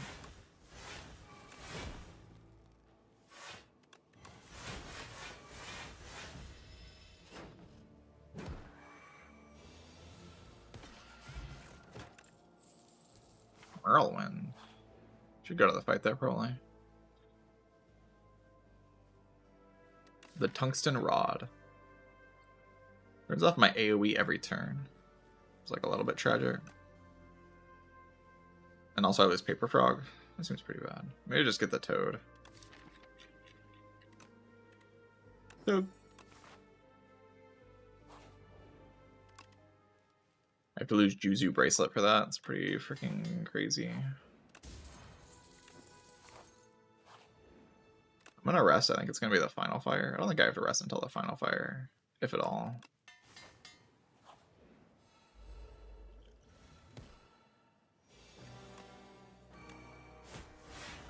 Whirlwind. Should go to the fight there, probably. The Tungsten Rod. Turns off my AoE every turn. It's like a little bit tragic. And also I have this Paper Frog. That seems pretty bad. Maybe just get the Toad. Toad. I have to lose Juzu Bracelet for that. It's pretty freaking crazy. I'm gonna rest. I think it's gonna be the Final Fire. I don't think I have to rest until the Final Fire, if at all.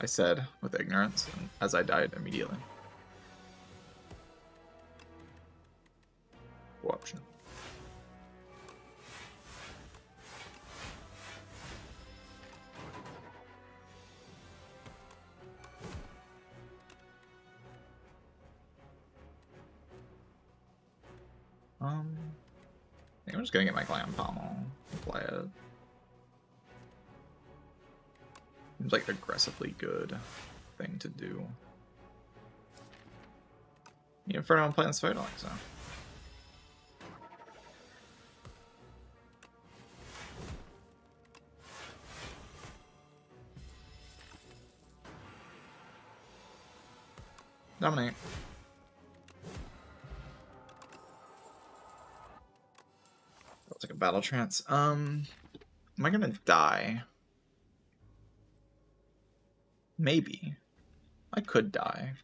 I said with ignorance, and as I died immediately. Co-option. I think I'm just gonna get my Glam Pommel and play it. Seems like aggressively good thing to do. You Inferno and play this fight? I don't think so. Dominate. I'll take a Battle Trance. Am I gonna die? Maybe. I could die.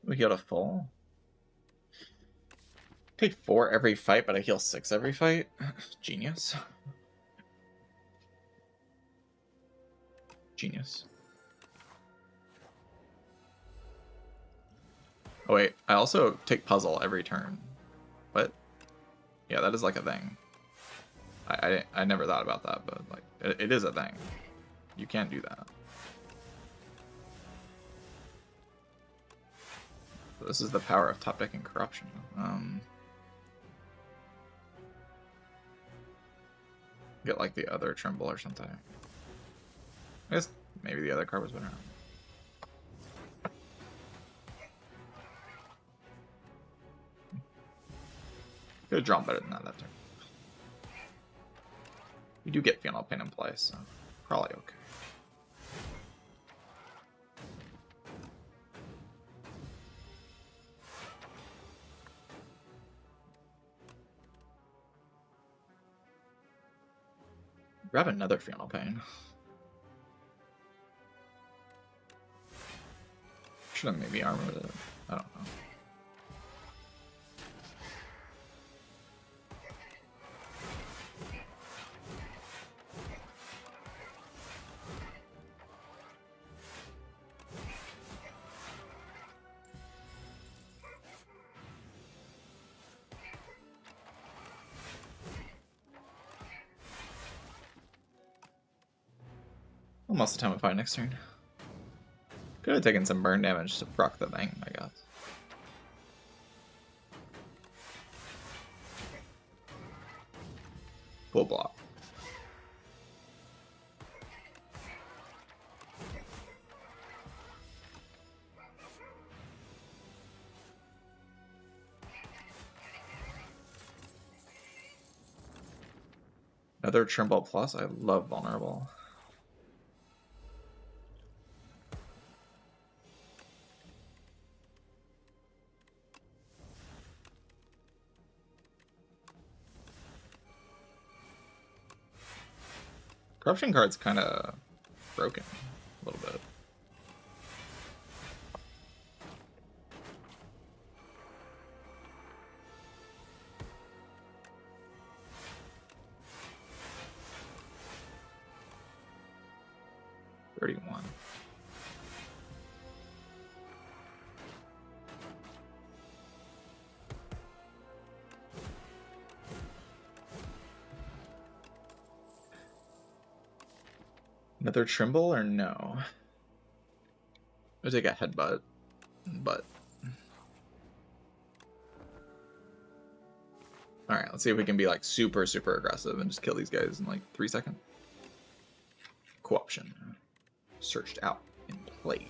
We healed a full. Take 4 every fight, but I heal 6 every fight. Genius. Genius. Oh wait, I also take puzzle every turn. What? Yeah, that is like a thing. I never thought about that, but like it is a thing. You can't do that. So this is the power of top decking corruption. Get like the other Tremble or something. I guess maybe the other card was better. Could have drawn better than that turn. We do get Final Pain in play, so probably okay. Grab another Final Pain. Should have maybe armored it. I don't know. Most of the time I'm fine next turn. Could have taken some burn damage to proc the thing, I guess. Full block. Another Trimble Plus. I love Vulnerable. Corruption card's kind of broken a little bit. $31. Another Trimble or no? I'll take a Headbutt, but... Alright, let's see if we can be like super aggressive and just kill these guys in like 3 seconds. Co-option. Searched out and played.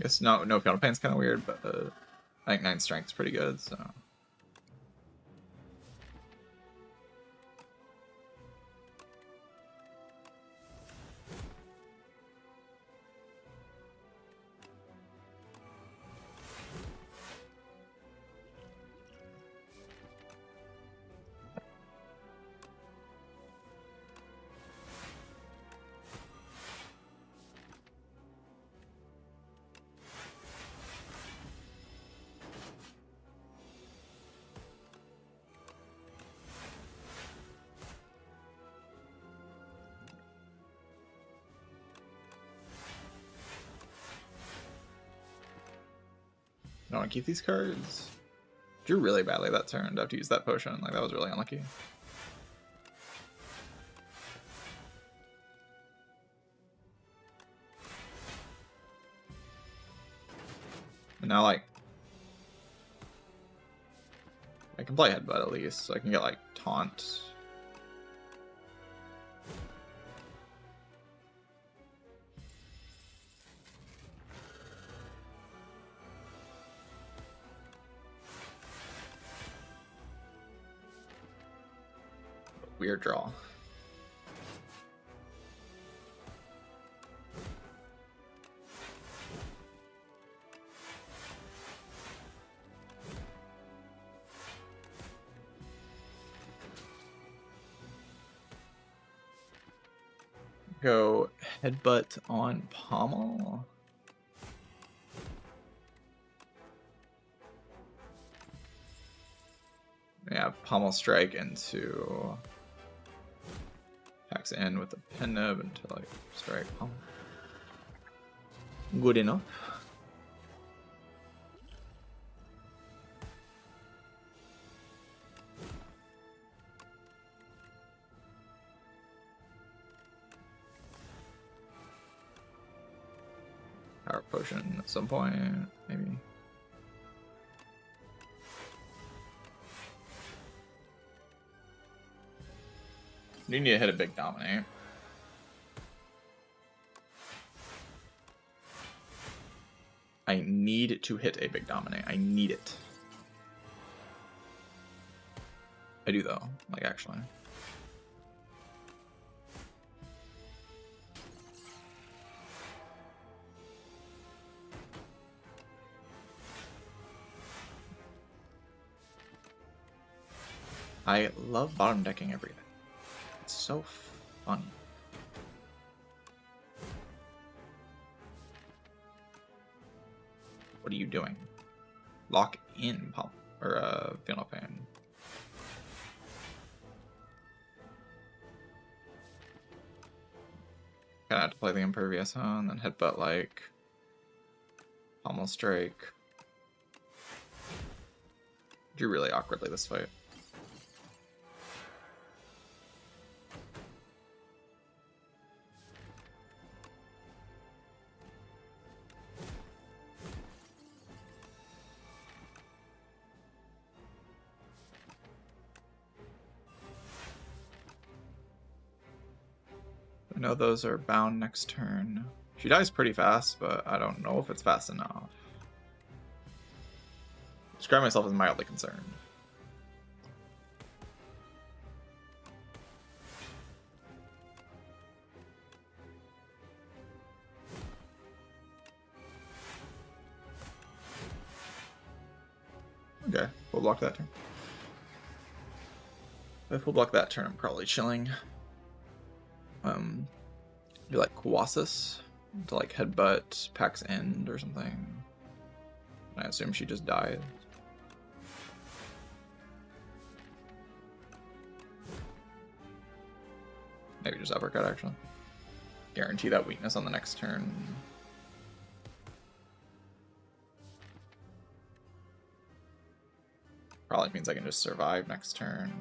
Guess no Final Pain's kind of weird, but I think 9 Strength's pretty good, so... I want to keep these cards. Drew really badly that turn to have to use that potion. Like, that was really unlucky. And now, like, I can play Headbutt at least, so I can get, like, Taunt. Weird draw. Go Headbutt on Pommel. Yeah, Pommel Strike into packs in with the pen nib until like strike Pommel. Good enough. Power Potion at some point, maybe. You need to hit a big dominate. I need to hit a big dominate. I need it. I do though, like actually. I love bottom decking everything. It's so fun. What are you doing? Lock in, Pop. or Feel No Pain. Kinda have to play the Impervious, huh? And then headbutt like Pommel Strike. Drew really awkwardly this fight. I know those are bound next turn. She dies pretty fast, but I don't know if it's fast enough. Describe myself as mildly concerned. Okay, we'll block that turn. If we'll block that turn, I'm probably chilling. Do like Colossus to like headbutt Pax End or something. I assume she just died. Maybe just uppercut actually. Guarantee that weakness on the next turn. Probably means I can just survive next turn.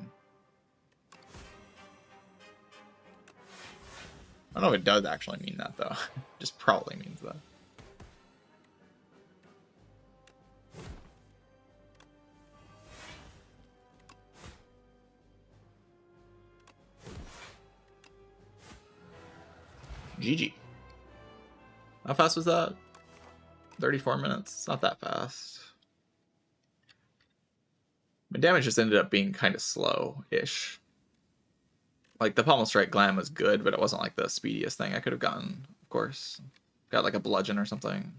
I don't know if it does actually mean that though. Just probably means that. GG. How fast was that? 34 minutes. Not that fast. My damage just ended up being kind of slow-ish. Like, the Pommel Strike Glam was good, but it wasn't like the speediest thing I could have gotten, of course. Got like a bludgeon or something.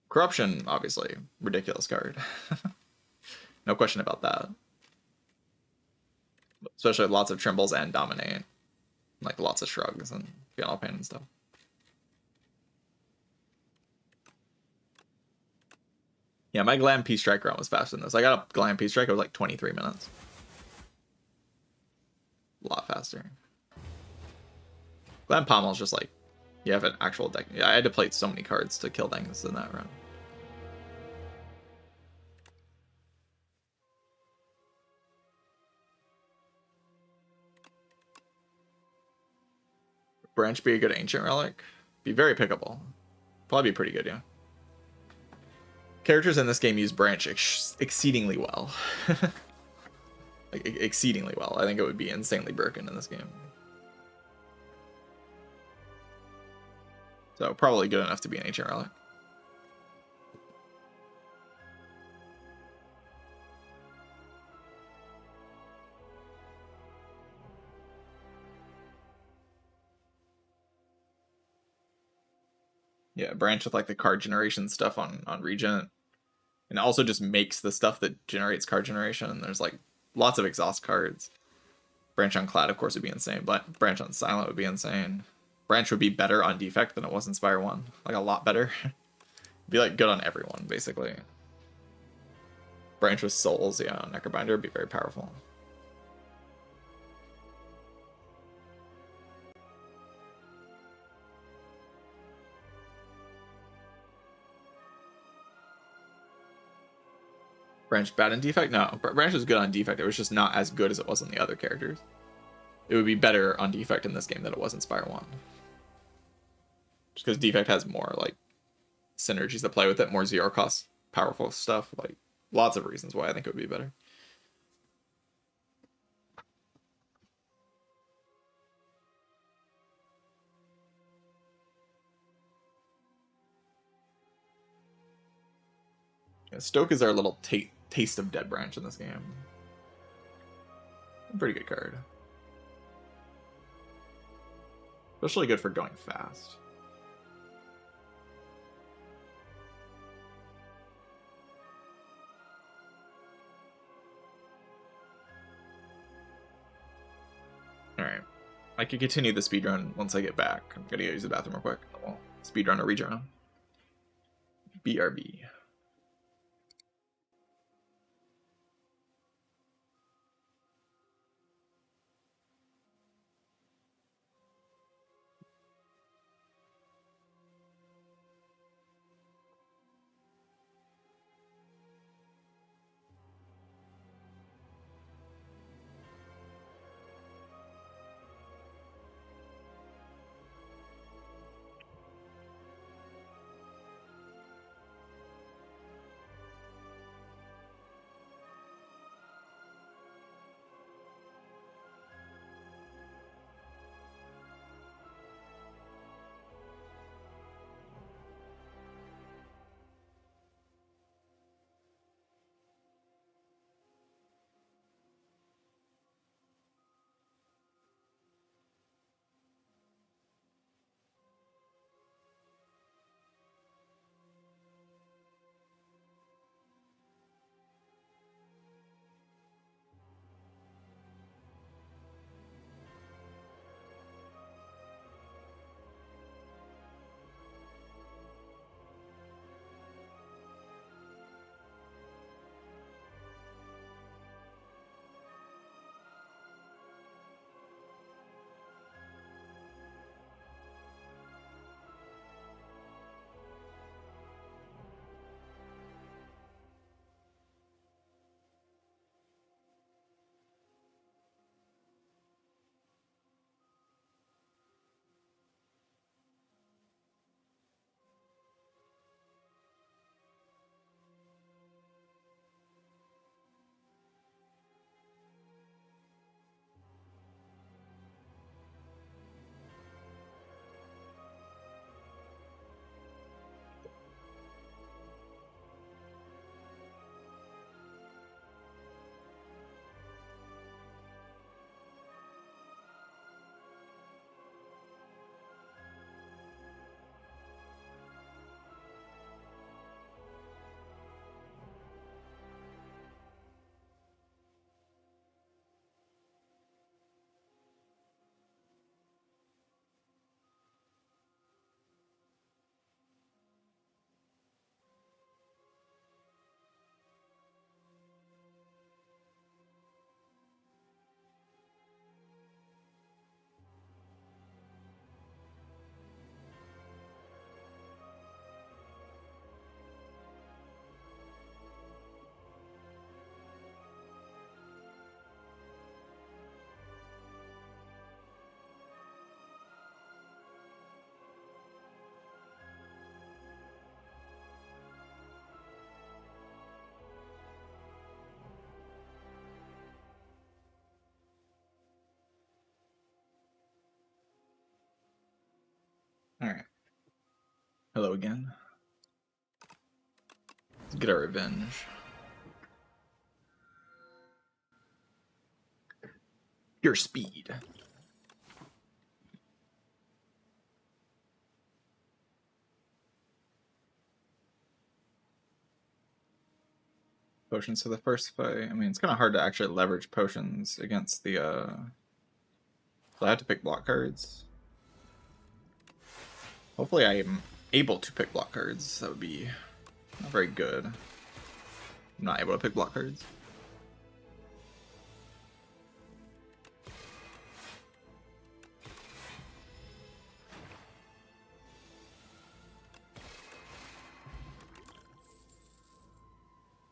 Corruption, obviously. Ridiculous card. No question about that. Especially lots of Trembles and Dominate. Like, lots of Shrugs and Feel No Pain and stuff. Yeah, my Glam P-Strike run was faster than this. I got a Glam P-Strike, it was like 23 minutes. A lot faster. Glam Pommel's just like, you have an actual deck. Yeah, I had to play so many cards to kill things in that run. Branch be a good Ancient Relic? Be very pickable. Probably be pretty good, yeah. Characters in this game use Branch exceedingly well. Like, exceedingly well. I think it would be insanely broken in this game. So, probably good enough to be an Ancient Relic. Yeah, Branch with like the card generation stuff on Regent. And it also just makes the stuff that generates card generation. There's like lots of exhaust cards. Branch on Cloud, of course, would be insane, but Branch on Silent would be insane. Branch would be better on Defect than it was in Spire 1. Like, a lot better. Be like good on everyone, basically. Branch with Souls, yeah, on Necrobinder would be very powerful. Branch bad in Defect? No, Branch was good on Defect. It was just not as good as it was on the other characters. It would be better on Defect in this game than it was in Spire 1. Just because Defect has more, like, synergies that play with it, more zero cost powerful stuff. Like, lots of reasons why I think it would be better. Yeah, Stoke is our little taste of Dead Branch in this game. Pretty good card. Especially good for going fast. Alright. I could continue the speedrun once I get back. I'm gonna go use the bathroom real quick. We'll speedrun or Regent. BRB. Alright. Hello again. Let's get our revenge. Your speed. Potions for the first fight. I mean, it's kind of hard to actually leverage potions against the, so I have to pick block cards. Hopefully I am able to pick block cards. That would be not very good. I'm not able to pick block cards.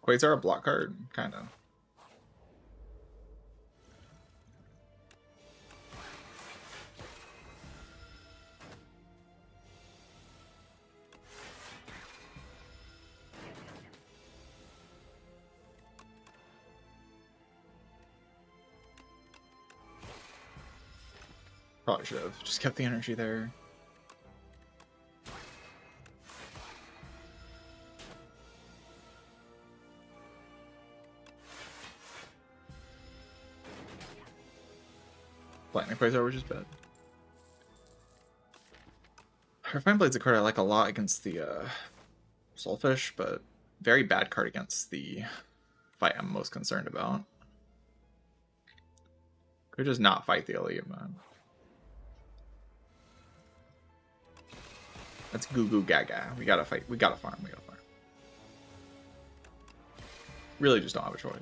Quasar a block card? Kind of. Probably should have just kept the energy there. Lightning Quasar, which is bad. Refined Blade's a card I like a lot against the Soulfish, but very bad card against the fight I'm most concerned about. Could just not fight the Elite, man. That's goo goo gaga. We gotta fight. We gotta farm. We gotta farm. Really just don't have a choice.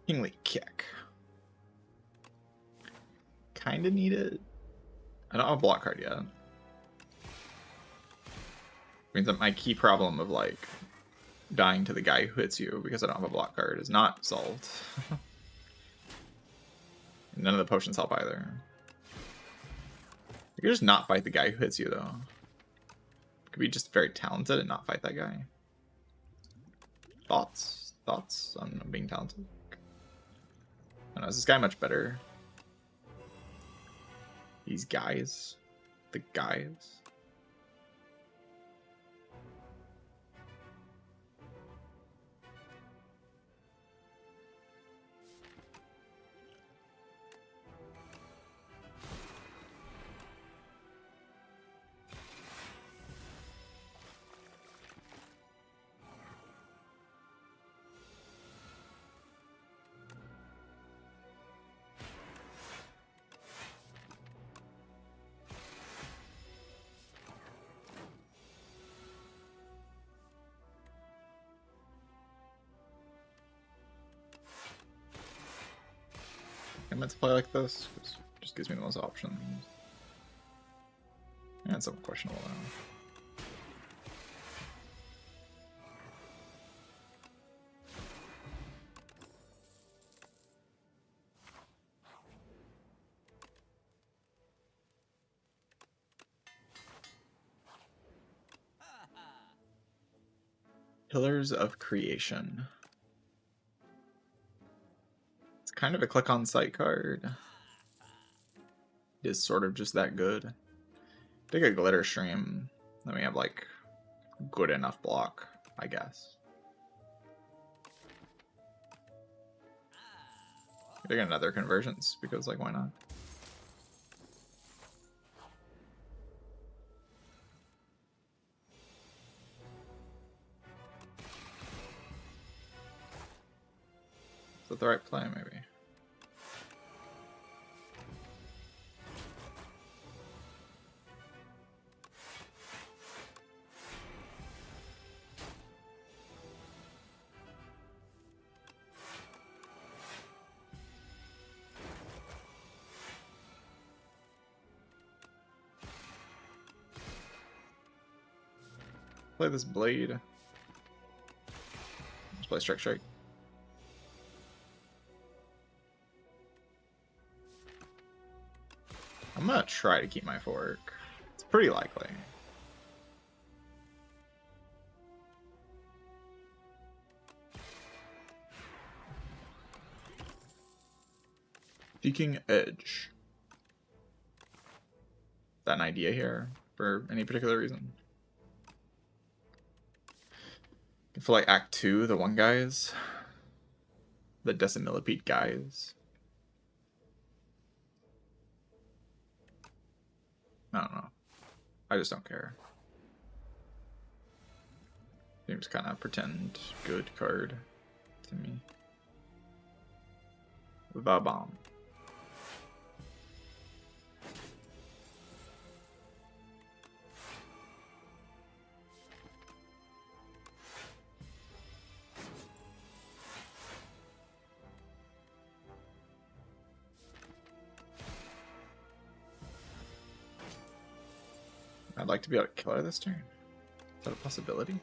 Kingly kick. Kinda need it. I don't have a block card yet. Means that my key problem of like dying to the guy who hits you because I don't have a block card is not solved. None of the potions help either. You can just not fight the guy who hits you though. Could be just very talented and not fight that guy. Thoughts? Thoughts on being talented? I don't know, is this guy much better? These guys? The guys? I meant to play like this, because it just gives me the most options. And it's somewhat questionable now. Pillars of Creation. Kind of a click on sight card. It is sort of just that good. Take a glitter stream. Then we have like good enough block, I guess. Take another convergence because like why not? Is that the right play maybe? Play this blade. Let's play strike strike. I'm gonna try to keep my fork. It's pretty likely. Seeking Edge. Is that an idea here for any particular reason? For like Act 2, the one guys. The Decimillipede guys. I don't know. I just don't care. Seems kind of pretend good card to me. The bomb. I'd like to be able to kill her this turn. Is that a possibility?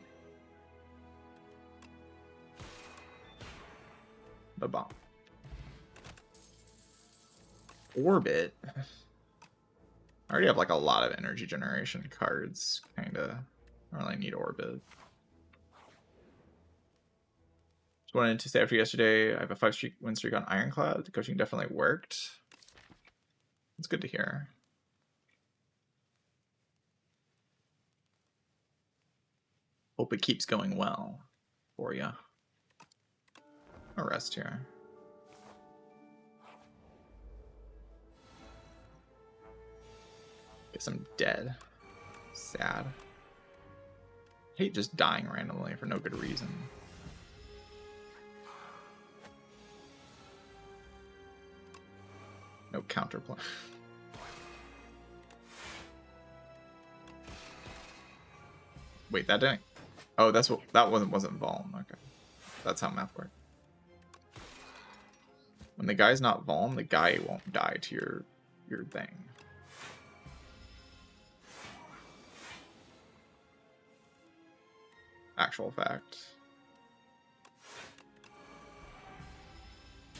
The bomb. Orbit. I already have like a lot of energy generation cards. Kinda. I don't really need Orbit. Just wanted to say after yesterday, I have a 5-win streak on Ironclad. The coaching definitely worked. It's good to hear. Hope it keeps going well for you. I'll rest here. Guess I'm dead. Sad. Hate just dying randomly for no good reason. No counterplay. Wait, that didn't. Oh, that's what that wasn't Vuln. Okay, that's how math works. When the guy's not Vuln, the guy won't die to your thing. Actual fact.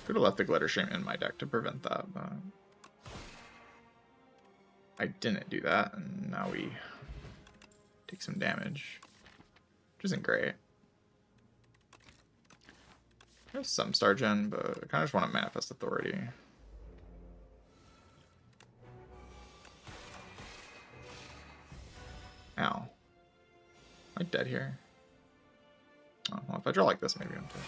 Could have left the Glitter Stream in my deck to prevent that, but I didn't do that, and now we take some damage, which isn't great. There's some Star Gen, but I kind of just want to Manifest Authority. Ow. Am I dead here? Oh, well, if I draw like this, maybe I'm dead.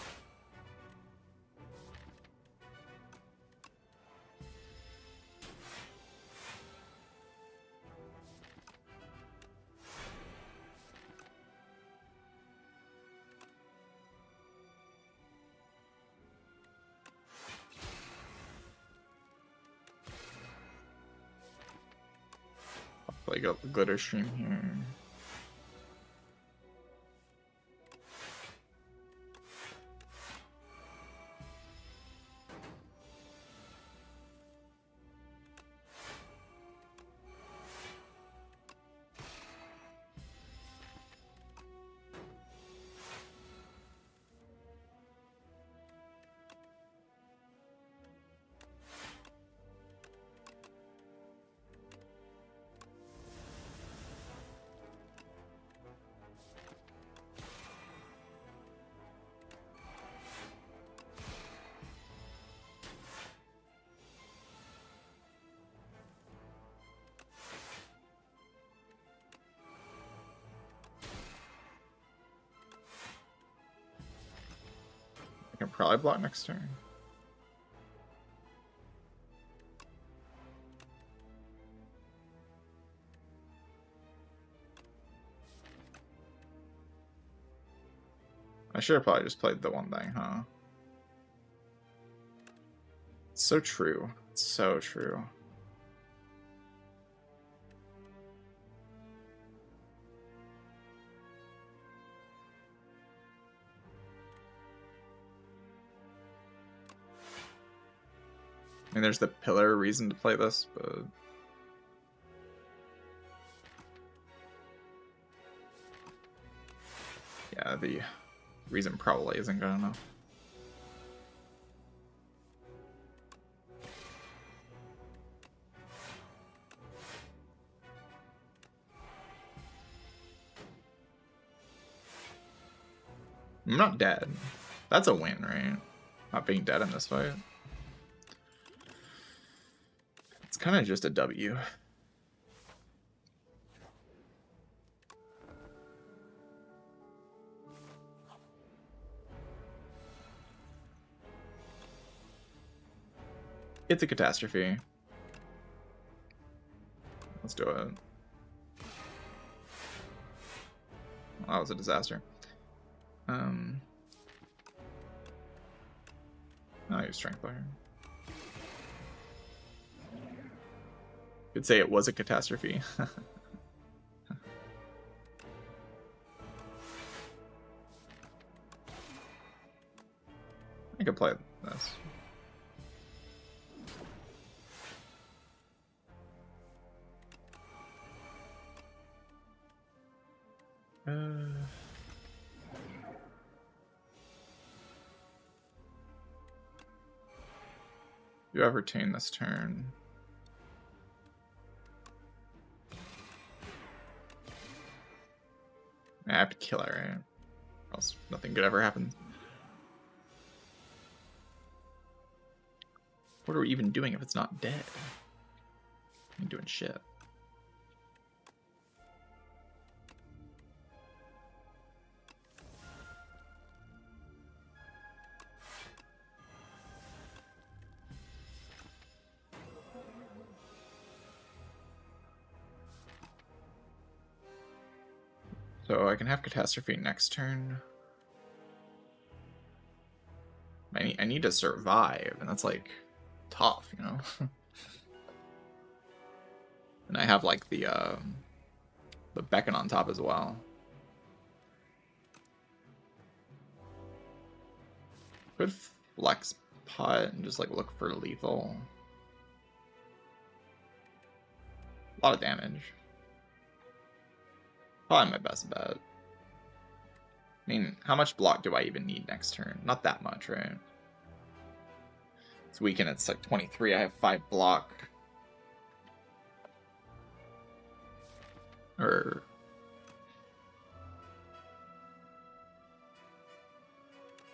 Like a Glitter Stream here. I can probably block next turn. I should have probably just played the one thing, huh? It's so true. It's so true. I mean, there's the pillar reason to play this, but yeah, the reason probably isn't good enough. I'm not dead. That's a win, right? Not being dead in this fight. It's kind of just a W. It's a catastrophe. Let's do it. Well, that was a disaster. No, you're strength player. Could say it was a catastrophe. I could play this. You have retained this turn. I have to kill it, right? Or else nothing good ever happens. What are we even doing if it's not dead? I'm doing shit. So I can have Catastrophe next turn. I need to survive, and that's like tough, you know. And I have like the beacon on top as well. Could flex pot and just like look for lethal. A lot of damage. Probably my best bet. I mean, how much block do I even need next turn? Not that much, right? It's weakened, it's like 23. I have 5 block. Or...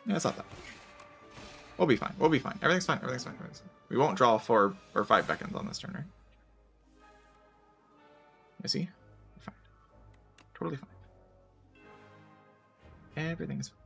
yeah, it's not that much. We'll be fine. We'll be fine. Everything's fine. Everything's fine. Everything's fine. We won't draw 4 or 5 beacons on this turn, right? You see? Fine. Totally fine. Everything's fine.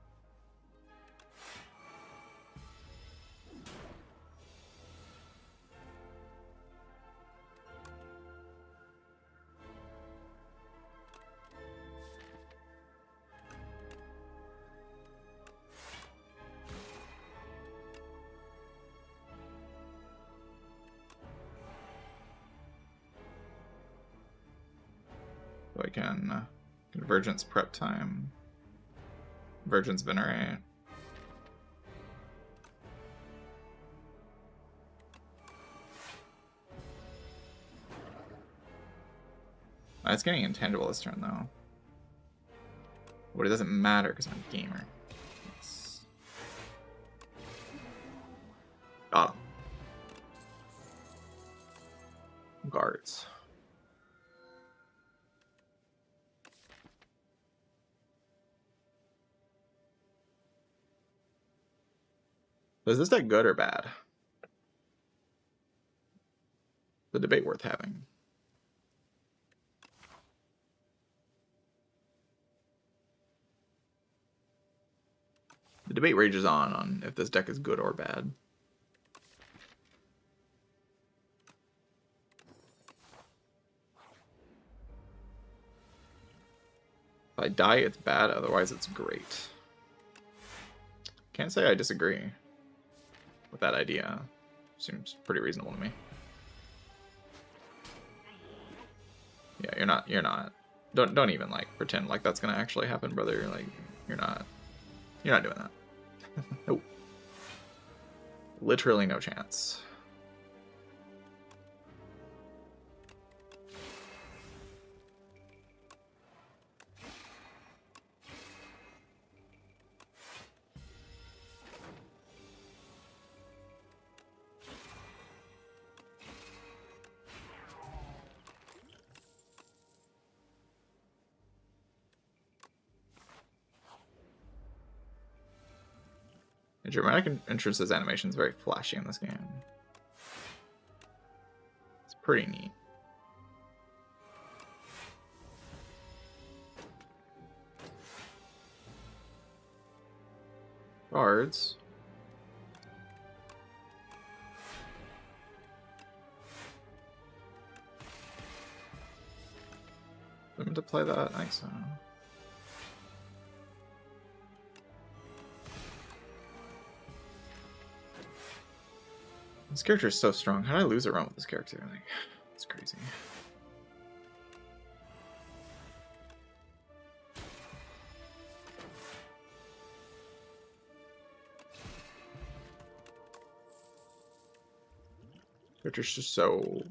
So I can Convergence prep time. Convergence Venerate. It's getting intangible this turn though. But it doesn't matter because I'm a gamer. Yes. Got him. Guards. Is this deck good or bad? The debate worth having. The debate rages on if this deck is good or bad. If I die, it's bad. Otherwise, it's great. Can't say I disagree with that idea. Seems pretty reasonable to me. Yeah, you're not. Don't even like pretend like that's gonna actually happen, brother. Like you're not doing that. Nope. Literally no chance. Dramatic Entrance's animation is very flashy in this game. It's pretty neat. Guards. I'm to play that? I think so. This character is so strong. How did I lose a run with this character? Like, it's crazy. Character's just so,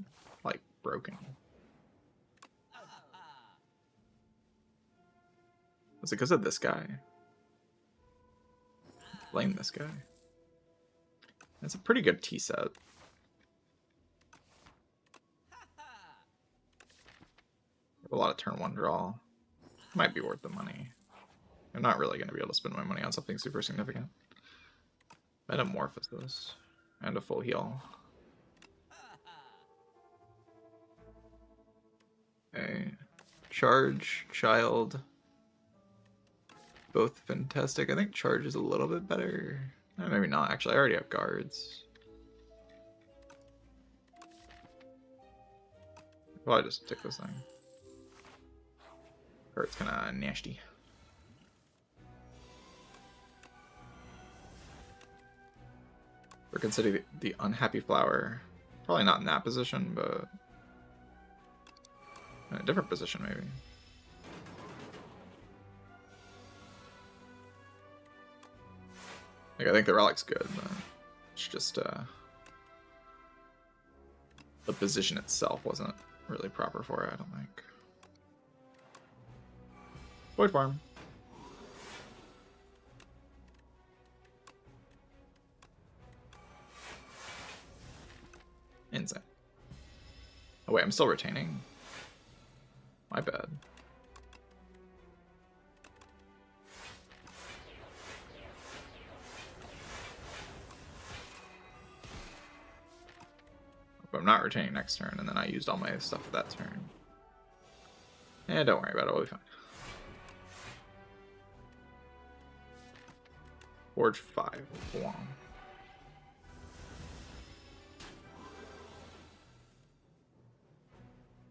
like, broken. Was it because of this guy? Blame this guy. That's a pretty good tea set. A lot of turn 1 draw. Might be worth the money. I'm not really going to be able to spend my money on something super significant. Metamorphosis. And a full heal. Okay. Charge, Child. Both fantastic. I think Charge is a little bit better. Maybe not, actually. I already have guards. Well, I just take this thing. or it's kind of nasty. We're considering the unhappy flower. Probably not in that position, but in a different position maybe. Like, I think the relic's good, but it's just the position itself wasn't really proper for it, I don't think. Void Farm. Insane. Oh wait, I'm still retaining. My bad. But I'm not retaining next turn, and then I used all my stuff for that turn. Yeah, don't worry about it, we'll be fine. Forge 5. Long.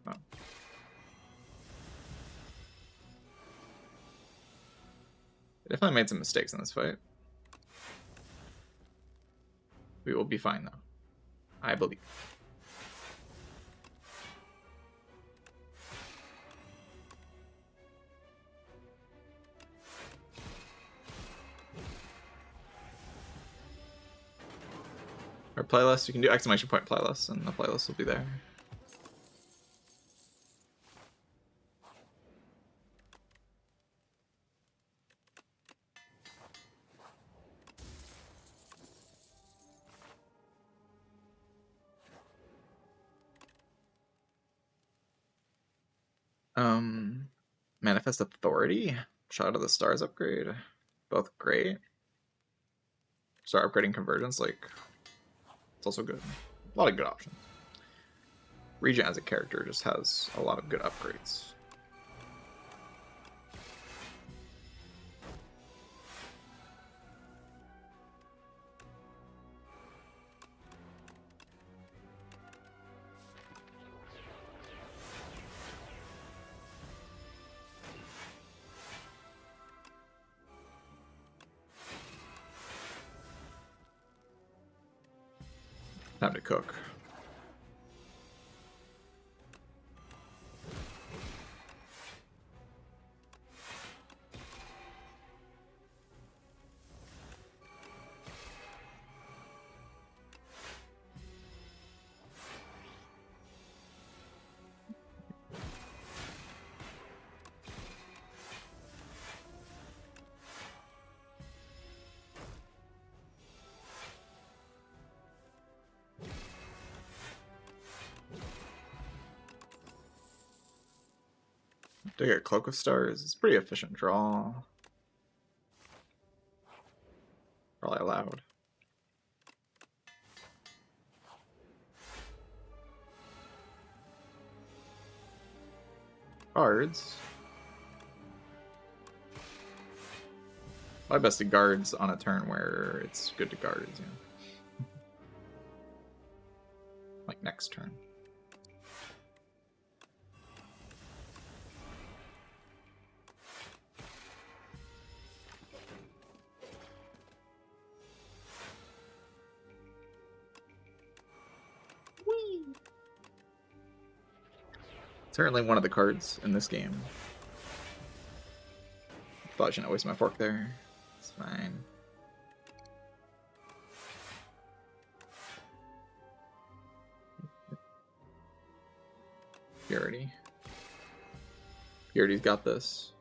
Oh. I definitely made some mistakes in this fight. We will be fine, though. I believe. Our playlist, you can do exclamation point playlist, and the playlist will be there. Manifest Authority, Shot of the Stars upgrade, both great. Start upgrading Convergence, like, it's also good. A lot of good options. Regent as a character just has a lot of good upgrades. Time to cook. To get Cloak of Stars, it's a pretty efficient draw. Probably allowed. Cards. My best to guards on a turn where it's good to guards, yeah. Like next turn. Certainly one of the cards in this game. Thought I shouldn't waste my fork there. It's fine. Purity. Purity's got this.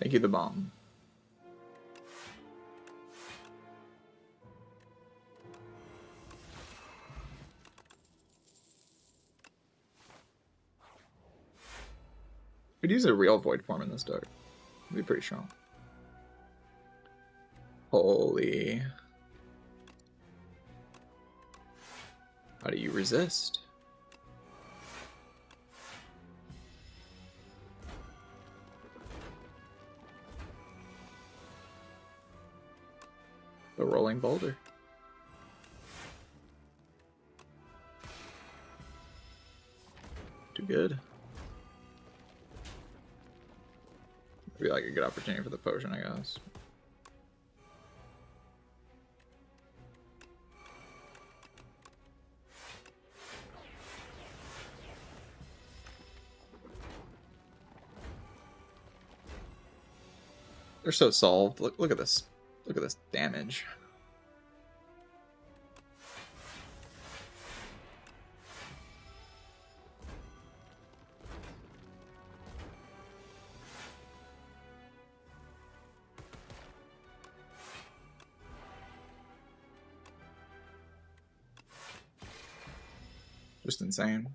Thank you, the bomb. Could use a real void form in this deck. It'd be pretty strong. Holy. How do you resist? The rolling boulder. Too good. Be like a good opportunity for the potion, I guess. They're so solved. Look at this. Look at this damage. Just insane.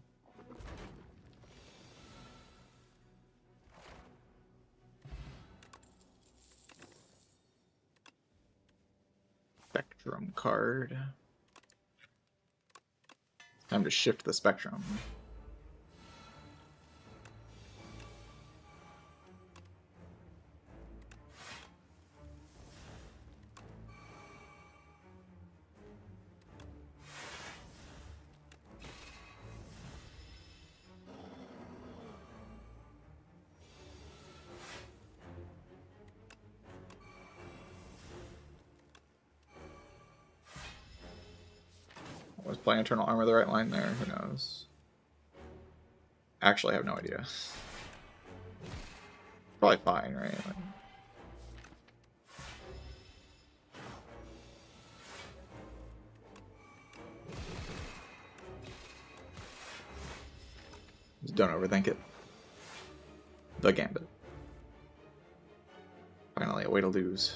Spectrum card. Time to shift the spectrum. Was playing Eternal Armor the right line there? Who knows? Actually, I have no idea. Probably fine, right? Like... Just don't overthink it. The Gambit. Finally, a way to lose.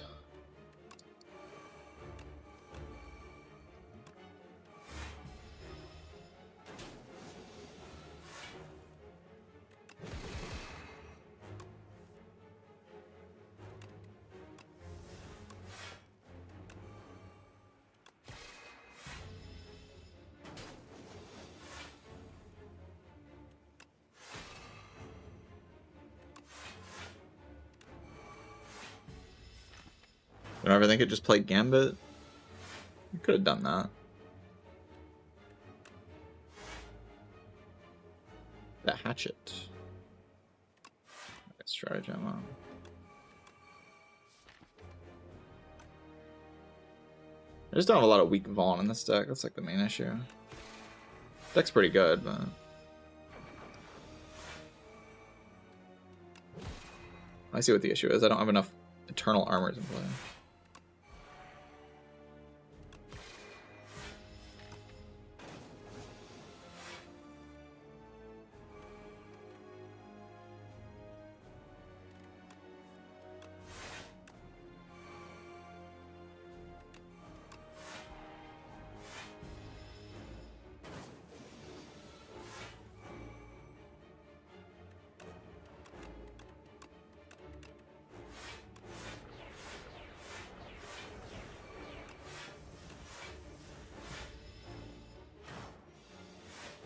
Don't ever think it just played Gambit? You could have done that. That hatchet. Let's try to jump on. I just don't have a lot of weak Vaughn in this deck. That's like the main issue. Deck's pretty good, but I see what the issue is. I don't have enough Eternal Armors in play.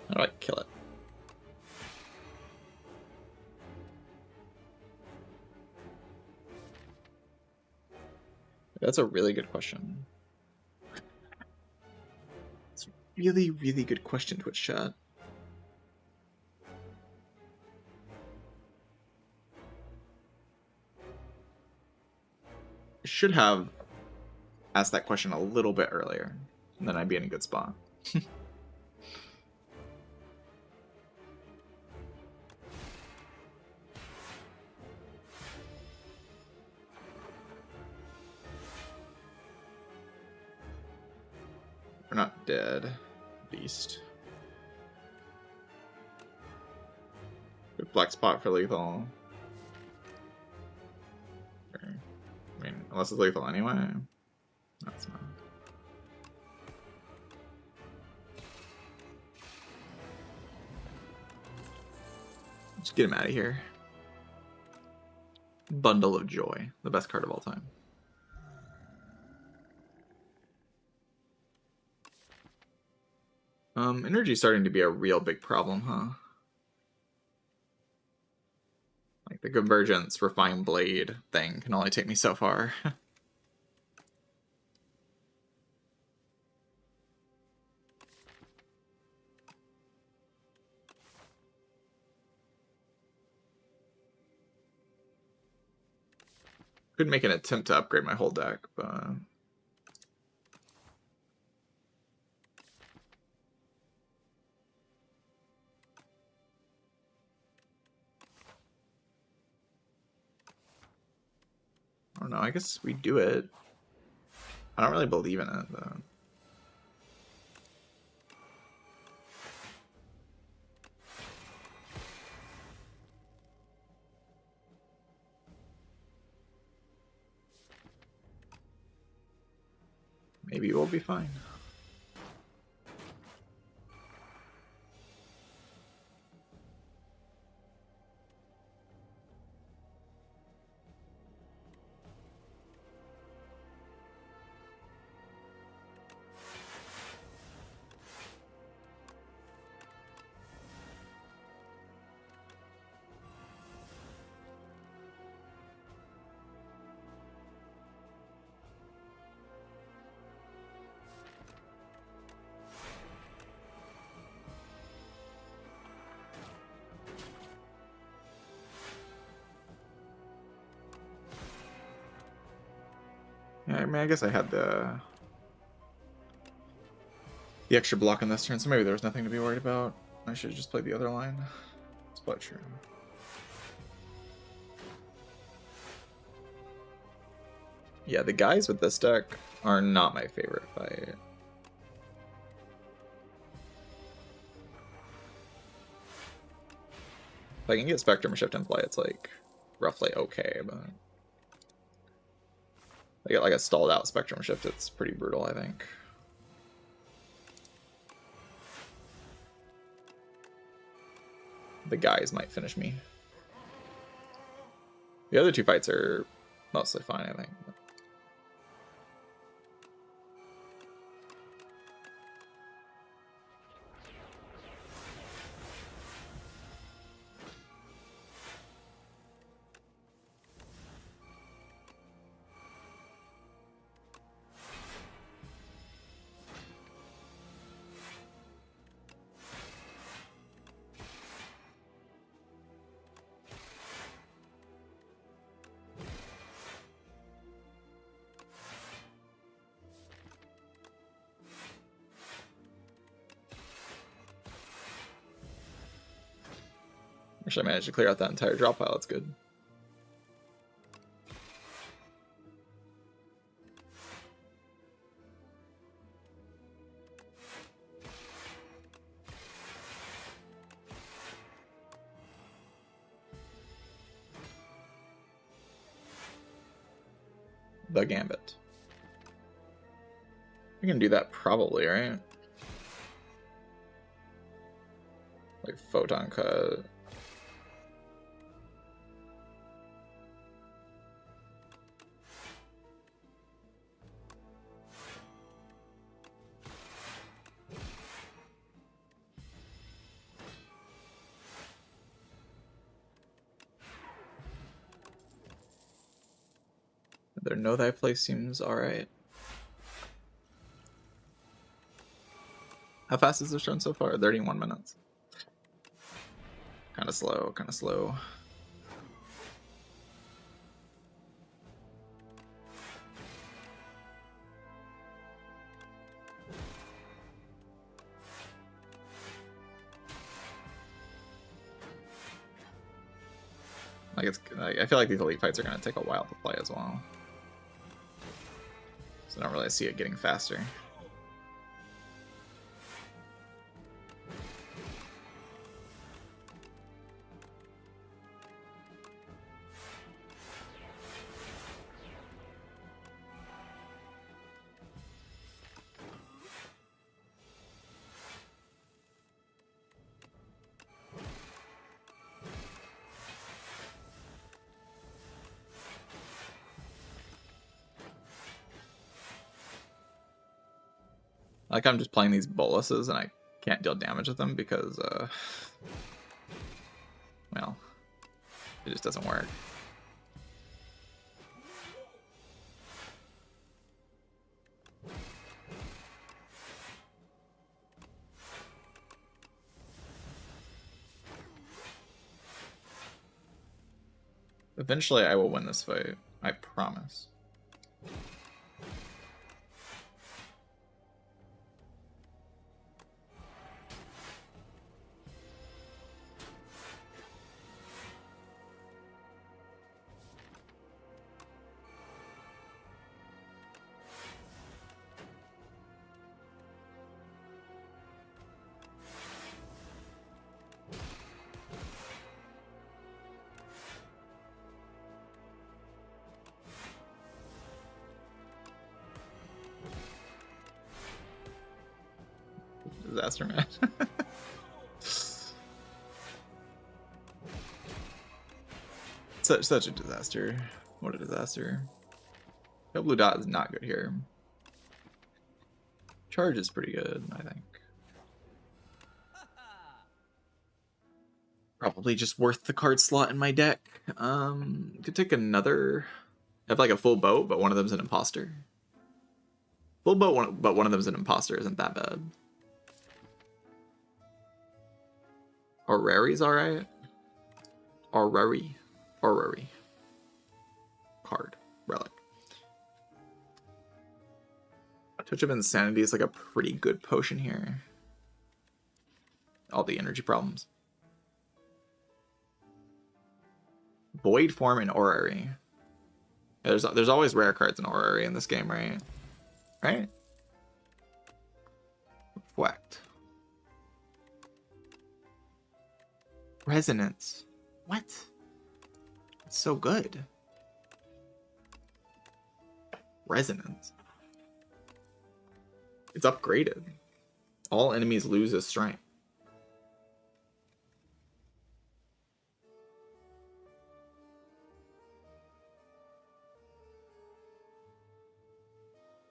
How do I kill it? That's a really good question. It's a really, really good question, Twitch chat. I should have asked that question a little bit earlier, and then I'd be in a good spot. We're not dead. Beast. Good black spot for lethal. Okay. I mean, unless it's lethal anyway. No, it's not. Just get him out of here. Bundle of Joy, the best card of all time. Energy's starting to be a real big problem, huh? Like the Convergence Refined Blade thing can only take me so far. Could make an attempt to upgrade my whole deck, but I don't know. I guess we do it. I don't really believe in it, though. Maybe we'll be fine. Yeah, I mean, I guess I had the extra block on this turn, so maybe there was nothing to be worried about. I should have just played the other line. It's quite true. Yeah, the guys with this deck are not my favorite fight. If I can get Spectrum Shift in play, it's like roughly okay, but I get like a stalled out Spectrum Shift, it's pretty brutal, I think. The guys might finish me. The other two fights are mostly fine, I think. Actually, I managed to clear out that entire drop pile. That's good. The Gambit. We can do that probably, right? Like Photon Cut. Their Know Thy Place seems alright. How fast is this run so far? 31 minutes. Kind of slow, kind of slow. Like I feel like these elite fights are going to take a while to play as well. So I don't really see it getting faster. Like, I'm just playing these boluses and I can't deal damage with them because, well, it just doesn't work. Eventually, I will win this fight. I promise. Disaster, man. Such a disaster. What a disaster. No blue dot is not good here. Charge is pretty good, I think. Probably just worth the card slot in my deck. Could take another. I have like a full boat, but one of them's an imposter. Full boat, but one of them's an imposter isn't that bad. Aurari's alright. Aurari. Card. Relic. Touch of Insanity is like a pretty good potion here. All the energy problems. Void Form and Orrery. Yeah, there's always rare cards in Orrery in this game, right? Right? Reflect. Resonance. What? It's so good. Resonance. It's upgraded. All enemies lose a strength.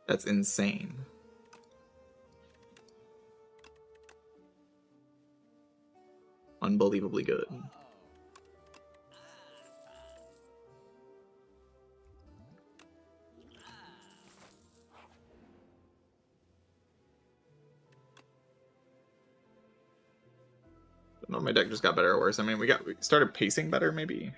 That's insane. Unbelievably good. I don't know if my deck just got better or worse. I mean, we started pacing better, maybe.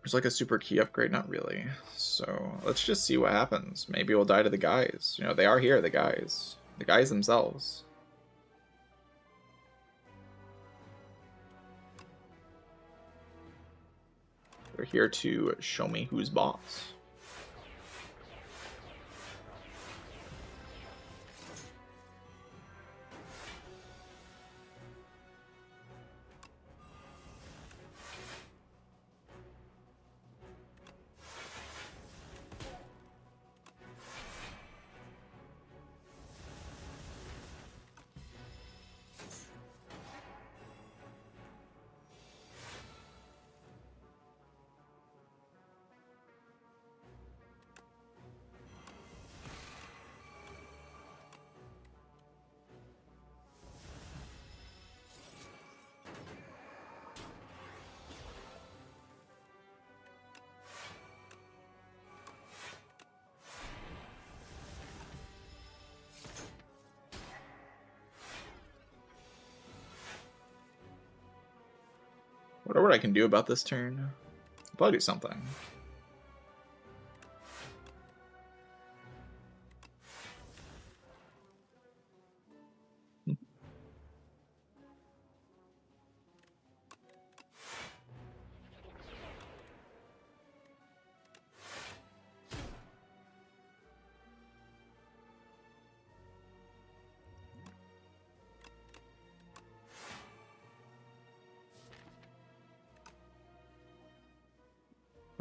There's like a super key upgrade, not really. So let's just see what happens. Maybe we'll die to the guys. You know, they are here, the guys. The guys themselves. They're here to show me who's boss. Wonder what I can do about this turn. I'll probably do something.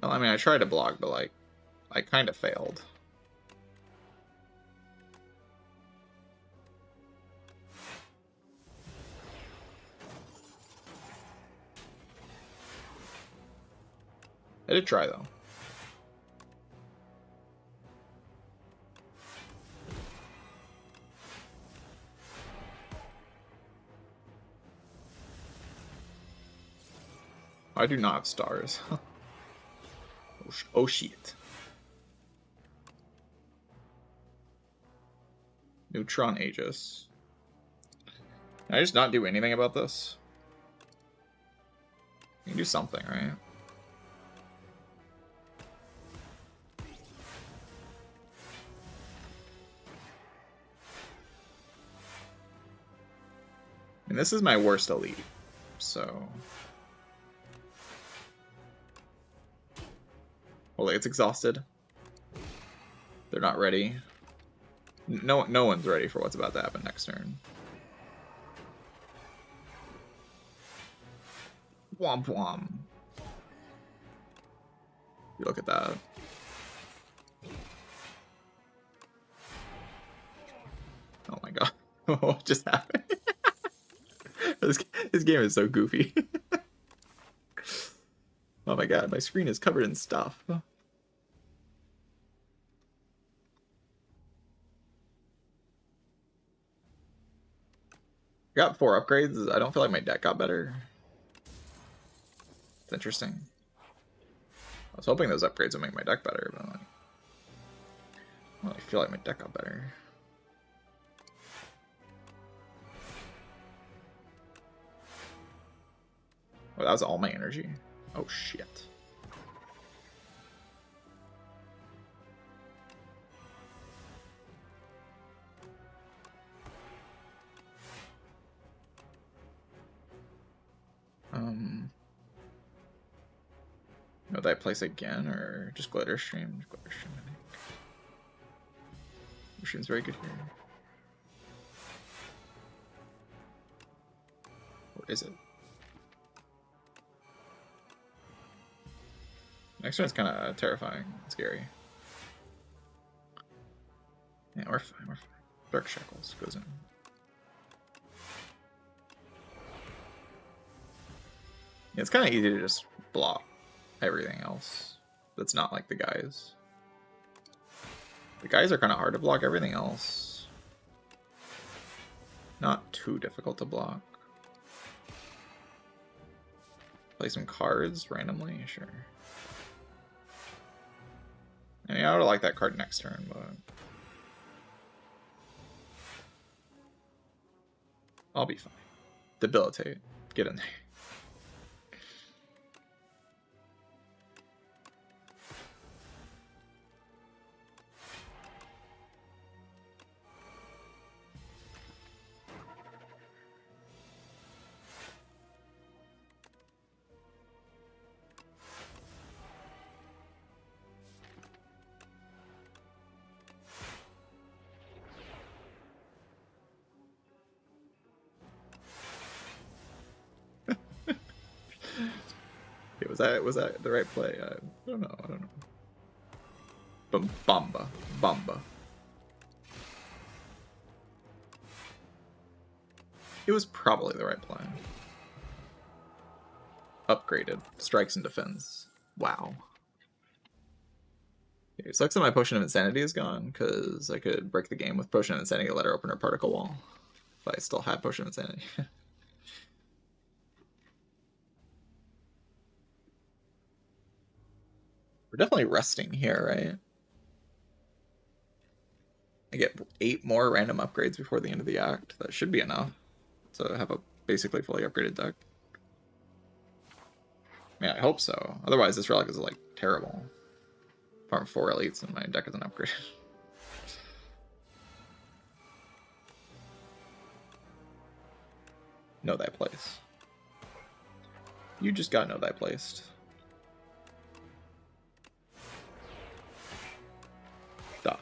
Well, I mean, I tried to block, but like, I kind of failed. I did try, though. I do not have stars. Oh shit. Neutron Aegis. Can I just not do anything about this? You can do something, right? And this is my worst elite, so... Holy, it's exhausted. They're not ready. No one's ready for what's about to happen next turn. Womp womp. You look at that. Oh my god. What just happened? This game is so goofy. Oh my god, my screen is covered in stuff. Got 4 upgrades. I don't feel like my deck got better. It's interesting. I was hoping those upgrades would make my deck better, but I feel like my deck got better. Oh, that was all my energy. Oh shit. Know that place again, or just Glitter Stream? Glitter Stream, I think. Glitter Stream's very good here. Or is it? Next one's kind of terrifying and scary. Yeah, we're fine, we're fine. Dark Shackles goes in. Yeah, it's kind of easy to just block everything else that's not like the guys. The guys are kind of hard to block. Everything else, not too difficult to block. Play some cards randomly, sure. I mean, I would like that card next turn, but I'll be fine. Debilitate. Get in there. Was that the right play? I don't know. Bamba. It was probably the right play. Upgraded. Strikes and defends. Wow. It sucks that my Potion of Insanity is gone, because I could break the game with Potion of Insanity, let her open her Particle Wall. If I still had Potion of Insanity. We're definitely resting here, right? I get 8 more random upgrades before the end of the act. That should be enough to have a basically fully upgraded deck. I mean, I hope so. Otherwise, this relic is like terrible. Farm 4 elites and my deck isn't upgraded. Know thy place. You just got know thy placed. Die.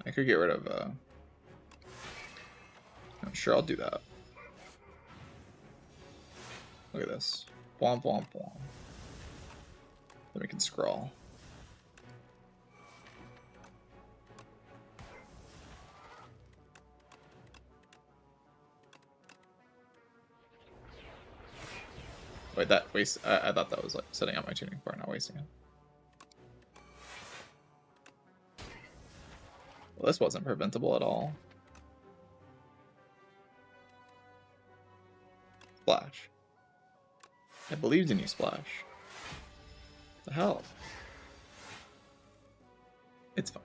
I could get rid of I'm sure I'll do that. Look at this. Blom blom blom. Then we can scroll. Wait, that waste. I thought that was like setting up my tuning bar, not wasting it. Well, this wasn't preventable at all. Splash. I believed in you, Splash. What the hell? It's fine.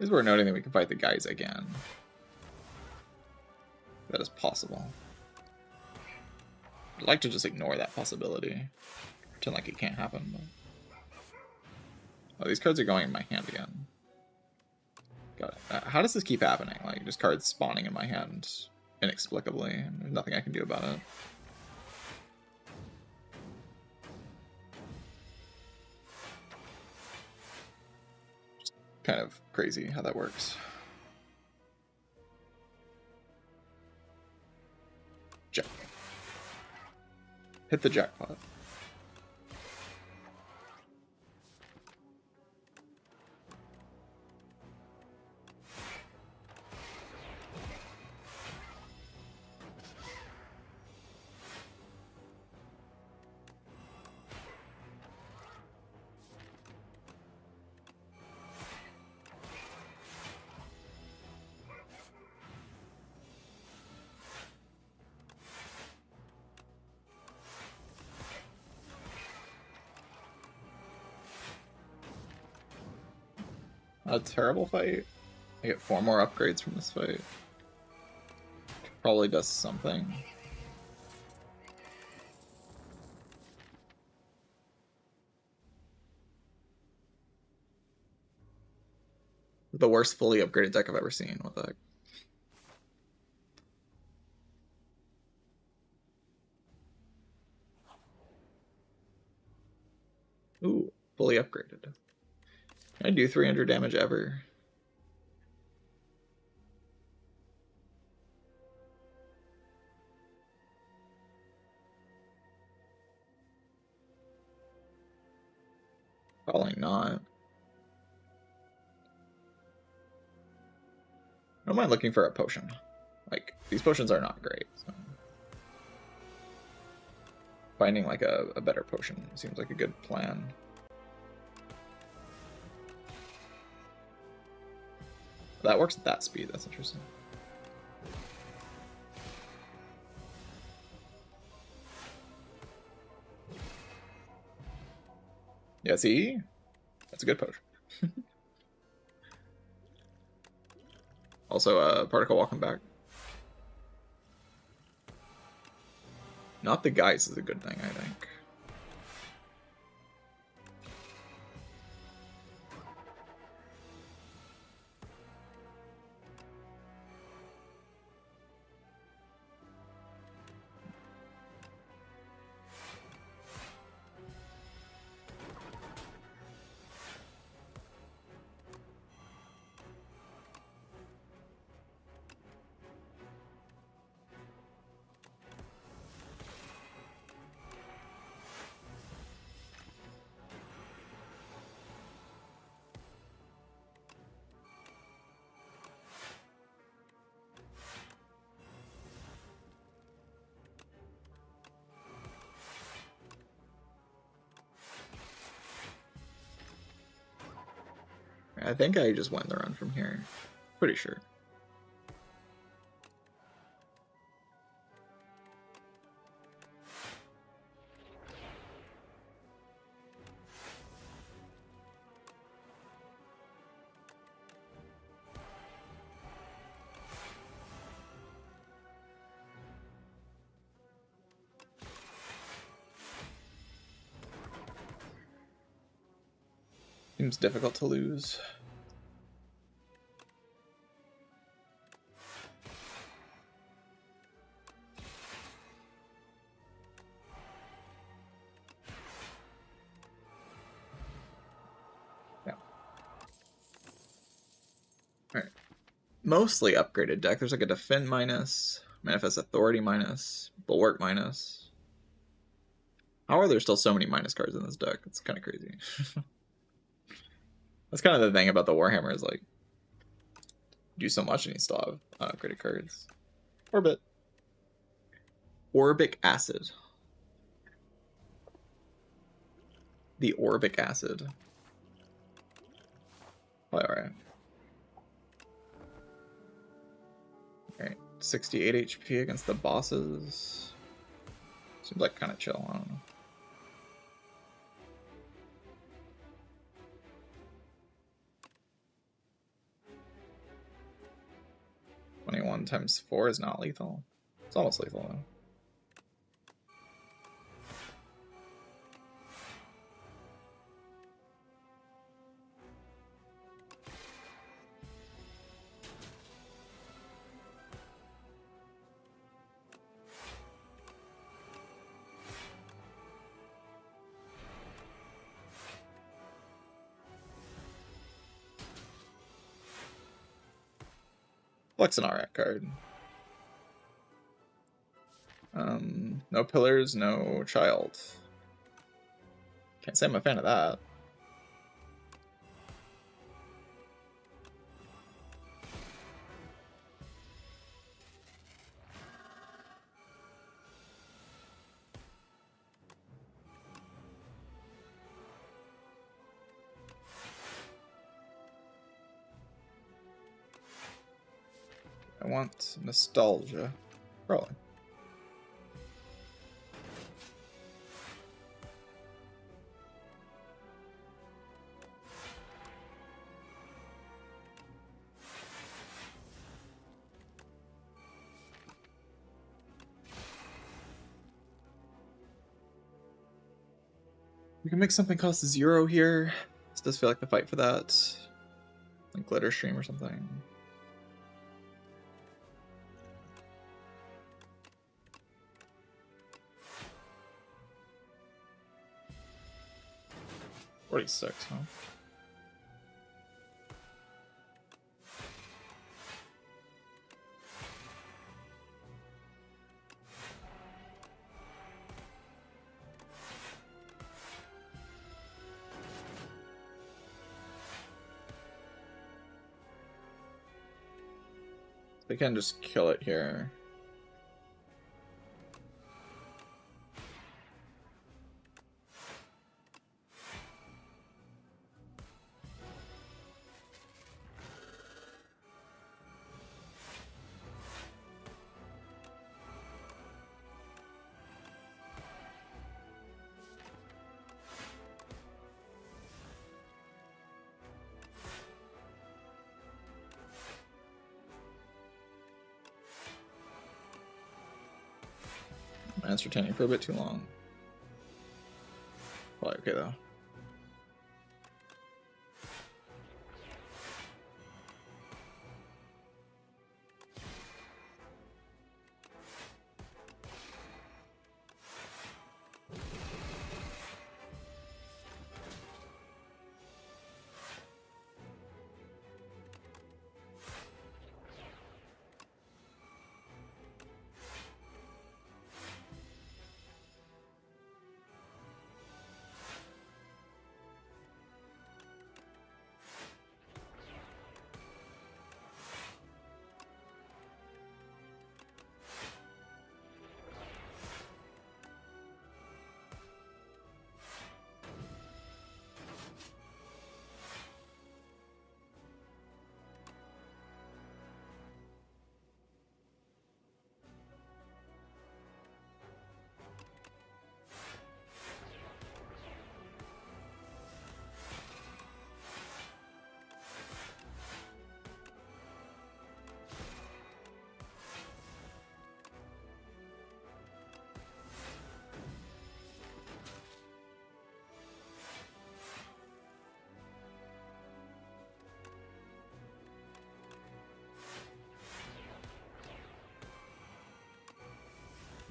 It's worth noting that we can fight the guys again. That is possible. I'd like to just ignore that possibility. Pretend like it can't happen. But... oh, these cards are going in my hand again. Got it. How does this keep happening? Like, just cards spawning in my hand inexplicably, and there's nothing I can do about it. Just kind of crazy how that works. Jack. Hit the jackpot. A terrible fight. I get 4 more upgrades from this fight. Probably does something. The worst fully upgraded deck I've ever seen. What the heck? Ooh, fully upgraded. Can I do 300 damage ever? Probably not. I don't mind looking for a potion. Like, these potions are not great. So. Finding like a better potion seems like a good plan. That works at that speed, that's interesting. Yeah, see? That's a good potion. Also, Particle, welcome back. Not the guys is a good thing, I think. I think I just win the run from here. Pretty sure. Seems difficult to lose. Yeah. Alright. Mostly upgraded deck. There's like a defend minus, manifest authority minus, bulwark minus. How are there still so many minus cards in this deck? It's kind of crazy. That's kind of the thing about the Warhammer is like, do so much and you still have upgraded cards. Orbit. Orbic acid. The orbic acid. Probably alright. Alright, 68 HP against the bosses. Seems like kind of chill, I don't know. 21 times 4 is not lethal. It's almost lethal though. Flex an RX card. No pillars, no child. Can't say I'm a fan of that. I want nostalgia. Probably. We can make something cost 0 here. This does feel like the fight for that. Like Glitter Stream or something. $46, huh? They can just kill it here. Answer retaining for a bit too long. Probably okay though.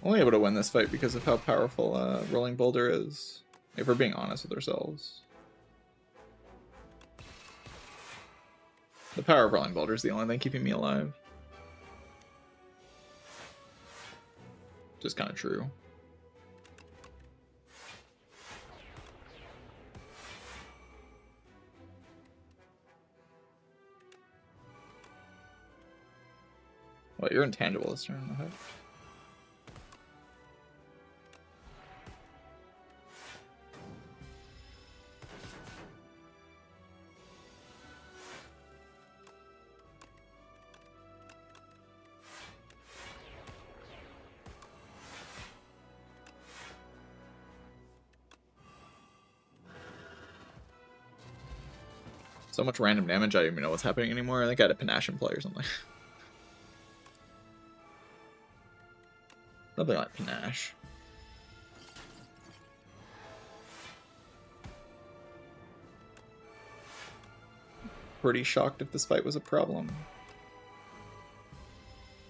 Only able to win this fight because of how powerful Rolling Boulder is, if we're being honest with ourselves. The power of Rolling Boulder is the only thing keeping me alive. Just kind of true. Well, you're intangible this turn, okay? So much random damage, I don't even know what's happening anymore. I think I had a panache in play or something. Something like panache. Pretty shocked if this fight was a problem.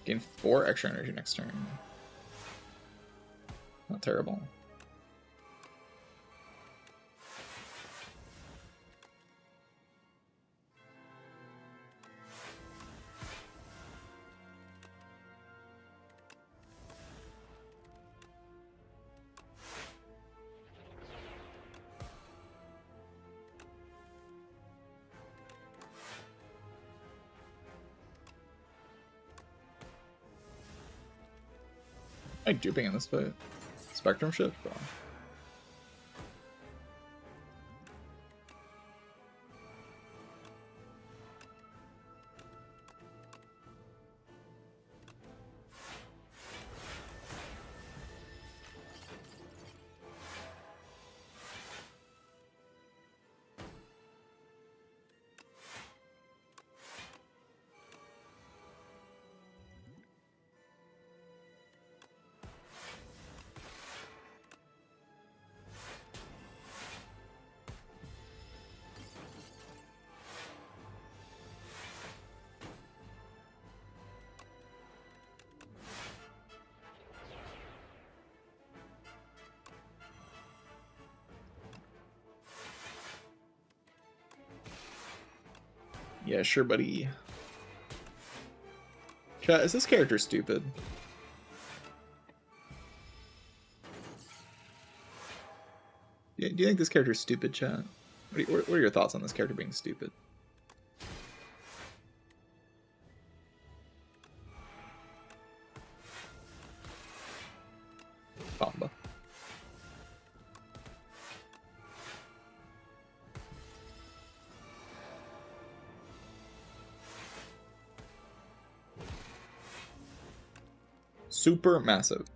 Gain 4 extra energy next turn. Not terrible. Am I duping in this fight? Spectrum shift? Bro. Yeah, sure, buddy. Chat, is this character stupid? Yeah, do you think this character is stupid, chat? What are your thoughts on this character being stupid? Bomba. Super massive.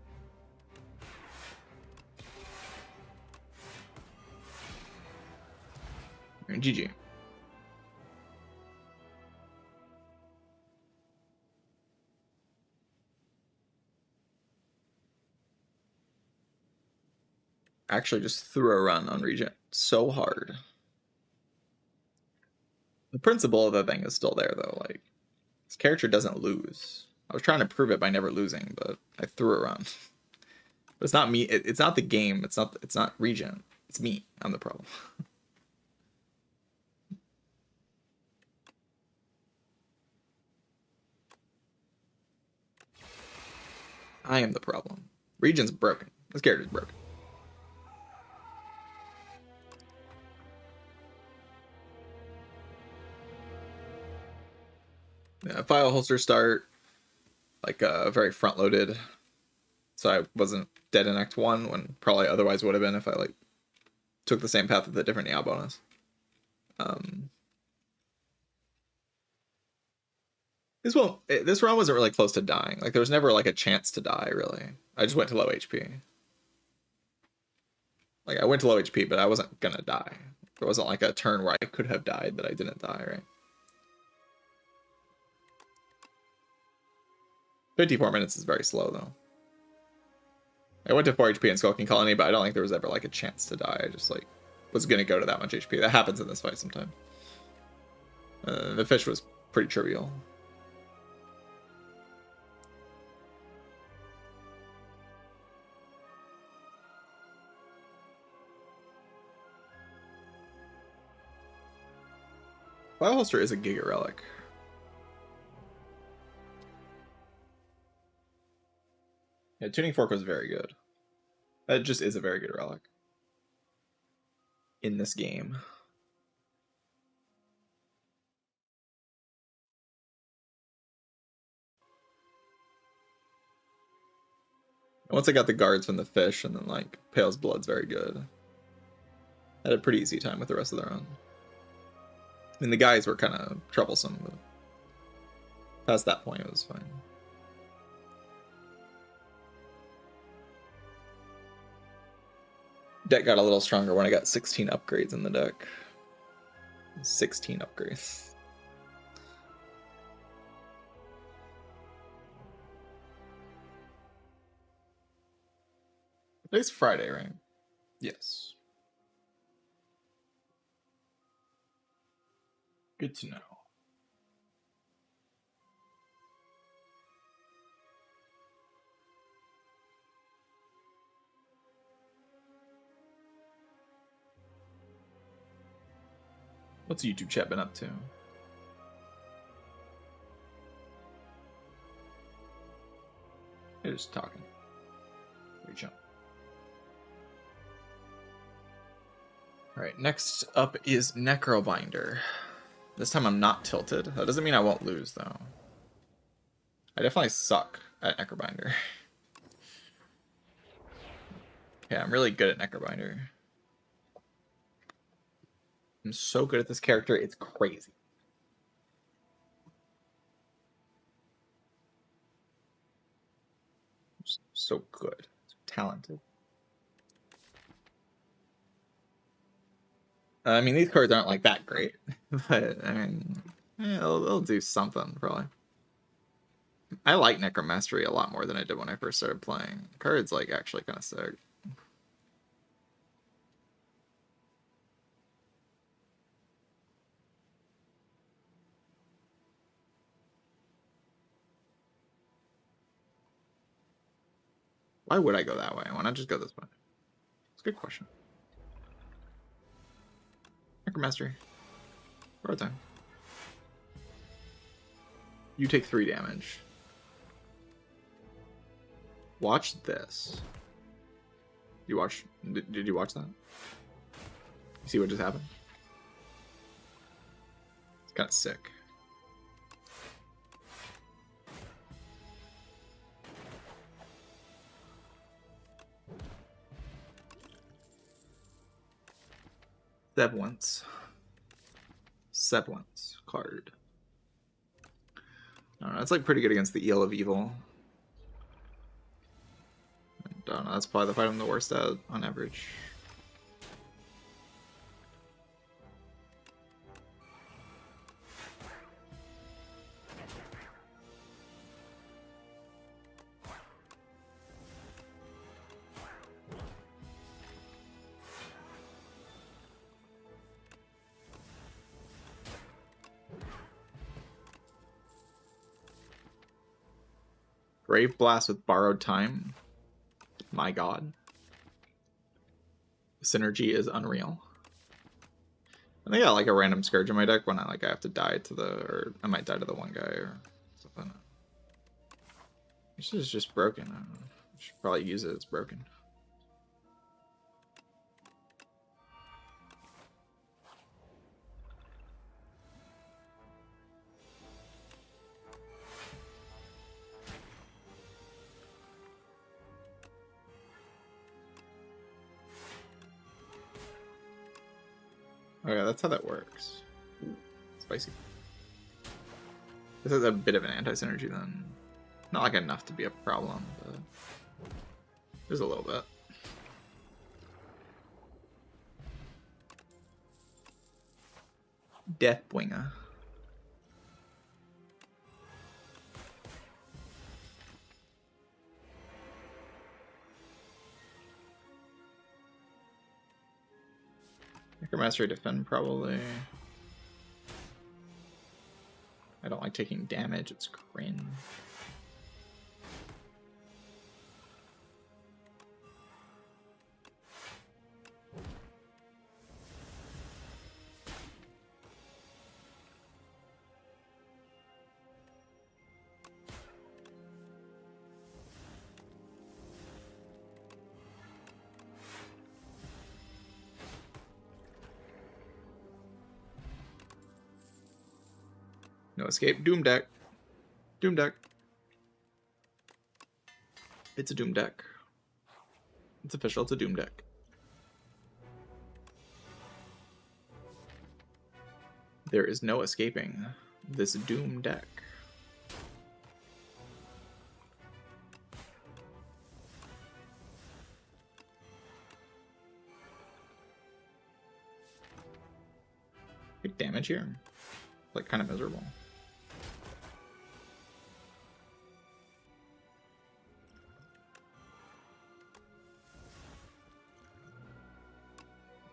GG. Actually just threw a run on Regent so hard. The principle of the thing is still there though, like this character doesn't lose. I was trying to prove it by never losing, but I threw a run. But it's not me, it's not the game, it's not Regent. It's me. I'm the problem. I am the problem. Regent's broken. This character's broken. Yeah, file holster start, like very front loaded. So I wasn't dead in Act 1 when probably otherwise would have been if I like took the same path with a different Yao bonus. This run wasn't really close to dying. Like there was never like a chance to die really. I just went to low HP. Like I went to low HP, but I wasn't gonna die. There wasn't like a turn where I could have died that I didn't die, right? 54 minutes is very slow though. I went to 4 HP in Skulking Colony, but I don't think there was ever like a chance to die. I just like was gonna go to that much HP. That happens in this fight sometimes. The fish was pretty trivial. File holster is a Giga Relic. Yeah, Tuning Fork was very good. That just is a very good relic in this game. Once I got the guards from the fish, and then like Pale's Blood's very good. I had a pretty easy time with the rest of the run. I mean, the guys were kind of troublesome, but past that point, it was fine. Deck got a little stronger when I got 16 upgrades in the deck. 16 upgrades. Today's Friday, right? Yes. Good to know. What's YouTube chat been up to? They're just talking. Regent. Alright, next up is Necrobinder. This time I'm not tilted. That doesn't mean I won't lose, though. I definitely suck at Necrobinder. Yeah, I'm really good at Necrobinder. I'm so good at this character, it's crazy. So good. So talented. I mean, these cards aren't like that great, but I mean, yeah, they'll do something probably. I like Necromastery a lot more than I did when I first started playing. The card's like actually kind of sick. Why would I go that way? Why not just go this way? It's a good question. Necromastery. Borrow time. You take 3 damage. Watch this. You watch? Did you watch that? You see what just happened? It's kind of sick. Seblance card. I don't know, it's like pretty good against the Eel of Evil. I don't know, that's probably the fight I'm the worst at on average. Grave Blast with Borrowed Time. My god. Synergy is unreal. I think I got like a random Scourge in my deck when I have to die to the, or I might die to the one guy or something. This is just broken. I don't know. I should probably use it. It's broken. Okay, that's how that works. Ooh, spicy. This is a bit of an anti-synergy then. Not like enough to be a problem, but there's a little bit. Deathbringer. Necromastery defend probably. I don't like taking damage, it's cringe. No escape. Doom deck. Doom deck. It's a Doom deck. It's official. It's a Doom deck. There is no escaping this Doom deck. Hey, Take damage here. Like, kind of miserable.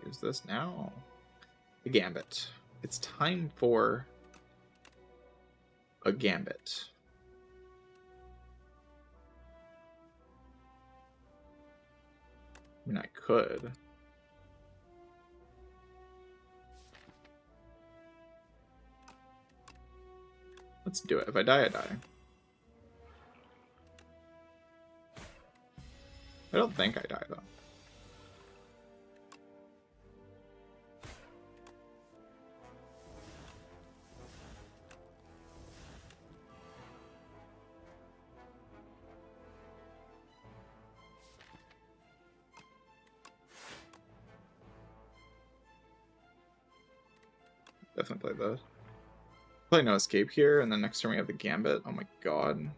Use this now. The Gambit. It's time for a Gambit. I mean, I could. Let's do it. If I die, I die. I don't think I die, though. Definitely play those. Play no escape here, and then next turn we have the Gambit. Oh my god.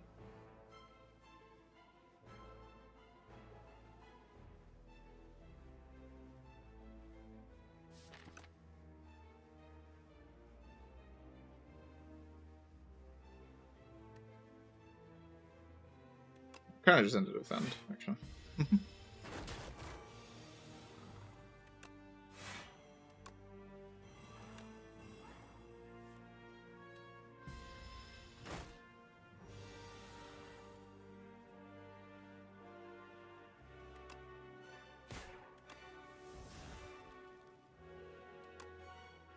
Kind of just ended to defend, actually.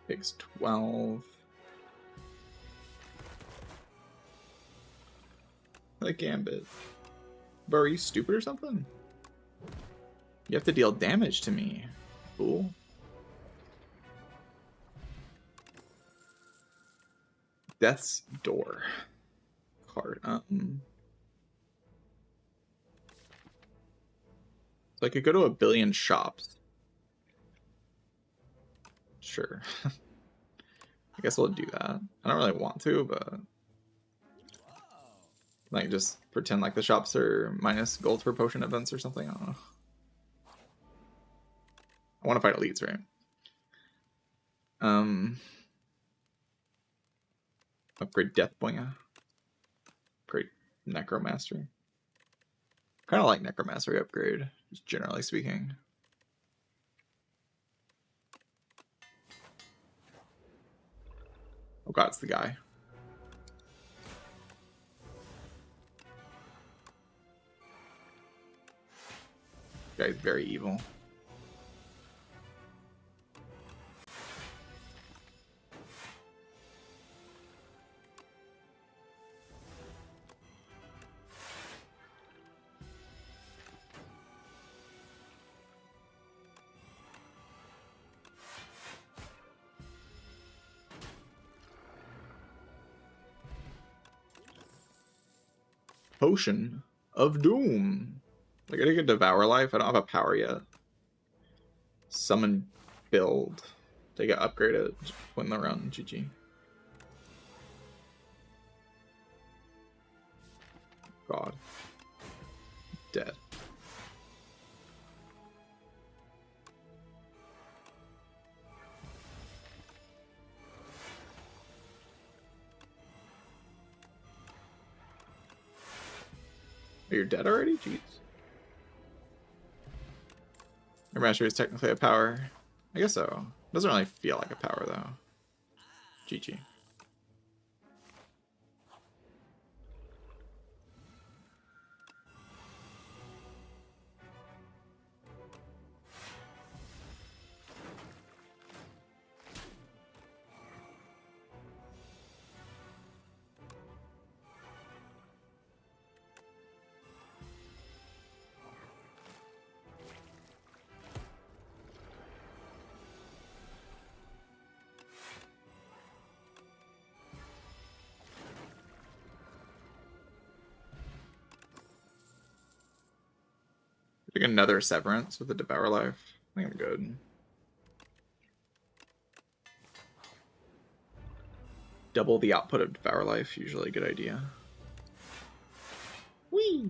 Takes 12. The Gambit. But are you stupid or something? You have to deal damage to me, fool. Death's Door card. So I could go to a billion shops. Sure. I guess we'll do that. I don't really want to, but like just pretend like the shops are minus gold for potion events or something. I don't know. I want to fight elites, right? Upgrade Deathbringer. Upgrade Necromastery. Kind of like Necromastery upgrade, just generally speaking. Oh god, it's the guy. This guy's very evil. Potion of Doom. Like, I get Devour Life. I don't have a power yet. Summon Build. They get upgraded. Win the run. GG. God. Dead. Oh, you're dead already? Jeez. Your mastery is technically a power. I guess so. Doesn't really feel like a power though. GG. Take another Severance with the Devour Life. I think I'm good. Double the output of Devour Life, usually a good idea. Whee!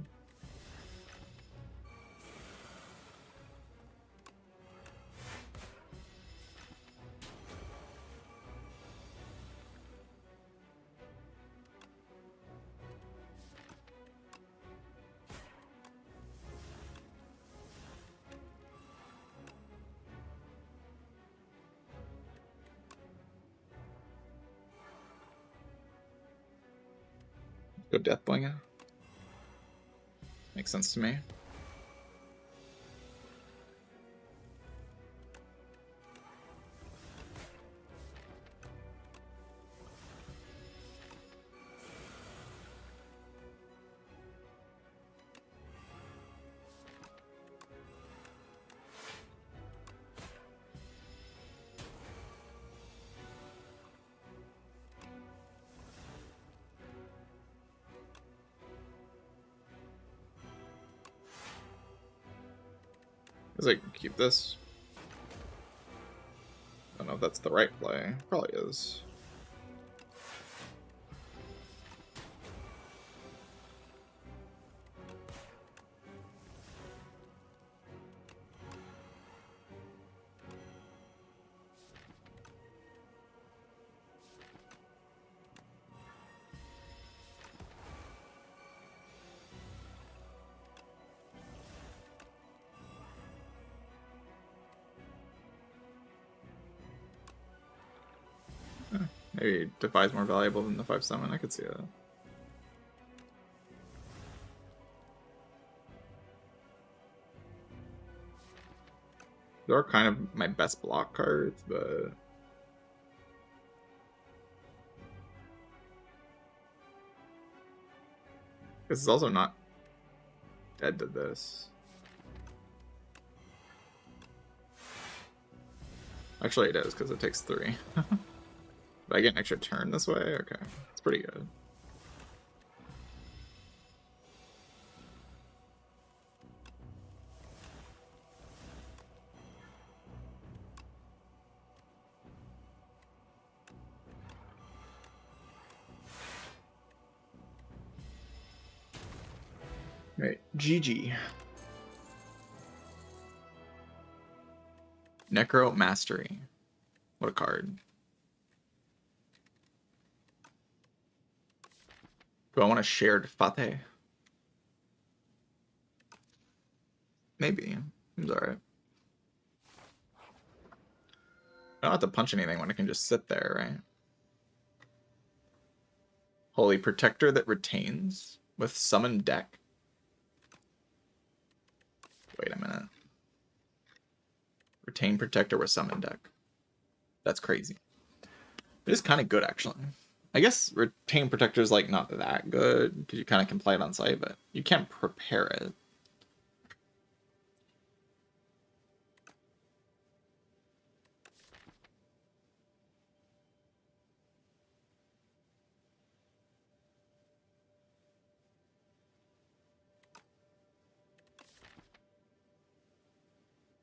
Go Deathbling. Makes sense to me. I can keep this. I don't know if that's the right play. Probably is. Maybe Defy's more valuable than the 5-7. I could see that. They are kind of my best block cards, but this is also not dead to this. Actually, it is because it takes 3. But I get an extra turn this way? Okay, it's pretty good. Right, GG. Necro Mastery. What a card. Do I want a shared Fate? Maybe. Seems alright. I don't have to punch anything when I can just sit there, right? Holy Protector that retains with summon deck. Wait a minute. Retain Protector with summon deck. That's crazy. It is kind of good, actually. I guess Retain Protector is like not that good because you kind of can play it on site, but you can't prepare it.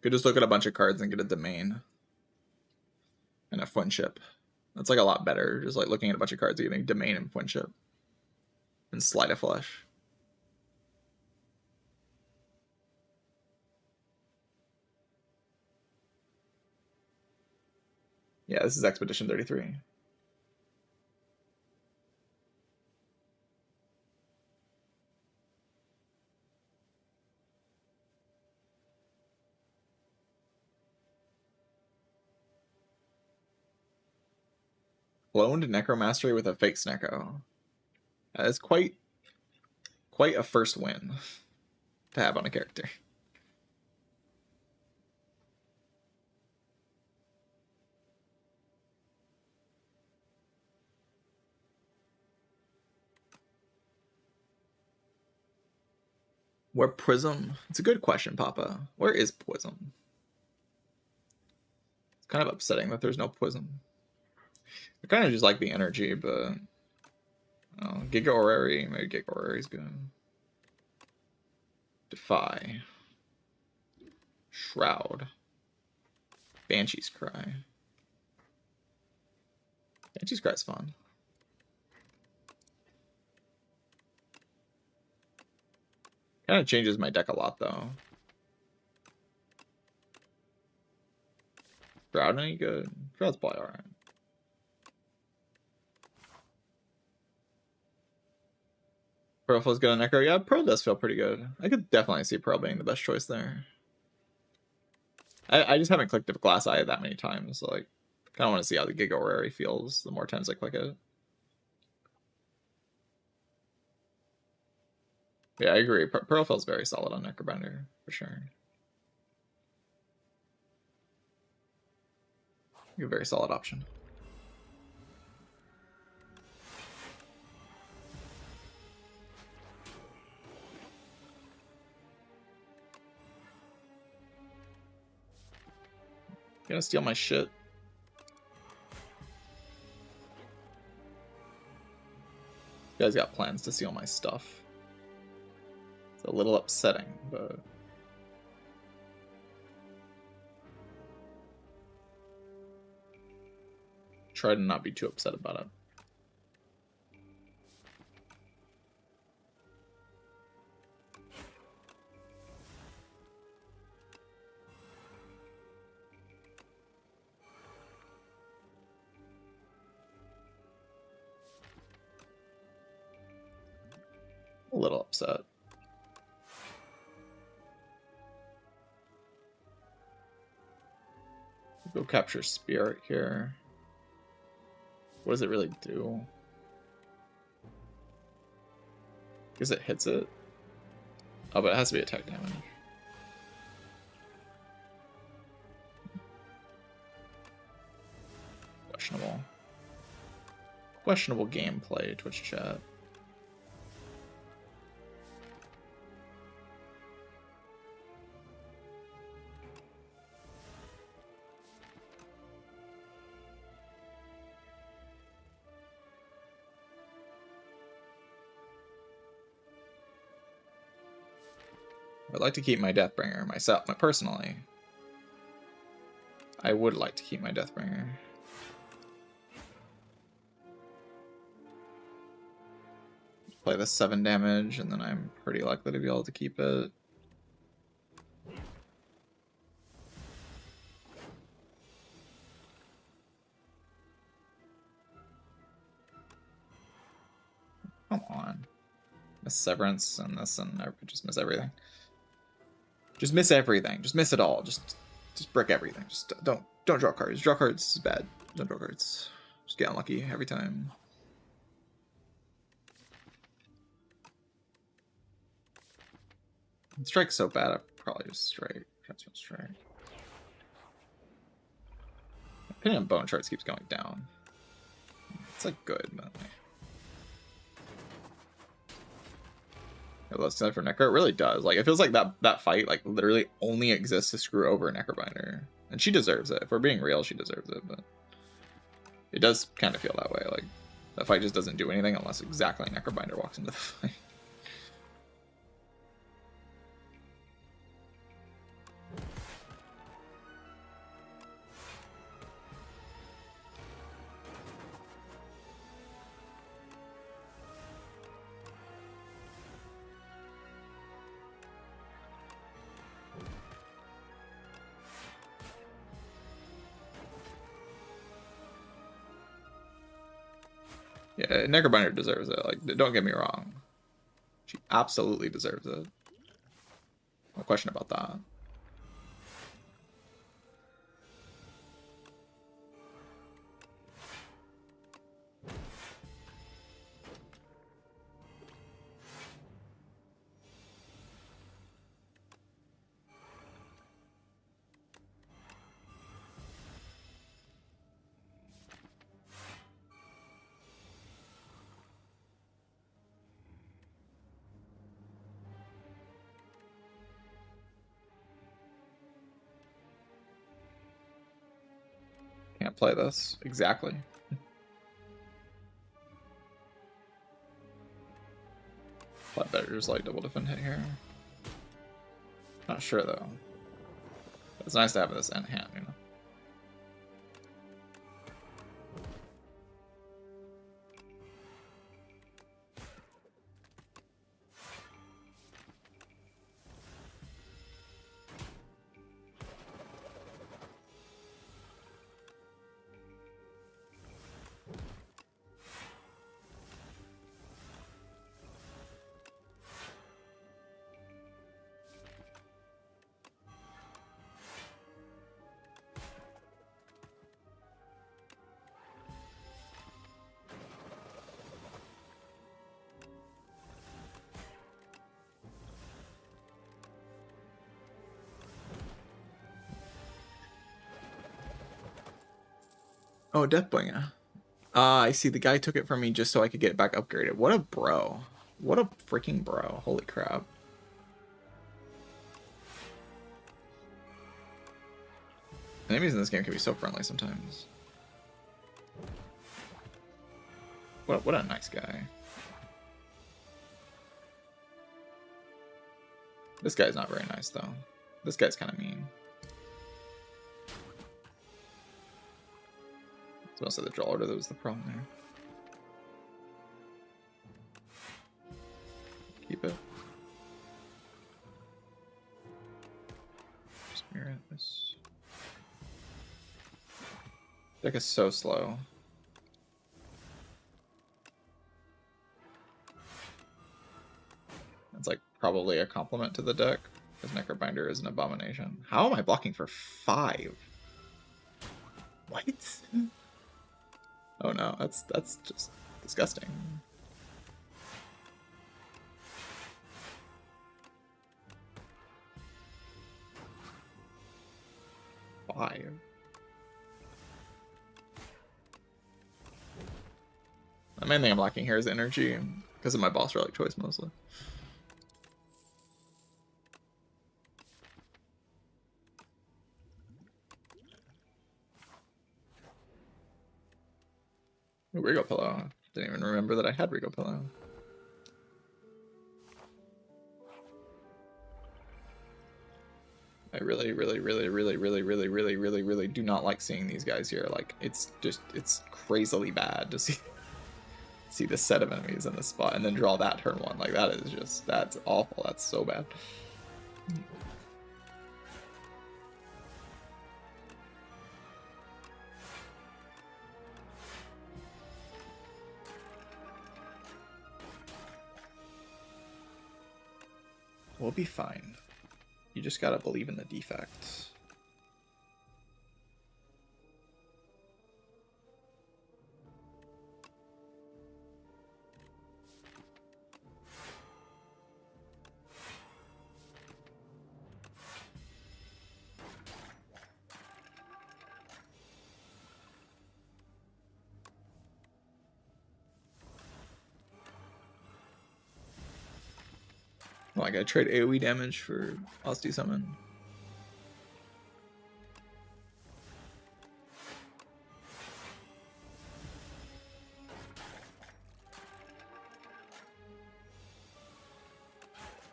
Could just look at a bunch of cards and get a domain and a friendship. That's like a lot better. Just like looking at a bunch of cards and getting domain and friendship and sleight of flesh. Yeah, this is Expedition 33. Cloned Necromastery with a fake Snecko. That is quite a first win to have on a character. Where Prism? It's a good question, Papa. Where is Prism? It's kind of upsetting that there's no Prism. I kind of just like the energy, but Giga Orrery, maybe Giga Orrery's good. Defy. Shroud. Banshee's Cry. Banshee's Cry's fun. Kind of changes my deck a lot, though. Shroud any good? Shroud's probably alright. Pearl feels good on Necro. Yeah, Pearl does feel pretty good. I could definitely see Pearl being the best choice there. I just haven't clicked a Glass Eye that many times, so like, kind of want to see how the Giga Orrery feels the more times I click it. Yeah, I agree. Pearl feels very solid on Necrobinder, for sure. A very solid option. You gonna steal my shit? You guys got plans to steal my stuff. It's a little upsetting, but... Try to not be too upset about it. A little upset. Go capture Spirit here. What does it really do? Because it hits it. Oh, but it has to be attack damage. Questionable. Questionable gameplay, Twitch chat. I'd like to keep my Deathbringer myself, personally. I would like to keep my Deathbringer. Play the 7 damage, and then I'm pretty likely to be able to keep it. Come on. Miss Severance and this, and I just miss everything. Just miss everything. Just miss it all. Just brick everything. Just don't draw cards. Draw cards is bad. Don't draw cards. Just get unlucky every time. Strike's so bad, I'd probably just strike. Transfer strike. Opinion on bone charts keeps going down. It's like good, but like... Let's send for Necro. It really does. Like, it feels like that fight like literally only exists to screw over Necrobinder, and she deserves it. If we're being real, she deserves it. But it does kind of feel that way. Like that fight just doesn't do anything unless exactly Necrobinder walks into the fight. Yeah, Necrobinder deserves it. Like, don't get me wrong. She absolutely deserves it. No question about that. Can't play this. Exactly. Play better just like double defend hit here. Not sure though. It's nice to have this in hand, you know. Oh, Deathbringer. I see. The guy took it from me just so I could get it back upgraded. What a bro. What a freaking bro. Holy crap. Enemies in this game can be so friendly sometimes. What a nice guy. This guy's not very nice, though. This guy's kind of mean. It's mostly the draw order that was the problem there. Keep it. Spirit this. Deck is so slow. It's like probably a compliment to the deck, because Necrobinder is an abomination. How am I blocking for 5? What? Oh no, that's just disgusting. Five. The main thing I'm lacking here is energy, because of my boss relic choice mostly. Ooh, Rigo Pillow. Didn't even remember that I had Rigo Pillow. I really do not like seeing these guys here. Like, it's crazily bad to see this set of enemies in this spot and then draw that turn 1. Like, that is just, that's awful. That's so bad. We'll be fine. You just gotta believe in the defects. Well, I gotta trade AoE damage for Austy Summon.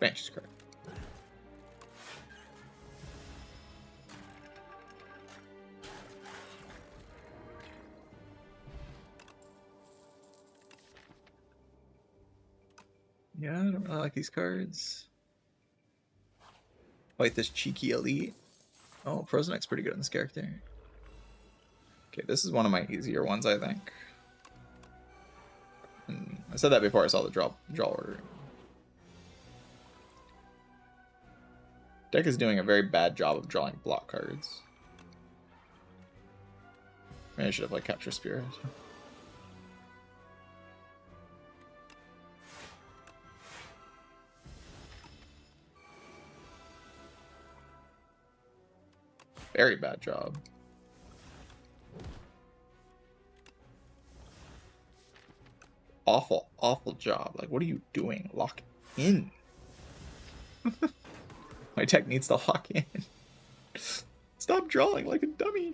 Banshee's card. Yeah, I don't really like these cards. Like this cheeky elite. Oh, Frozen X's pretty good on this character. Okay, this is one of my easier ones, I think. And I said that before I saw the draw order. Deck is doing a very bad job of drawing block cards. Maybe I should have like Capture Spirit. Very bad job. Awful, awful job. Like, what are you doing? Lock in. My deck needs to lock in. Stop drawing like a dummy.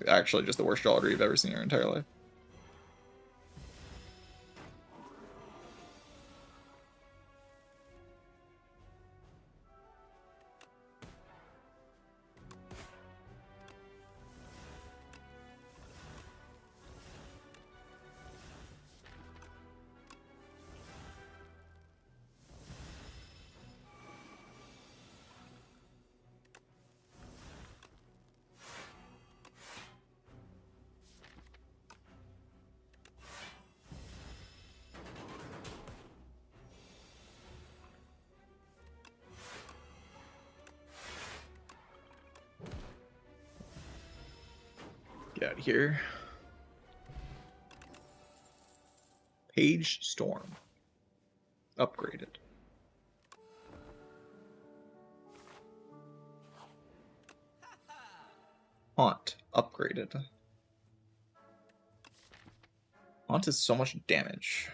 Actually, just the worst draw order you've ever seen in your entire life. Get out of here. Page Storm. Upgraded. Haunt. upgraded. Haunt is so much damage.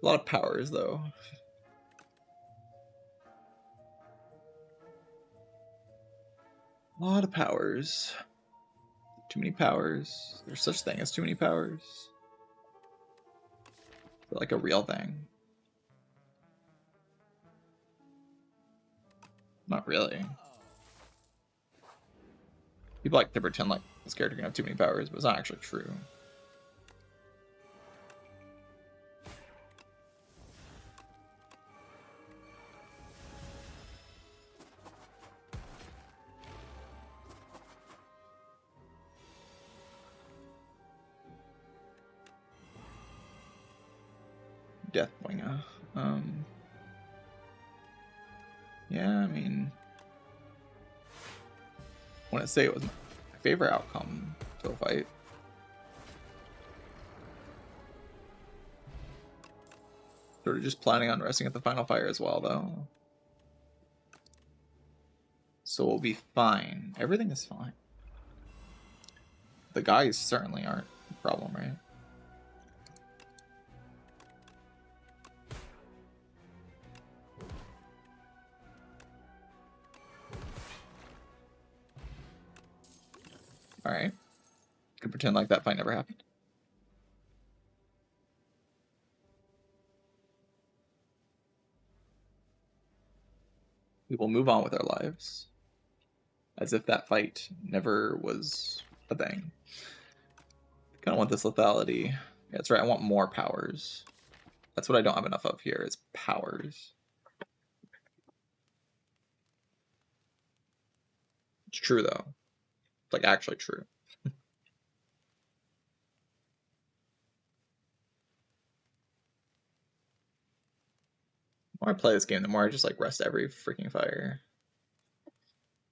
A lot of powers, though. A lot of powers. Too many powers. There's such thing as too many powers. They're like a real thing. Not really. People like to pretend like this character can have too many powers, but it's not actually true. Deathwinger. Yeah, I mean, I wouldn't say it was my favorite outcome to a fight. Sort of just planning on resting at the final fire as well, though. So we'll be fine. Everything is fine. The guys certainly aren't a problem, right? Alright. Could pretend like that fight never happened. We will move on with our lives. As if that fight never was a thing. Kind of want this lethality. Yeah, that's right, I want more powers. That's what I don't have enough of here, is powers. It's true, though. It's like actually true. The more I play this game, the more I just like rest every freaking fire.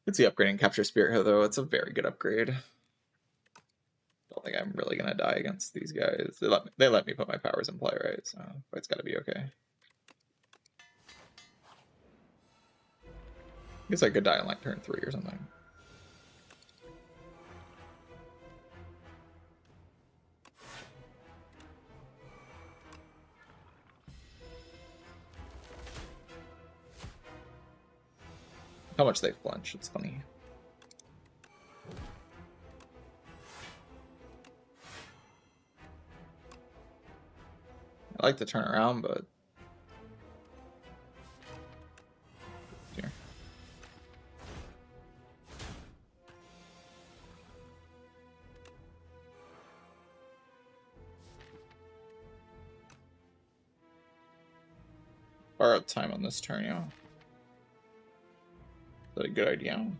It's the upgrading Capture Spirit, though. It's a very good upgrade. Don't think I'm really gonna die against these guys. They let me put my powers in play, right? So it's gotta be okay. I guess I could die on like turn 3 or something. How much they flinch, it's funny. I like to turn around, but here. Borrowed time on this turn, yeah. Is that a good idea? I don't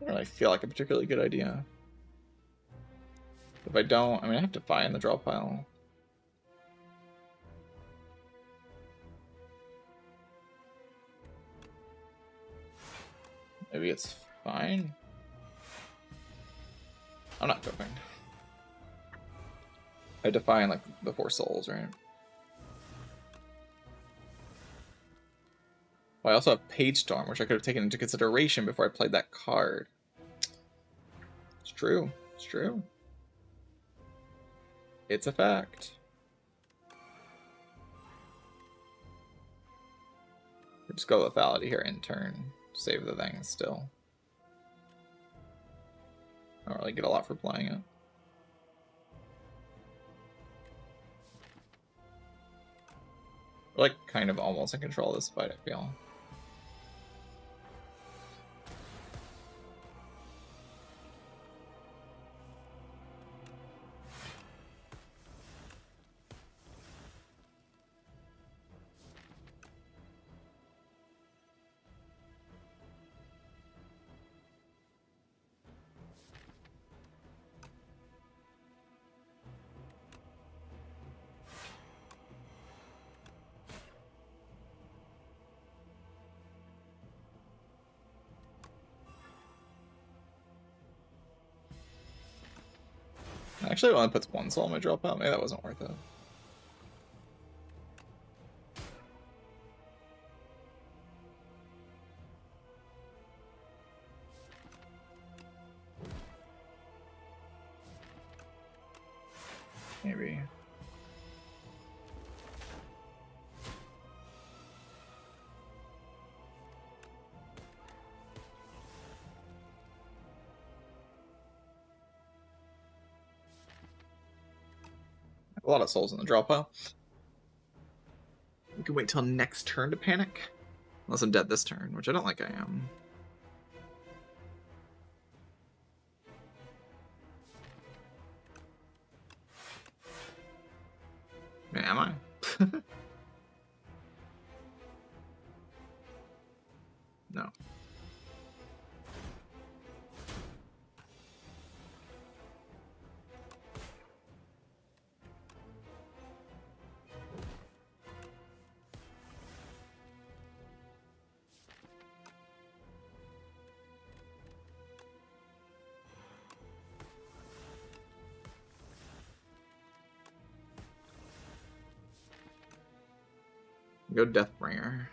really feel like a particularly good idea. If I don't, I mean, I have to find the draw pile. Maybe it's fine. I'm not coping. I have to find like the 4 souls, right? Well, I also have Page Storm, which I could have taken into consideration before I played that card. It's true. It's true. It's a fact. Just go lethality here in turn. Save the thing still. I don't really get a lot for playing it. We're like kind of almost in control of this fight, I feel. Actually, it only puts 1 soul on my drop out. Maybe that wasn't worth it. Maybe. A lot of souls in the draw pile. We can wait till next turn to panic. Unless I'm dead this turn, which I don't think I am. Am I? No. Go Deathbringer.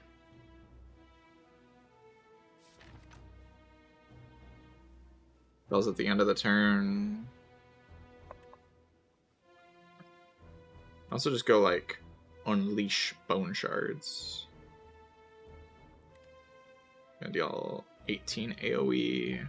Spells at the end of the turn. Also just go like Unleash Bone Shards. Gonna deal 18 AoE.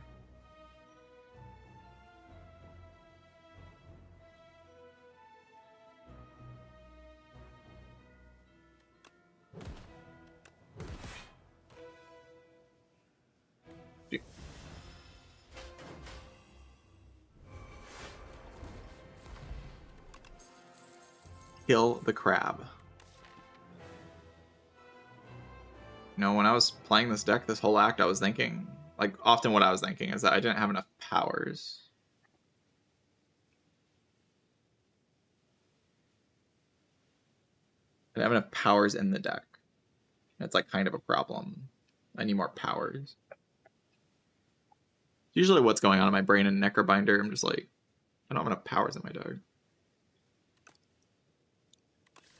Kill the crab. You know, when I was playing this deck, this whole act, I was thinking, like, often what I was thinking is that I didn't have enough powers. I didn't have enough powers in the deck. It's like kind of a problem. I need more powers. Usually what's going on in my brain in Necrobinder, I'm just like, I don't have enough powers in my deck.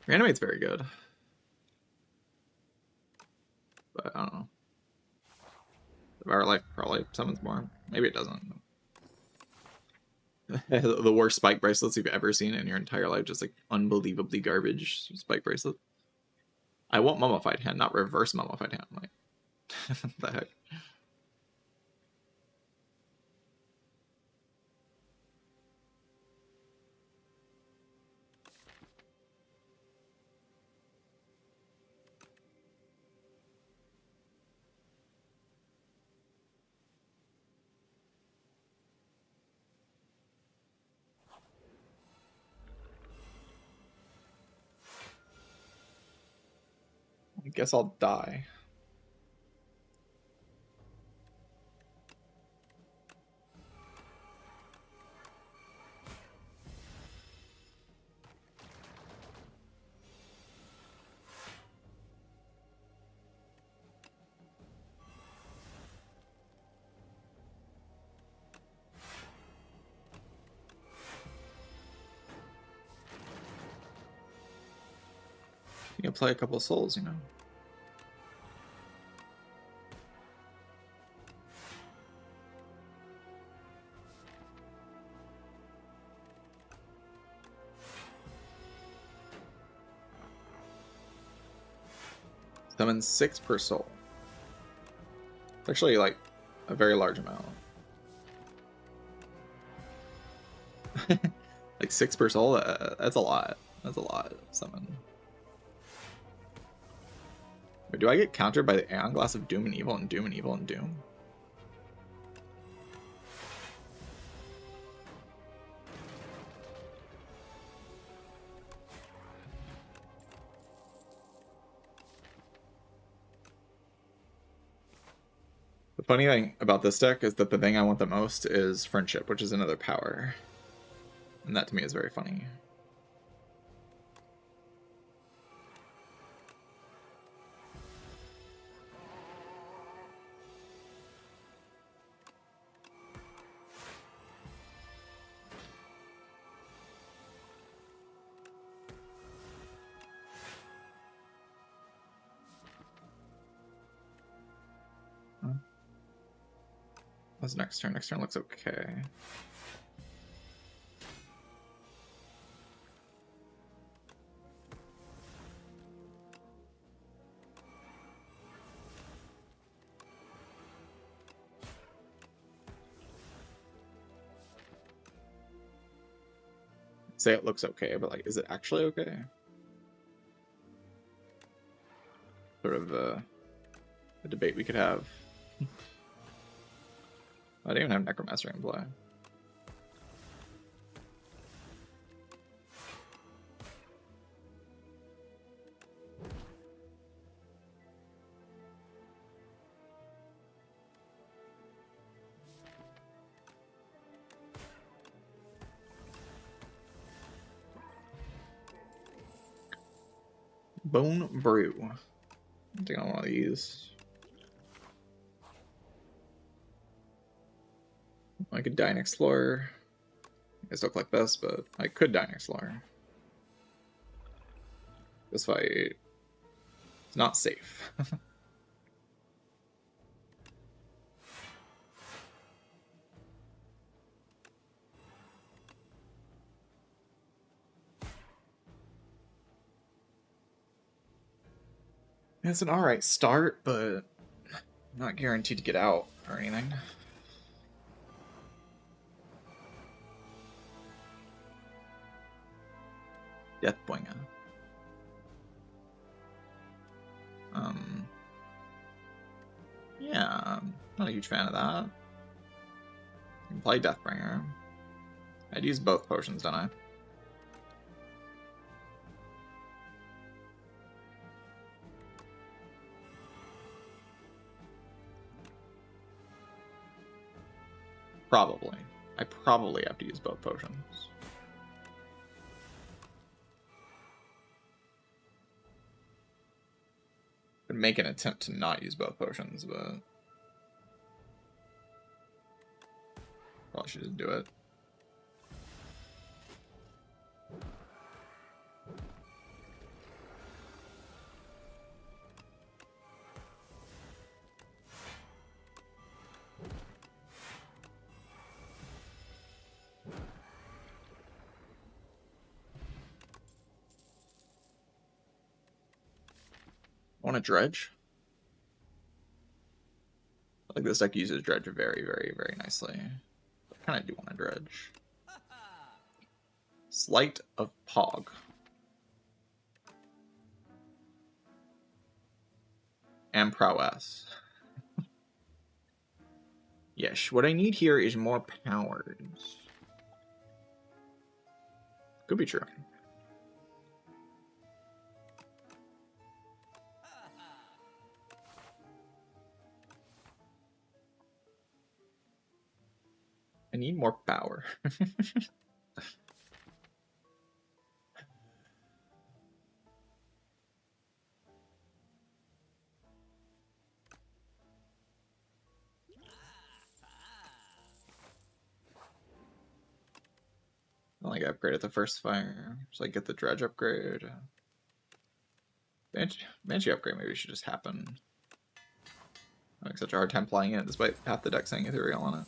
Reanimate's very good. But I don't know. Our life probably summons more. Maybe it doesn't. The worst spike bracelets you've ever seen in your entire life. Just like unbelievably garbage spike bracelet. I want Mummified Hand, not reverse Mummified Hand. Like, what the heck? I guess I'll die. You can play a couple of souls, you know. Summon 6 per soul. It's actually like a very large amount. Like 6 per soul, that's a lot. That's a lot of summon. Or do I get countered by the Aeon Glass of Doom and Evil and Doom and Evil and Doom? The funny thing about this deck is that the thing I want the most is Friendship, which is another power. And that to me is very funny. What's next turn? Next turn looks okay. say it looks okay, but like, is it actually okay? Sort of a debate we could have. I didn't even have Necromancer in play. Bone Brew. I think I want one of these. I could Dying Explorer. These look like this, but I could Dying Explorer. This fight is not safe. It's an alright start, but not guaranteed to get out or anything. Deathbringer. Yeah, I'm not a huge fan of that. You can play Deathbringer. I'd use both potions, don't I? Probably. I probably have to use both potions. I'd make an attempt to not use both potions, but probably should just do it. Want a dredge? I think this deck uses dredge very, very, very nicely. I kind of do want a dredge. Sleight of Pog. And prowess. Yes, what I need here is more powers. Could be true. I need more power. I think I upgraded the first fire, so I get the dredge upgrade. Banshee upgrade maybe should just happen. I have such a hard time playing it, despite half the deck saying ethereal on it.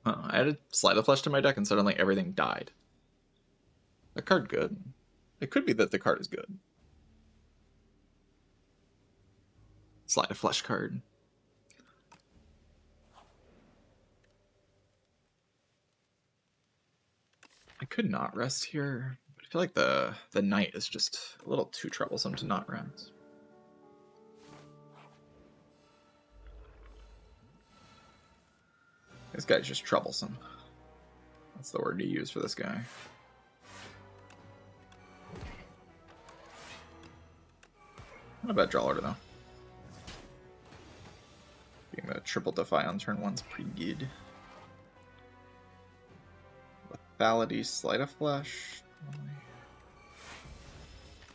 I added Sleight of Flesh to my deck and suddenly everything died. That card good. It could be that the card is good. Sleight of Flesh card. I could not rest here. I feel like the knight is just a little too troublesome to not rest. This guy's just troublesome. That's the word to use for this guy. Not a bad draw order, though. Being the triple defy on turn one's pretty good. Validity, Sleight of Flesh.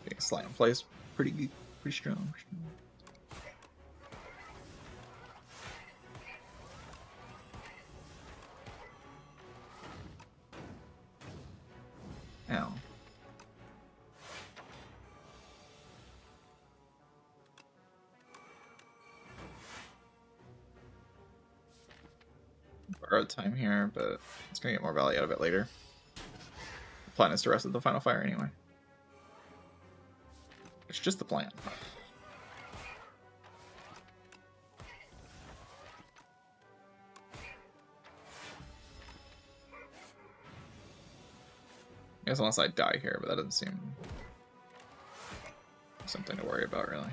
Being Sleight in place, pretty good, pretty strong. Ow. Borrowed time here, but it's gonna get more value out of it later. The plan is to rest at the final fire anyway. It's just the plan. I guess unless I die here, but that doesn't seem something to worry about, really.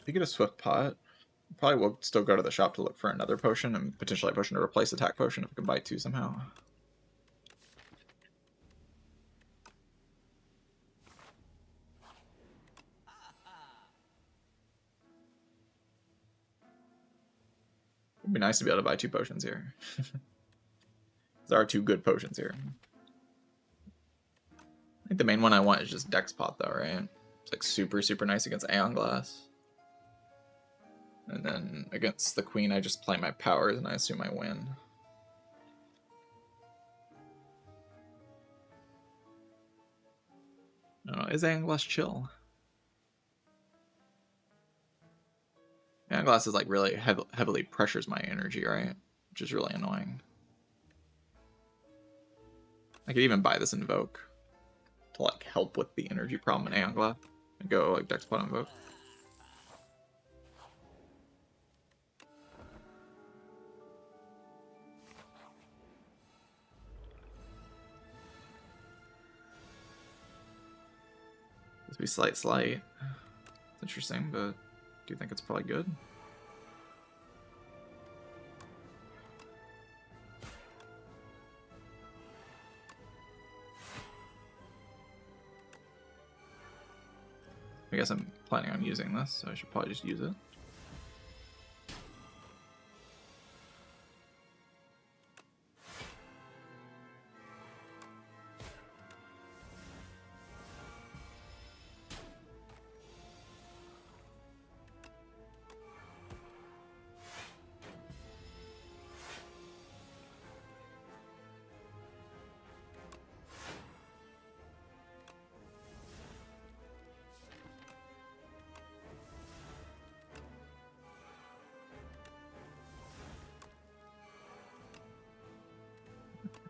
You get a Swift Pot. Probably will still go to the shop to look for another potion and potentially a potion to replace attack potion if we can buy two somehow. It'd be nice to be able to buy two potions here. There are two good potions here. I think the main one I want is just Dex Pot though, right? It's like super, super nice against Aeon Glass. And then against the Queen, I just play my powers and I assume I win. I don't know, is Aeon Glass chill? Aeon Glass is like really heavily pressures my energy, right? Which is really annoying. I could even buy this Invoke to like help with the energy problem in Aeon Glass and go like Dex Pot Invoke. This be slight. It's interesting, but do you think it's probably good? I guess I'm planning on using this, so I should probably just use it.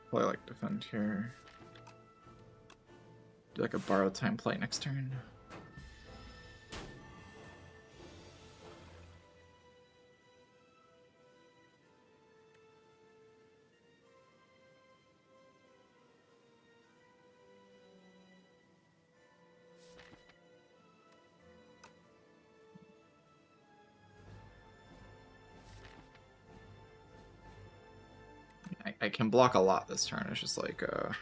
Probably like defend here. Do like a borrowed time play next turn. I can block a lot this turn. It's just like, how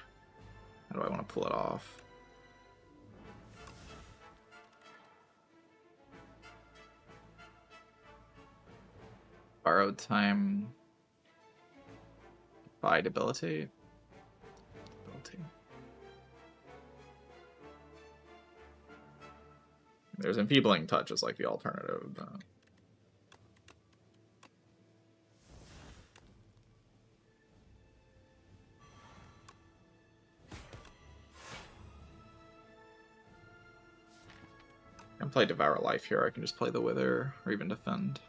do I want to pull it off? Borrowed time. Buy debilitate. Debilitate. There's enfeebling touch as like the alternative. But... I can play Devour Life here. I can just play the Wither or even defend.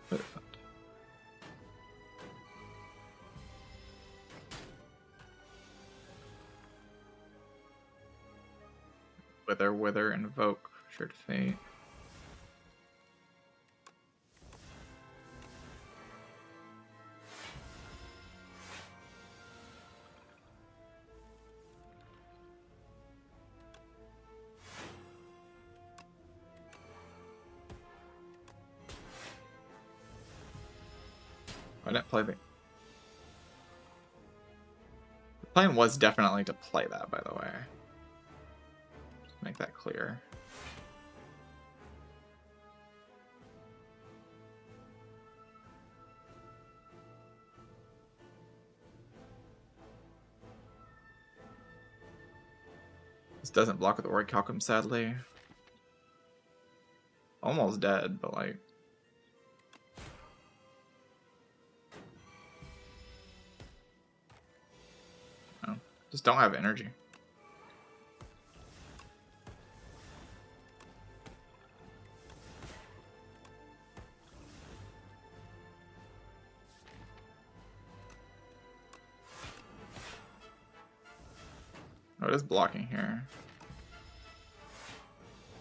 Play defend. Wither, Invoke, Shared Fate. I didn't play the plan was definitely to play that, by the way. Just make that clear. This doesn't block with the Word Calcum, sadly. Almost dead, but like... No, just don't have energy. Oh, it is blocking here.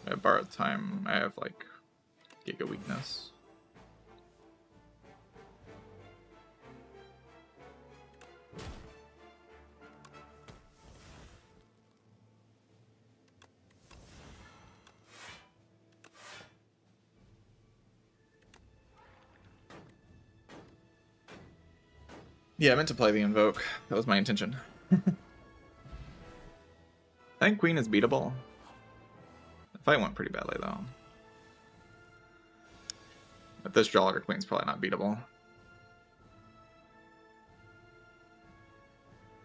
I borrowed time. I have like Giga Weakness. Yeah, I meant to play the Invoke. That was my intention. I think Queen is beatable. The fight went pretty badly, though. But this draw, Queen's probably not beatable.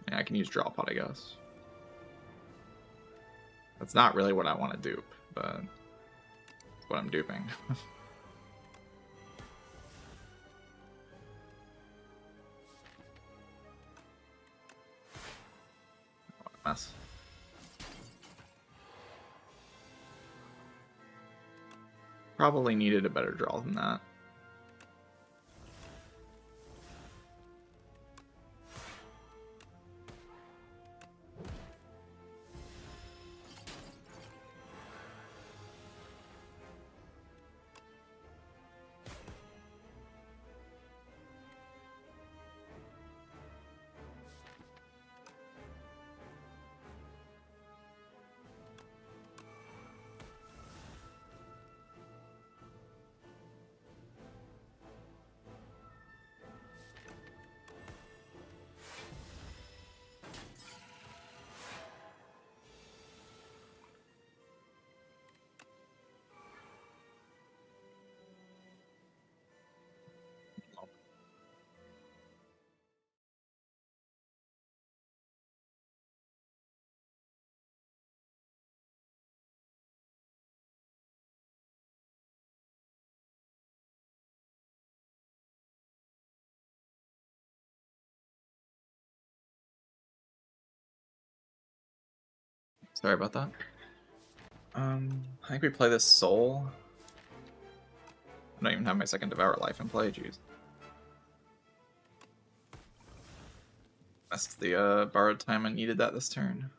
Yeah, I can use Draw Pot, I guess. That's not really what I want to dupe, but it's what I'm duping. What a mess. Probably needed a better draw than that. Sorry about that. I think we play this Soul. I don't even have my second Devour Life in play, jeez. Messed the borrowed time, I needed that this turn.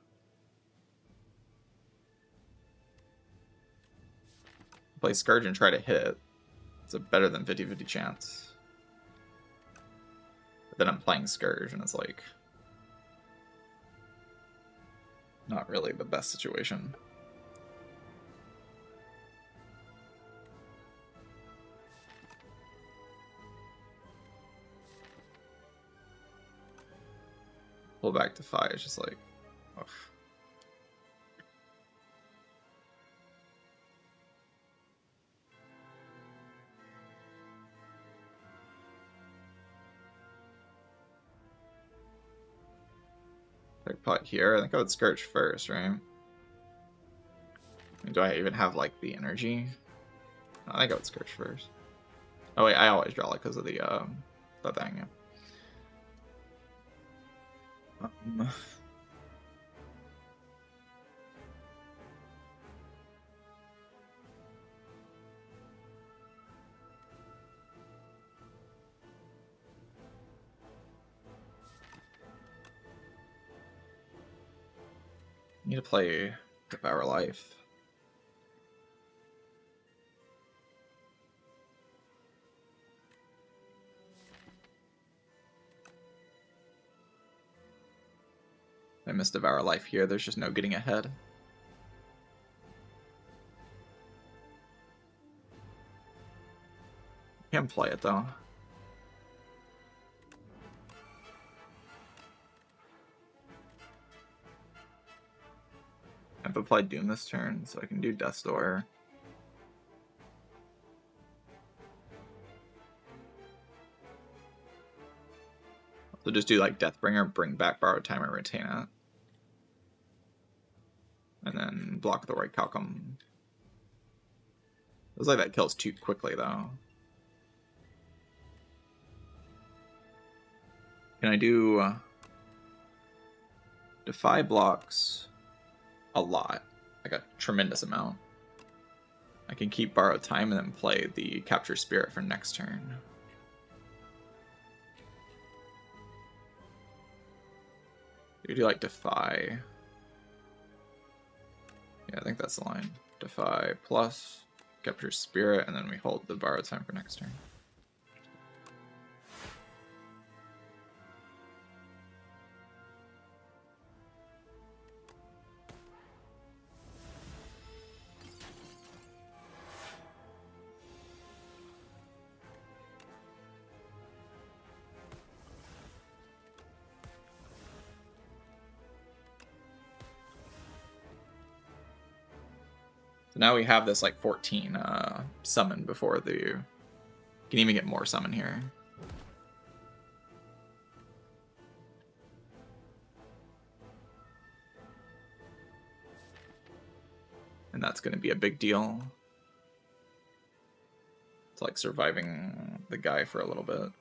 Play Scourge and try to hit. It's a better than 50-50 chance. But then I'm playing Scourge and it's like... not really the best situation. Pull back to 5, it's just like... ugh. Pot here. I think I would Scourge first, right? I mean, do I even have like the energy? I think I would Scourge first. Oh wait, I always draw it because of the thing. Yeah. Need to play Devour Life. I missed Devour Life here, there's just no getting ahead. Can play it though. I've applied Doom this turn, so I can do Death's Door. So just do like Deathbringer, bring back Borrowed Time, and retain it. And then block the right Calcum. Looks like that kills too quickly though. Can I do Defy blocks a lot, like a tremendous amount. I can keep Borrowed Time and then play the Capture Spirit for next turn. You do like Defy. Yeah, I think that's the line. Defy plus Capture Spirit, and then we hold the Borrowed Time for next turn. So now we have this like 14 summon before the... You can even get more summon here. And that's going to be a big deal. It's like surviving the guy for a little bit.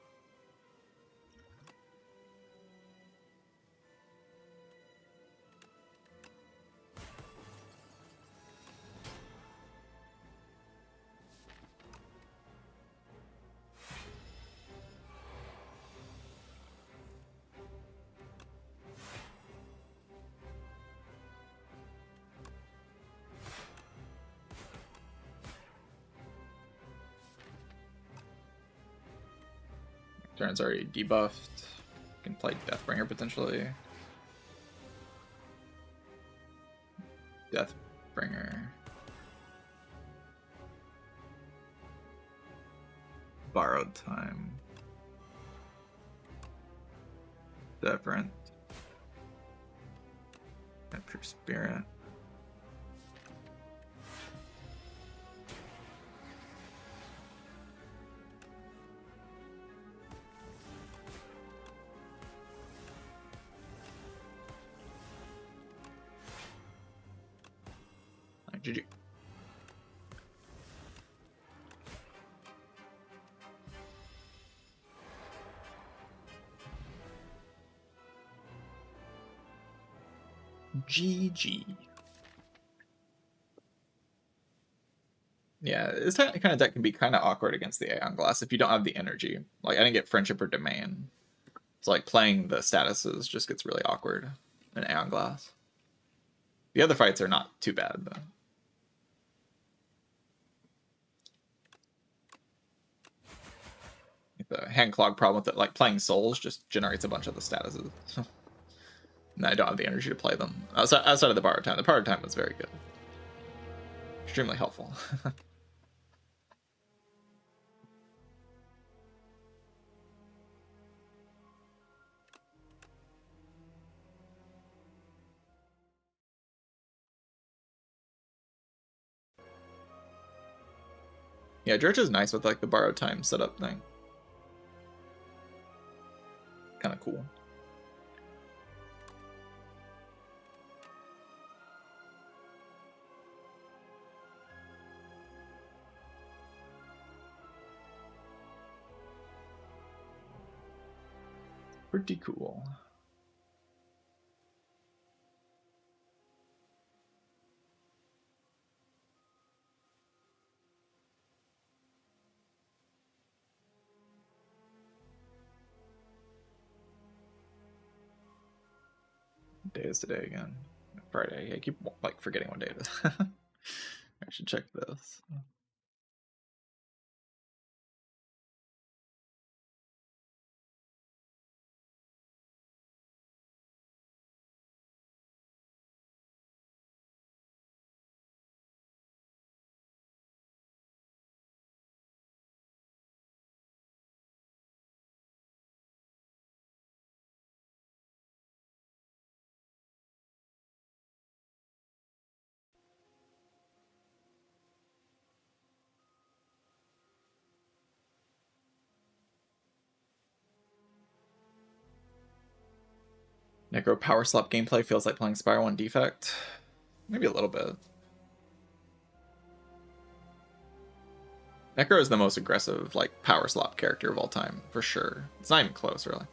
Turn's already debuffed. Can play Deathbringer potentially. Deathbringer. Borrowed Time. Different. Capture Spirit. GG. GG. Yeah, this kind of deck can be kind of awkward against the Aeon Glass if you don't have the energy. Like, I didn't get Friendship or Domain. So, like, playing the statuses just gets really awkward in Aeon Glass. The other fights are not too bad, though. The hand clog problem with it, like playing Souls just generates a bunch of the statuses. And I don't have the energy to play them. Outside of the Borrowed Time. The Borrowed Time was very good. Extremely helpful. Yeah, George is nice with like the Borrowed Time setup thing. Kind of cool. Pretty cool. What day is today again? Friday. I keep like forgetting what day it is. I should check this. Necro power slap gameplay feels like playing Spire 1 Defect. Maybe a little bit. Necro is the most aggressive, like, power slap character of all time, for sure. It's not even close, really.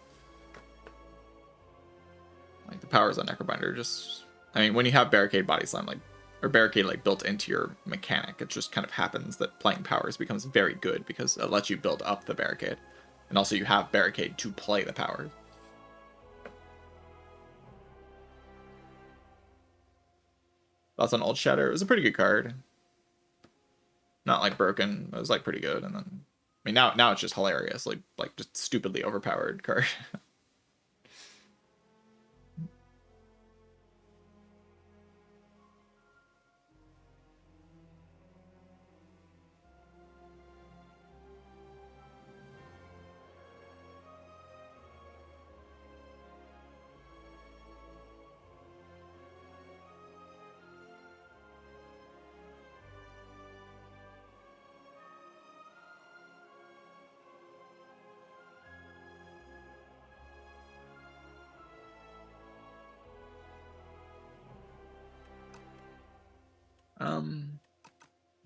Like, the powers on Necrobinder just... I mean, when you have Barricade Body Slam, like, or Barricade, like, built into your mechanic, it just kind of happens that playing powers becomes very good because it lets you build up the Barricade. And also you have Barricade to play the powers. Thoughts on Old Shatter? It was a pretty good card. Not, like, broken. It was, like, pretty good. And then... I mean, now it's just hilarious. Like just stupidly overpowered card.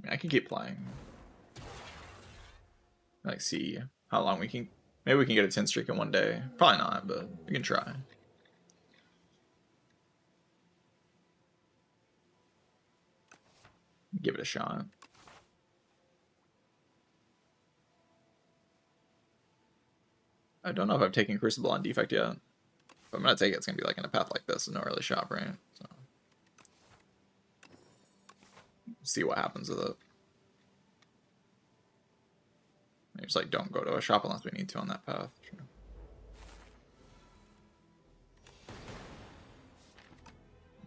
I can keep playing. Like, see how long we can... Maybe we can get a 10 streak in one day. Probably not, but we can try. Give it a shot. I don't know if I've taken Crucible on Defect yet. If I'm gonna take it, it's gonna be like in a path like this and no early shop, right? So... see what happens with it. I just like don't go to a shop unless we need to on that path. Sure.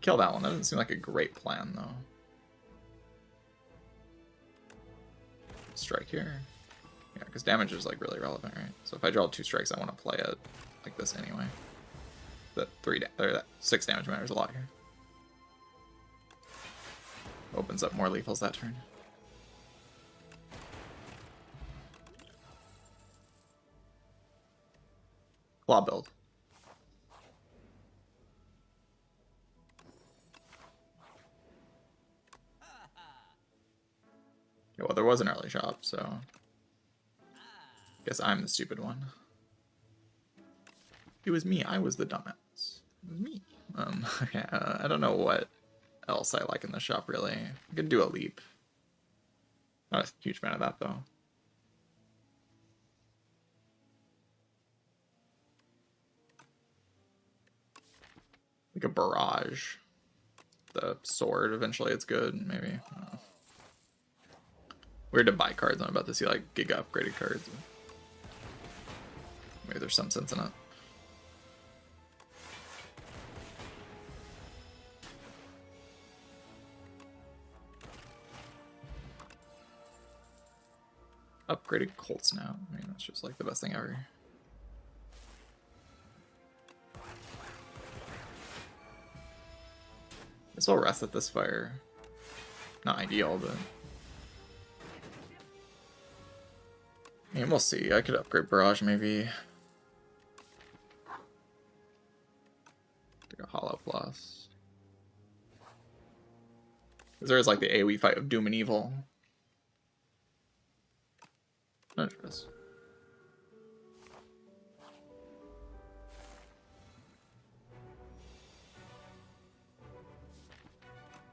Kill that one. That doesn't seem like a great plan though. Strike here. Yeah, because damage is like really relevant, right? So if I draw 2 strikes, I want to play it like this anyway. That 6 damage matters a lot here. Opens up more lethals that turn. Claw build. Yeah, well, there was an early shop, so... guess I'm the stupid one. It was me. I was the dumbass. It was me. Okay, I don't know what else I like in the shop, really. I could do a leap. Not a huge fan of that, though. Like a barrage. The sword, eventually it's good, maybe. Weird to buy cards. I'm about to see, like, Giga upgraded cards. Maybe there's some sense in it. Upgraded Cold Snap. I mean, that's just like the best thing ever. Guess I'll rest at this fire. Not ideal, but... I mean, we'll see. I could upgrade Barrage, maybe. Take a Hollow Plus. Because there is like the AoE fight of Doom and Evil. No interest.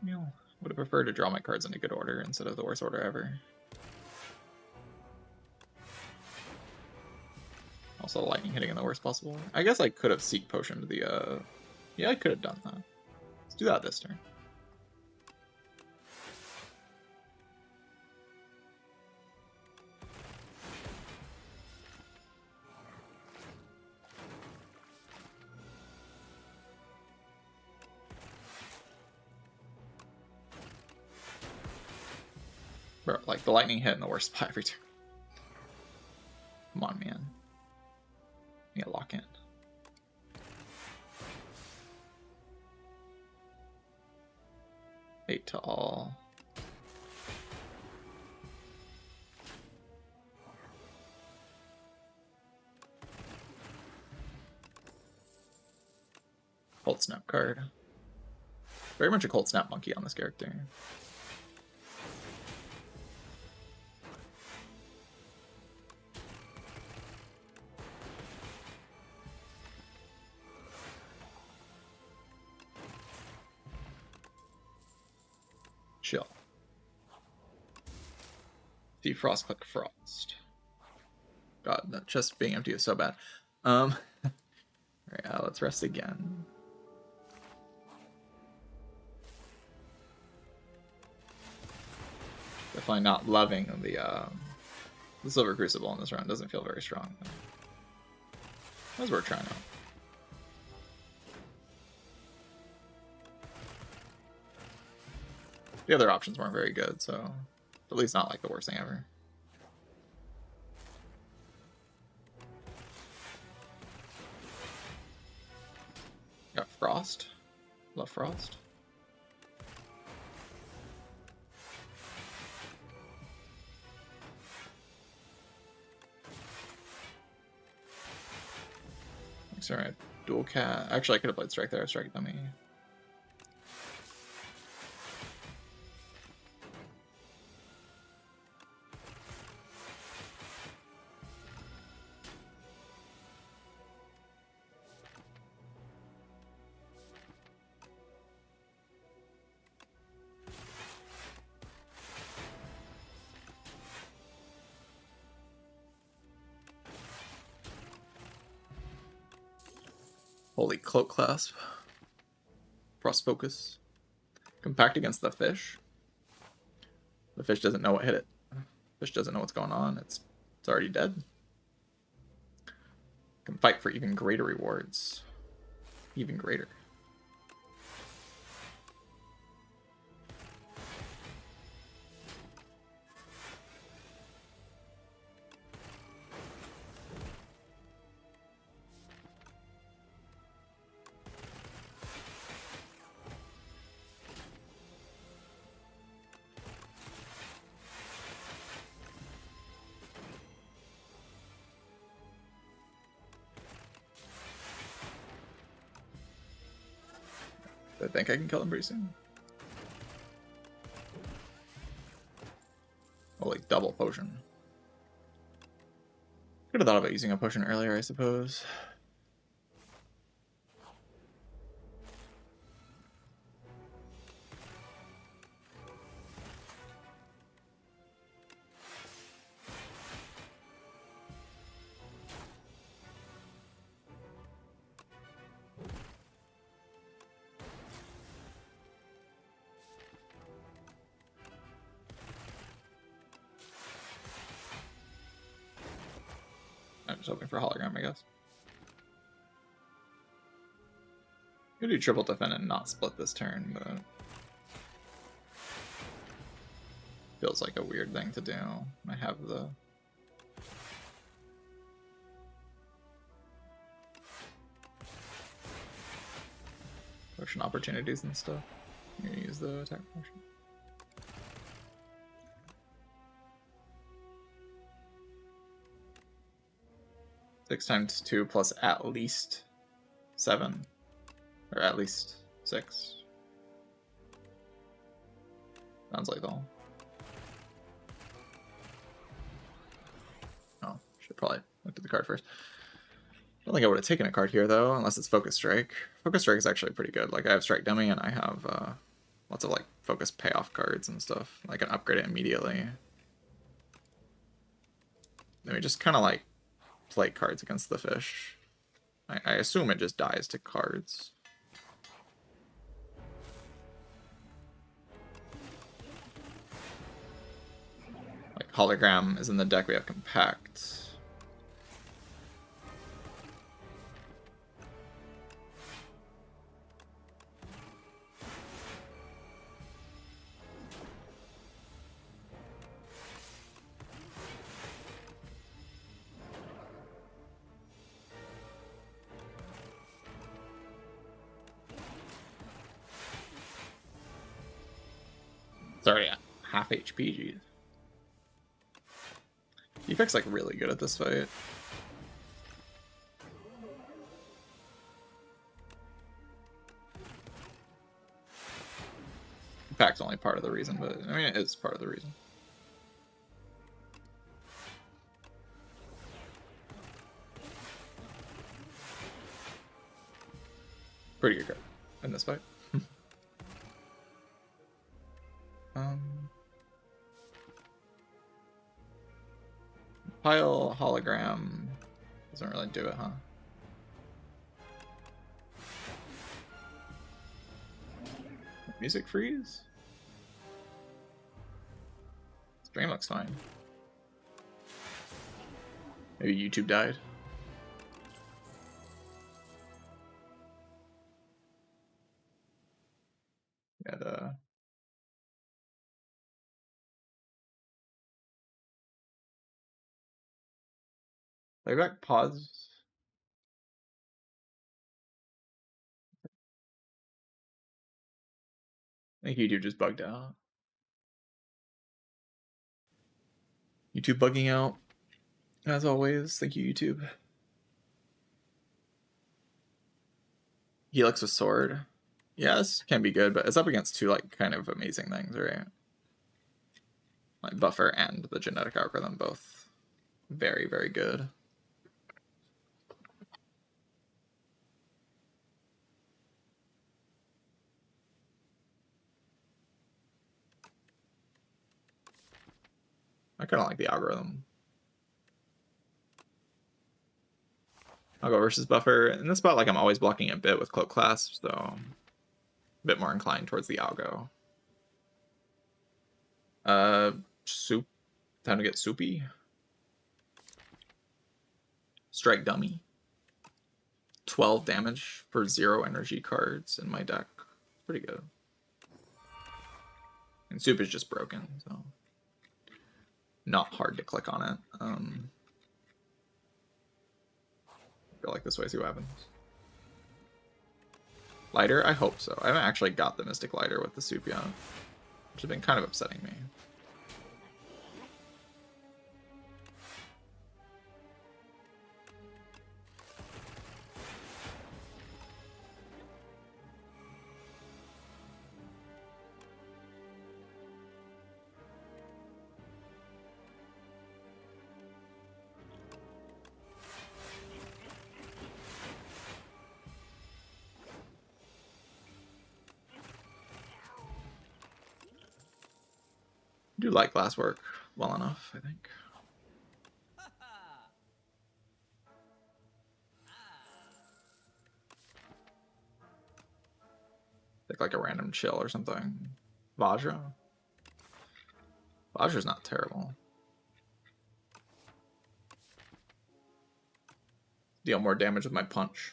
You know, would have preferred to draw my cards in a good order instead of the worst order ever. Also, lightning hitting in the worst possible way. I guess I could have Seek Potioned the, yeah, I could have done that. Let's do that this turn. Bro, like, the lightning hit in the worst spot every turn. Come on, man. Yeah, lock in. Eight to all. Cold Snap card. Very much a Cold Snap monkey on this character. Chill. Defrost, click Frost. God, that chest being empty is so bad. Alright, let's rest again. Definitely not loving the Silver Crucible in this round. Doesn't feel very strong. That was worth trying out. The other options weren't very good, so at least not like the worst thing ever. Got Frost. Love Frost. Sorry, dual cat. Actually, I could have played Strike there. Strike dummy. Holy Cloak Clasp. Frost Focus. Compact against the fish. The fish doesn't know what hit it. Fish doesn't know what's going on. It's already dead. Can fight for even greater rewards. Even greater. I think I can kill him pretty soon. Oh, like double potion. Could have thought about using a potion earlier, I suppose. I'm just hoping for a hologram, I guess. I'm gonna do triple defend and not split this turn, but feels like a weird thing to do. I have the potion opportunities and stuff. I'm gonna use the attack potion. Six times 2 plus at least 7. Or at least 6. Sounds like all. Oh, should probably look at the card first. I don't think I would have taken a card here though, unless it's Focus Strike. Focus Strike is actually pretty good. Like I have Strike Dummy and I have lots of like focus payoff cards and stuff. I can upgrade it immediately. Then we just kind of like play cards against the fish. I assume it just dies to cards. Like Hologram is in the deck, we have Compact. It's already at half HP, geez. Defect's like really good at this fight. Pack's only part of the reason, but I mean, it is part of the reason. Pretty good card in this fight. Pile hologram doesn't really do it, huh? Music freeze? Stream looks fine. Maybe YouTube died. Yeah, the playback pause. I think YouTube just bugged out. YouTube bugging out, as always. Thank you, YouTube. Helix with sword. Yeah, this can be good, but it's up against two like kind of amazing things, right? Like buffer and the genetic algorithm, both very, very good. I kind of like the algorithm. I'll go versus buffer. In this spot, like I'm always blocking a bit with cloak clasp, so I'm a bit more inclined towards the algo. Soup. Time to get soupy. Strike dummy. 12 damage for 0 energy cards in my deck. Pretty good. And soup is just broken, so not hard to click on it. Go like this way, see what happens. Lighter? I hope so. I haven't actually got the Mystic Lighter with the soup yet, which has been kind of upsetting me. I do like glasswork well enough, I think. Pick like a random chill or something. Vajra? Vajra's not terrible. Deal more damage with my punch.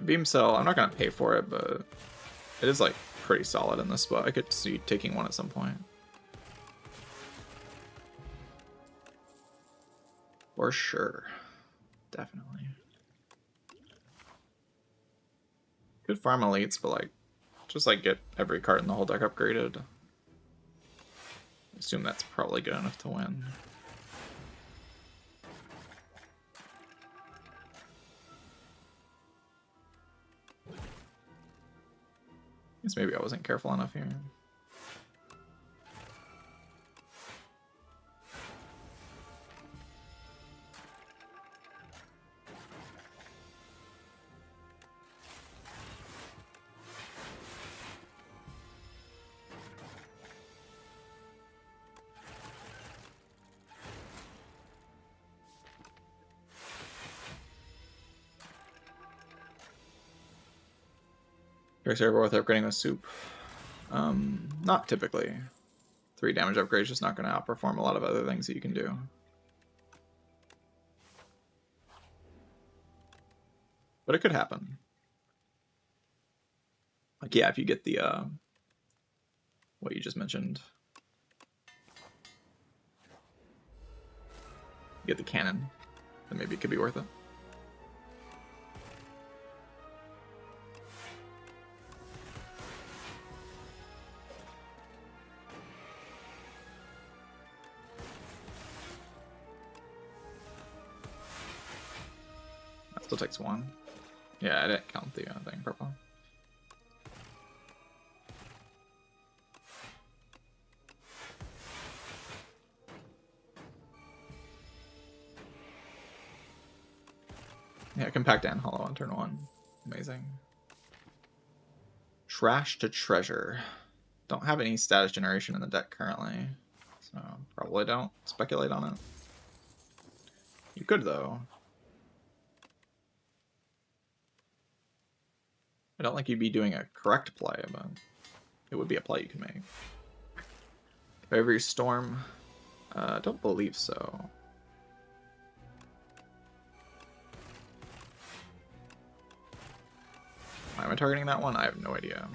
Beam Cell, I'm not going to pay for it, but it is like pretty solid in this spot. I could see taking one at some point. For sure. Definitely. Good farm elites, but like, just like get every card in the whole deck upgraded. I assume that's probably good enough to win. Guess maybe I wasn't careful enough here. Tricks are worth upgrading with soup. Not typically. 3 damage upgrade is just not going to outperform a lot of other things that you can do. But it could happen. Like, yeah, if you get the what you just mentioned, you get the cannon, then maybe it could be worth it. That still takes 1. Yeah, I didn't count the thing purple. Yeah, compact and hollow on turn 1. Amazing. Trash to treasure. Don't have any status generation in the deck currently, so probably don't speculate on it. You could, though. I don't think you'd be doing a correct play, but it would be a play you could make. Every storm? I don't believe so. Why am I targeting that one? I have no idea.